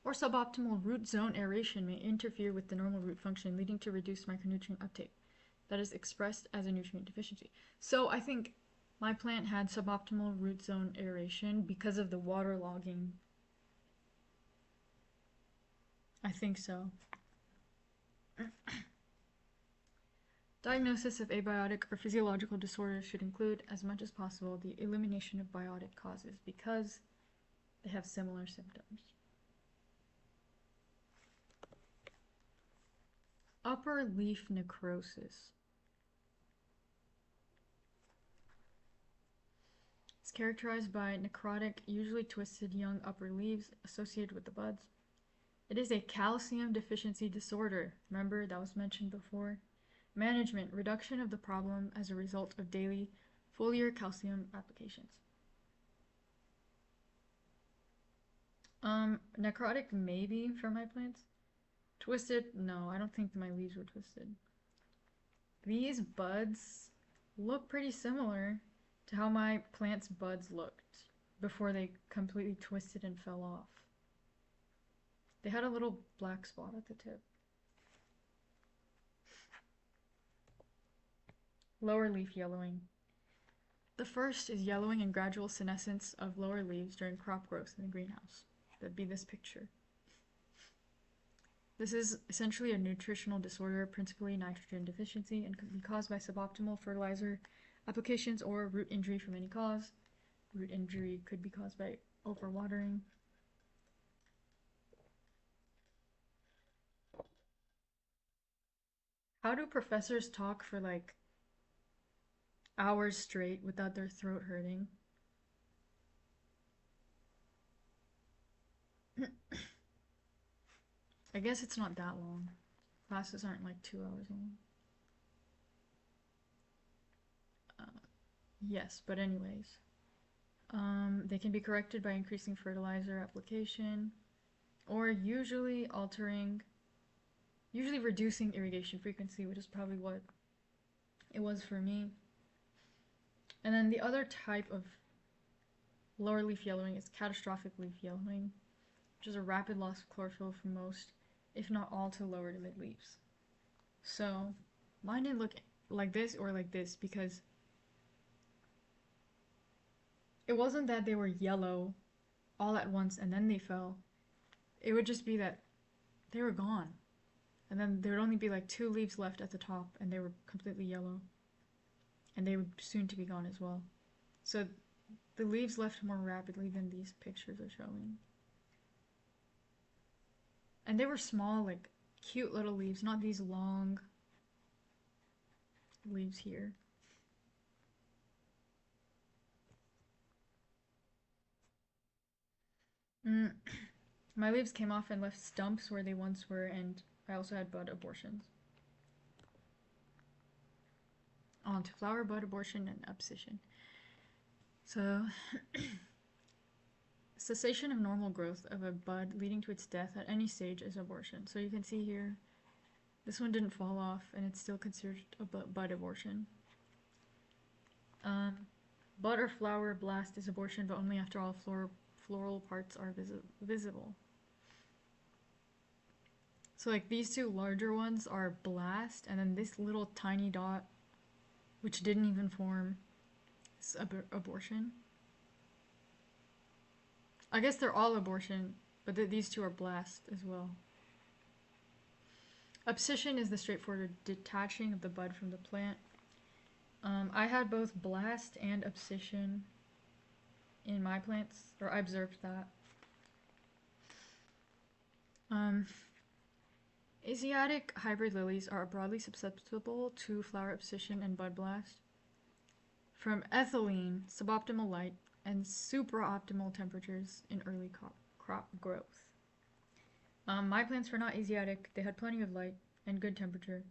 Or suboptimal root zone aeration may interfere with the normal root function, leading to reduced micronutrient uptake that is expressed as a nutrient deficiency. So I think my plant had suboptimal root zone aeration because of the waterlogging. I think so. Diagnosis of abiotic or physiological disorders should include, as much as possible, the elimination of biotic causes because they have similar symptoms. Upper leaf necrosis. It's characterized by necrotic, usually twisted young upper leaves associated with the buds. It is a calcium deficiency disorder. Remember, that was mentioned before. Management, reduction of the problem as a result of daily foliar calcium applications. Necrotic maybe for my plants. Twisted, no, I don't think my leaves were twisted. These buds look pretty similar to how my plant's buds looked before they completely twisted and fell off. They had a little black spot at the tip. Lower leaf yellowing. The first is yellowing and gradual senescence of lower leaves during crop growth in the greenhouse. That'd be this picture. This is essentially a nutritional disorder, principally nitrogen deficiency, and could be caused by suboptimal fertilizer applications or root injury from any cause. Root injury could be caused by overwatering. How do professors talk for like hours straight without their throat hurting? I guess it's not that long. Classes aren't like 2 hours long. Yes, but anyways. They can be corrected by increasing fertilizer application or usually reducing irrigation frequency, which is probably what it was for me. And then the other type of lower leaf yellowing is catastrophic leaf yellowing, which is a rapid loss of chlorophyll for most, if not all, to lower to mid leaves. So mine didn't look like this or like this because it wasn't that they were yellow all at once and then they fell. It would just be that they were gone. And then there would only be like 2 leaves left at the top and they were completely yellow. And they would soon to be gone as well. So The leaves left more rapidly than these pictures are showing. And they were small, like cute little leaves, not these long leaves here. Mm. My leaves came off and left stumps where they once were, and I also had bud abortions. On to flower, bud abortion, and abscission. So, cessation of normal growth of a bud leading to its death at any stage is abortion. So you can see here, this one didn't fall off, and it's still considered a bud abortion. Bud or flower blast is abortion, but only after all floral parts are visible. So like these two larger ones are blast, and then this little tiny dot, which didn't even form, is abortion. I guess they're all abortion, but these two are blast as well. Abscission is the straightforward detaching of the bud from the plant. I had both blast and abscission in my plants, or I observed that. Asiatic hybrid lilies are broadly susceptible to flower abscission and bud blast from ethylene, suboptimal light, and supraoptimal temperatures in early crop growth. My plants were not Asiatic. They had plenty of light and good temperature.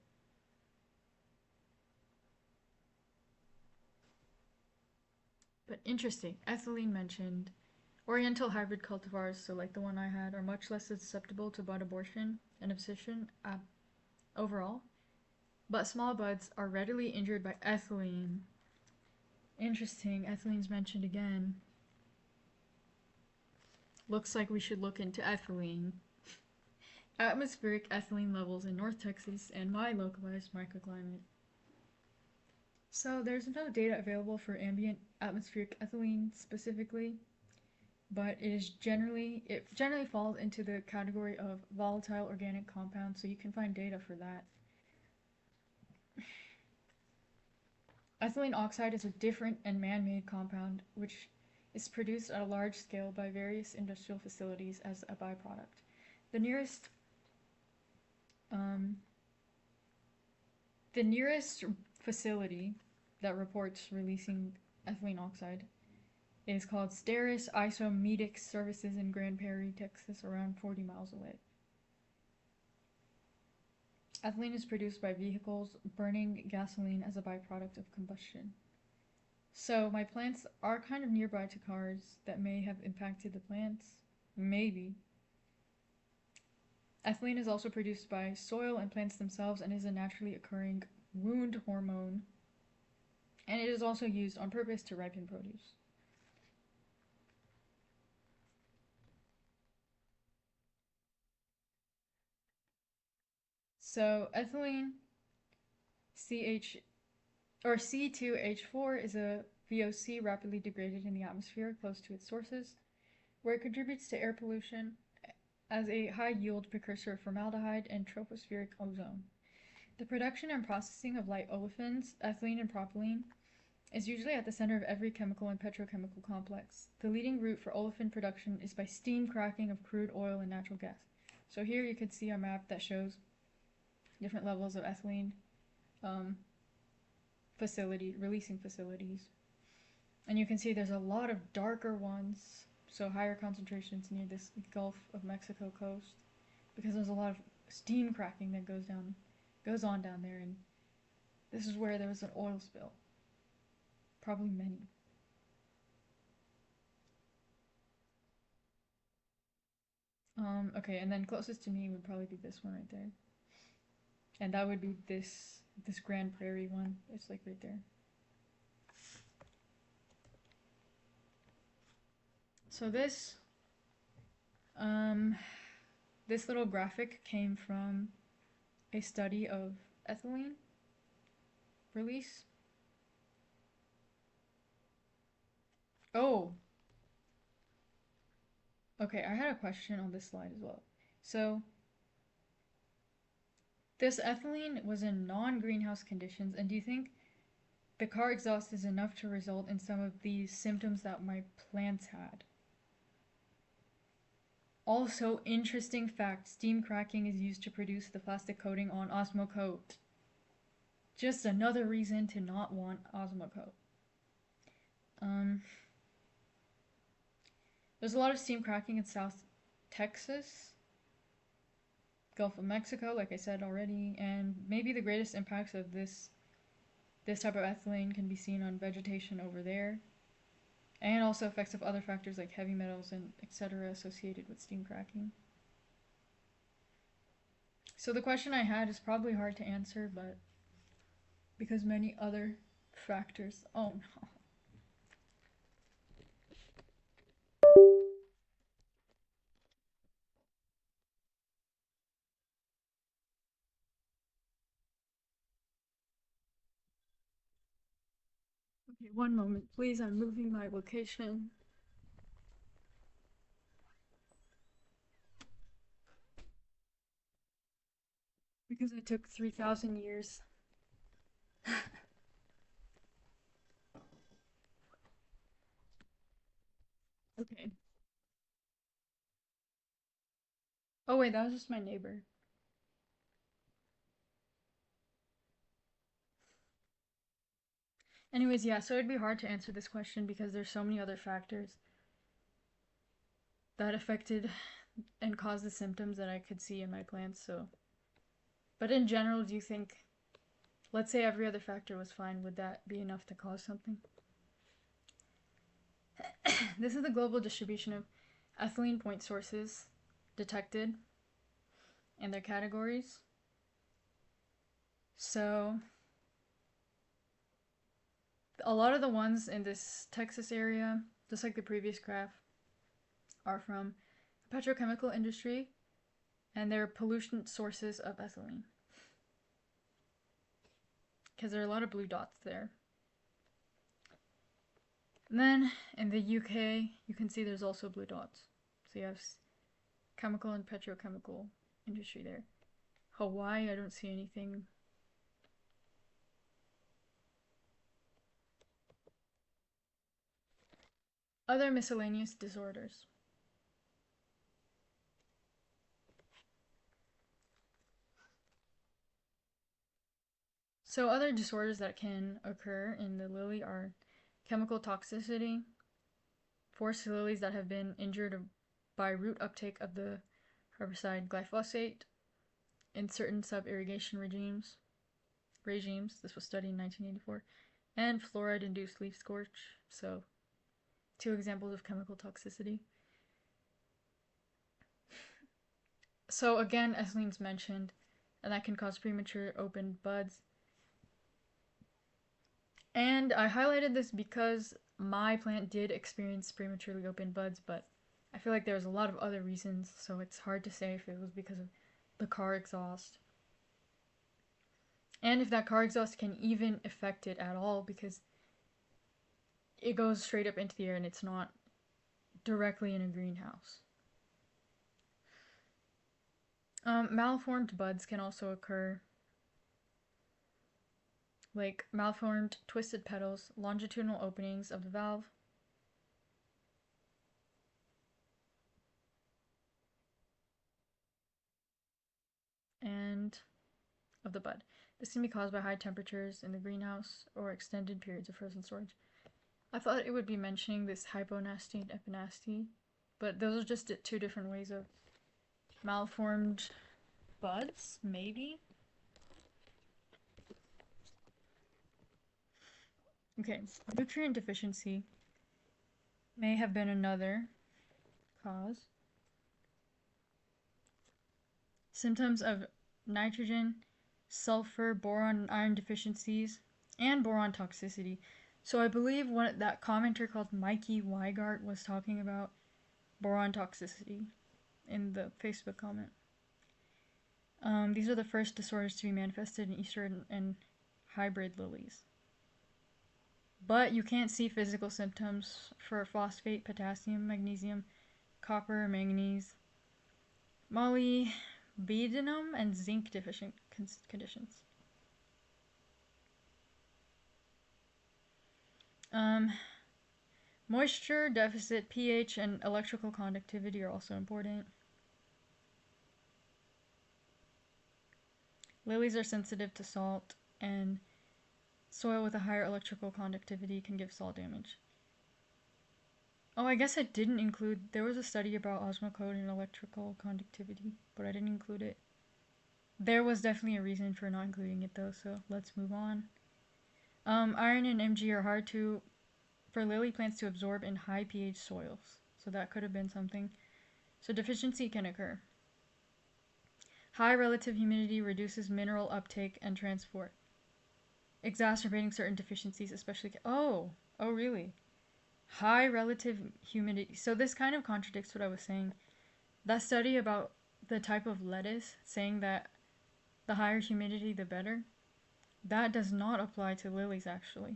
But interesting, ethylene mentioned. Oriental hybrid cultivars, so like the one I had, are much less susceptible to bud abortion and abscission overall. But small buds are readily injured by ethylene. Interesting, ethylene's mentioned again. Looks like we should look into ethylene. Atmospheric ethylene levels in North Texas and my localized microclimate. So there's no data available for ambient atmospheric ethylene specifically, but it generally falls into the category of volatile organic compounds, so you can find data for that. Ethylene oxide is a different and man-made compound which is produced at a large scale by various industrial facilities as a byproduct. The nearest facility that reports releasing ethylene oxide is called Steris Isomedic Services in Grand Prairie, Texas, around 40 miles away. Ethylene is produced by vehicles burning gasoline as a byproduct of combustion. So my plants are kind of nearby to cars that may have impacted the plants. Maybe. Ethylene is also produced by soil and plants themselves and is a naturally occurring wound hormone. And it is also used on purpose to ripen produce. So ethylene C2H4 is a VOC rapidly degraded in the atmosphere close to its sources, where it contributes to air pollution as a high-yield precursor of formaldehyde and tropospheric ozone. The production and processing of light olefins, ethylene and propylene, is usually at the center of every chemical and petrochemical complex. The leading route for olefin production is by steam cracking of crude oil and natural gas. So here you can see a map that shows different levels of ethylene releasing facilities. And you can see there's a lot of darker ones, so higher concentrations near this Gulf of Mexico coast, because there's a lot of steam cracking that goes on down there, and this is where there was an oil spill. Probably many. Okay, and then closest to me would probably be this one right there. And that would be this Grand Prairie one. It's like right there. So this little graphic came from a study of ethylene release. Oh! Okay, I had a question on this slide as well. So, this ethylene was in non-greenhouse conditions, and do you think the car exhaust is enough to result in some of these symptoms that my plants had. Also, interesting fact, steam cracking is used to produce the plastic coating on Osmocote. Just another reason to not want Osmocote. There's a lot of steam cracking in South Texas, Gulf of Mexico, like I said already, and maybe the greatest impacts of this type of ethylene can be seen on vegetation over there, and also effects of other factors like heavy metals and etc. associated with steam cracking. So the question I had is probably hard to answer, but because many other factors. Oh no. Okay, one moment, please. I'm moving my location. Because it took 3,000 years. Okay. Oh wait, that was just my neighbor. Anyways, yeah, so it'd be hard to answer this question because there's so many other factors that affected and caused the symptoms that I could see in my plants, so. But in general, do you think, let's say every other factor was fine, would that be enough to cause something? This is the global distribution of ethylene point sources detected and their categories. So, a lot of the ones in this Texas area, just like the previous graph, are from the petrochemical industry and they're pollution sources of ethylene. Because there are a lot of blue dots there. And then in the UK, you can see there's also blue dots. So you have chemical and petrochemical industry there. Hawaii, I don't see anything. Other miscellaneous disorders. So other disorders that can occur in the lily are chemical toxicity, forest lilies that have been injured by root uptake of the herbicide glyphosate in certain sub-irrigation regimes. This was studied in 1984. And fluoride-induced leaf scorch, so 2 examples of chemical toxicity. So again, ethylene's mentioned, and that can cause premature open buds. And I highlighted this because my plant did experience prematurely opened buds, but I feel like there's a lot of other reasons, so it's hard to say if it was because of the car exhaust. And if that car exhaust can even affect it at all, because it goes straight up into the air and it's not directly in a greenhouse. Malformed buds can also occur, like malformed twisted petals, longitudinal openings of the valve, and of the bud. This can be caused by high temperatures in the greenhouse or extended periods of frozen storage. I thought it would be mentioning this hyponasty and epinasty, but those are just 2 different ways of malformed buds, maybe? Okay, nutrient deficiency may have been another cause. Symptoms of nitrogen, sulfur, boron, and iron deficiencies, and boron toxicity. So I believe that commenter called Mikey Weigart was talking about boron toxicity in the Facebook comment. These are the first disorders to be manifested in eastern and hybrid lilies. But you can't see physical symptoms for phosphate, potassium, magnesium, copper, manganese, molybdenum, and zinc deficient conditions. Um, Moisture deficit, pH, and electrical conductivity are also important. Lilies are sensitive to salt, and soil with a higher electrical conductivity can give salt damage. Oh, I guess I didn't include. There was a study about osmocote and electrical conductivity, but I didn't include it. There was definitely a reason for not including it though, so let's move on. Iron and Mg are hard for lily plants to absorb in high pH soils, so that could have been something. So deficiency can occur. High relative humidity reduces mineral uptake and transport, exacerbating certain deficiencies, especially. Oh, really? High relative humidity. So this kind of contradicts what I was saying. That study about the type of lettuce saying that the higher humidity the better, that does not apply to lilies actually.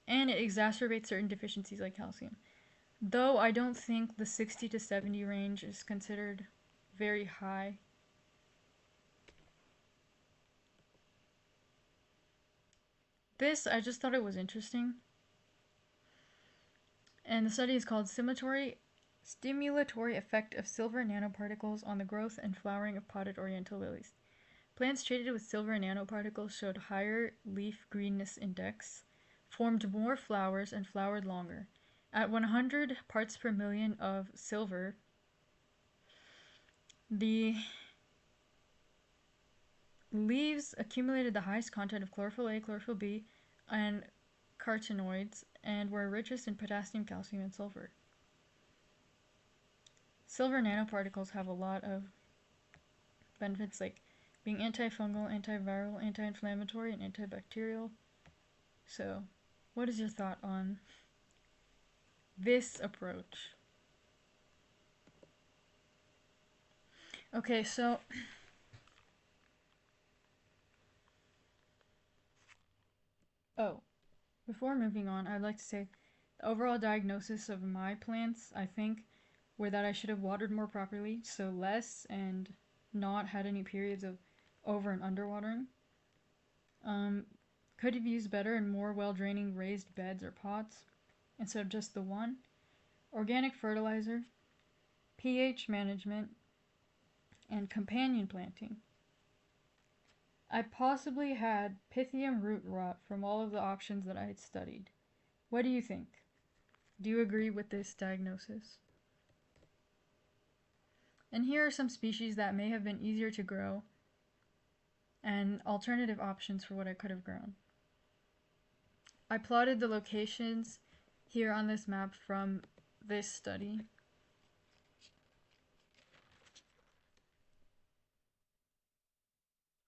And it exacerbates certain deficiencies like calcium. Though I don't think the 60 to 70 range is considered very high. This, I just thought it was interesting. And the study is called Stimulatory Effect of Silver Nanoparticles on the Growth and Flowering of Potted Oriental Lilies. Plants treated with silver nanoparticles showed higher leaf greenness index, formed more flowers, and flowered longer. At 100 parts per million of silver, the leaves accumulated the highest content of chlorophyll A, chlorophyll B, and carotenoids, and were richest in potassium, calcium, and sulfur. Silver nanoparticles have a lot of benefits like being antifungal, antiviral, anti-inflammatory, and antibacterial. So, what is your thought on this approach? Okay, so oh, before moving on, I'd like to say the overall diagnosis of my plants, I think, were that I should have watered more properly, so less and not had any periods of over and underwatering. Um, could have used better and more well-draining raised beds or pots instead of just the one. Organic fertilizer, pH management, and companion planting. I possibly had Pythium root rot from all of the options that I had studied. What do you think? Do you agree with this diagnosis? And here are some species that may have been easier to grow and alternative options for what I could have grown. I plotted the locations here on this map from this study.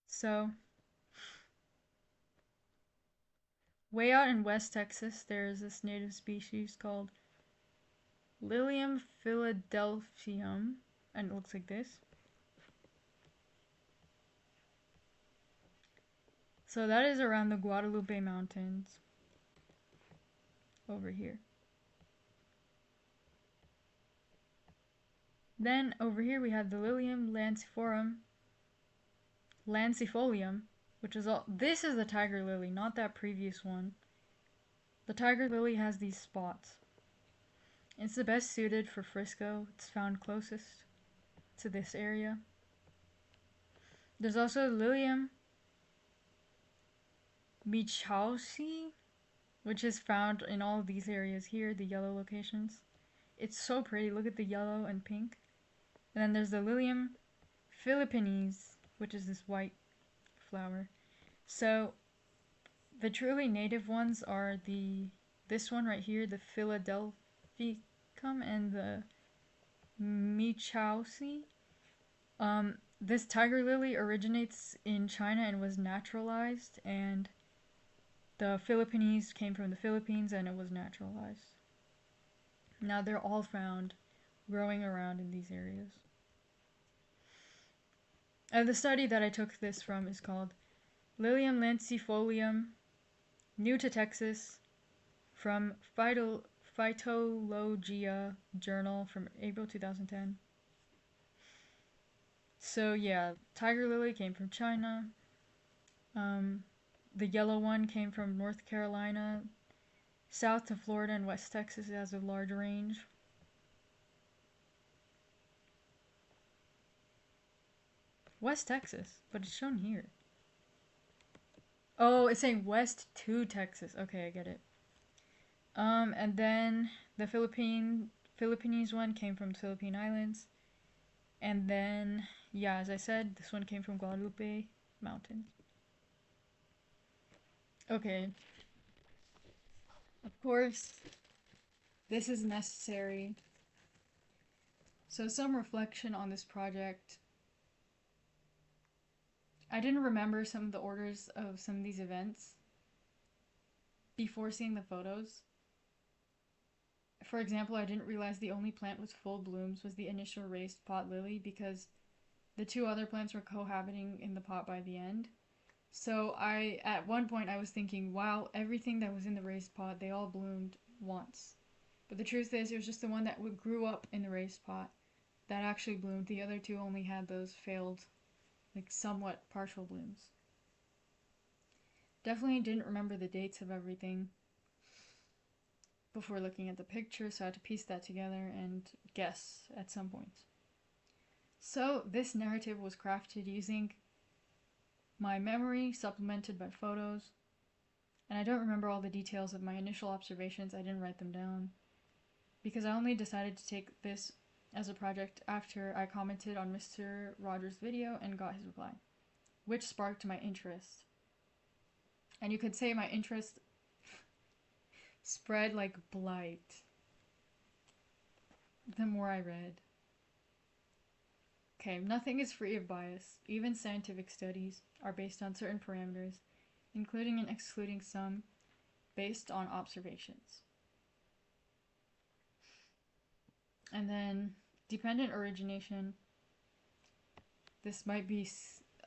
So, way out in West Texas, there is this native species called Lilium philadelphium, and it looks like this. So that is around the Guadalupe Mountains over here. Then over here we have the Lilium lancifolium, which is all. This is the tiger lily, not that previous one. The tiger lily has these spots. It's the best suited for Frisco. It's found closest to this area. There's also Lilium Michausi, which is found in all of these areas here, the yellow locations. It's so pretty. Look at the yellow and pink. And then there's the Lilium Philippines, which is this white flower. So the truly native ones are this one right here, the Philadelphicum, and the Michausi. This tiger lily originates in China and was naturalized, and the Philippines came from the Philippines and it was naturalized. Now they're all found growing around in these areas. The study that I took this from is called Lilium lancifolium, new to Texas, from Phytologia Journal from April 2010. So yeah, tiger lily came from China. The yellow one came from North Carolina. South to Florida and West Texas, it has a large range. West Texas, but it's shown here. Oh, it's saying west to Texas. Okay, I get it. And then the Philippines one came from the Philippine Islands. And then, yeah, as I said, this one came from Guadalupe Mountains. Okay. Of course, this is necessary. So some reflection on this project. I didn't remember some of the orders of some of these events before seeing the photos. For example, I didn't realize the only plant with full blooms was the initial raised pot lily because the two other plants were cohabiting in the pot by the end. So at one point I was thinking, wow, everything that was in the raised pot, they all bloomed once. But the truth is, it was just the one that grew up in the raised pot that actually bloomed. The other two only had those failed, like somewhat partial blooms. Definitely didn't remember the dates of everything before looking at the picture, so I had to piece that together and guess at some points. So this narrative was crafted using my memory supplemented by photos, and I don't remember all the details of my initial observations. I didn't write them down because I only decided to take this as a project after I commented on Mr. Rogers' video and got his reply, which sparked my interest. And you could say my interest spread like blight the more I read. Okay, nothing is free of bias. Even scientific studies are based on certain parameters, including and excluding some based on observations. And then dependent origination. This might be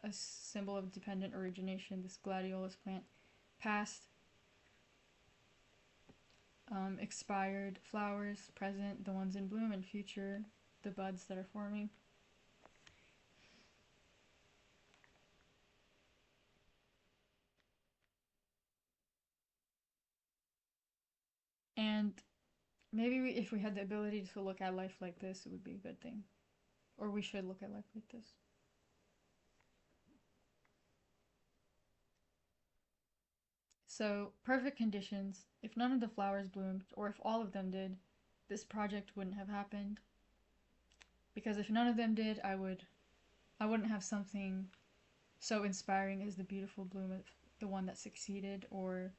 a symbol of dependent origination, this gladiolus plant. Past, expired flowers, present, the ones in bloom, and future, the buds that are forming. And maybe if we had the ability to look at life like this, it would be a good thing. Or we should look at life like this. So, perfect conditions. If none of the flowers bloomed, or if all of them did, this project wouldn't have happened. Because if none of them did, I wouldn't have something so inspiring as the beautiful bloom of the one that succeeded, or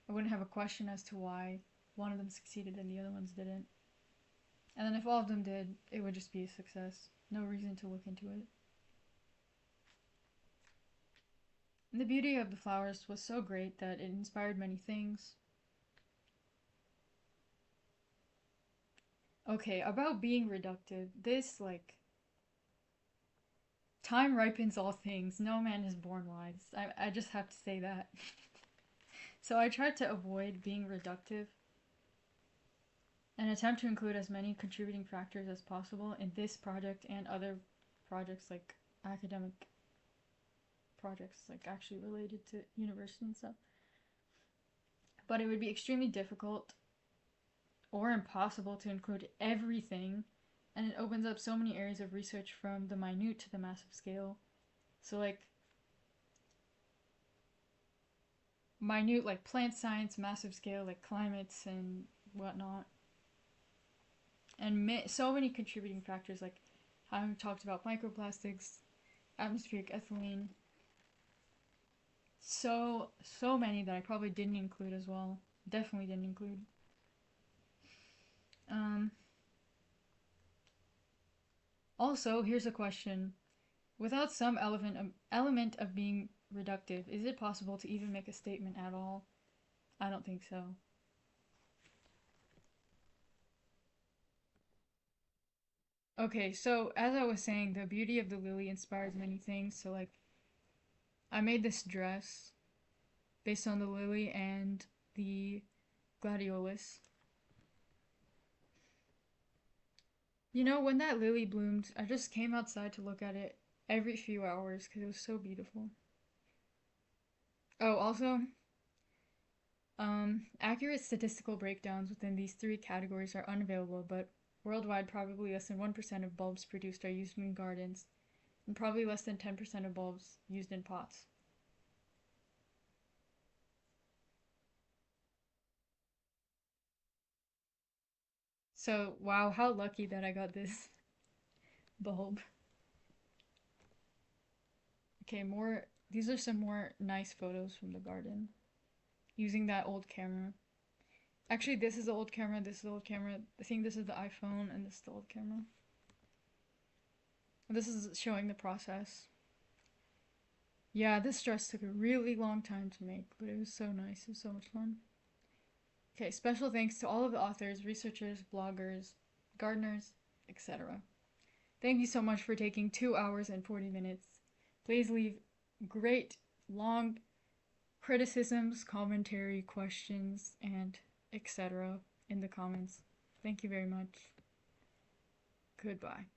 I wouldn't have a question as to why one of them succeeded and the other ones didn't. And then if all of them did, it would just be a success. No reason to look into it. And the beauty of the flowers was so great that it inspired many things. Okay, about being reductive, this, like, time ripens all things. No man is born wise. I just have to say that. So I tried to avoid being reductive and attempt to include as many contributing factors as possible in this project and other projects, like academic projects, like actually related to university and stuff. But it would be extremely difficult or impossible to include everything, and it opens up so many areas of research from the minute to the massive scale. So, like, minute, like plant science, massive scale, like climates and whatnot. And so many contributing factors, like how I talked about microplastics, atmospheric ethylene. So many that I probably didn't include as well. Definitely didn't include. Um, Also, here's a question. Without some element of being reductive, is it possible to even make a statement at all? I don't think so. Okay, so as I was saying, the beauty of the lily inspires many things. So, like, I made this dress based on the lily and the gladiolus. You know, when that lily bloomed, I just came outside to look at it every few hours because it was so beautiful. Oh, also, accurate statistical breakdowns within these three categories are unavailable, but worldwide, probably less than 1% of bulbs produced are used in gardens, and probably less than 10% of bulbs used in pots. So, wow, how lucky that I got this bulb. Okay, more. These are some more nice photos from the garden using that old camera. Actually, this is the old camera, this is the old camera. I think this is the iPhone, and this is the old camera. This is showing the process. Yeah, this dress took a really long time to make, but it was so nice. It was so much fun. Okay, special thanks to all of the authors, researchers, bloggers, gardeners, etc. Thank you so much for taking 2 hours and 40 minutes. Please leave great, long criticisms, commentary, questions, and etc. in the comments. Thank you very much. Goodbye.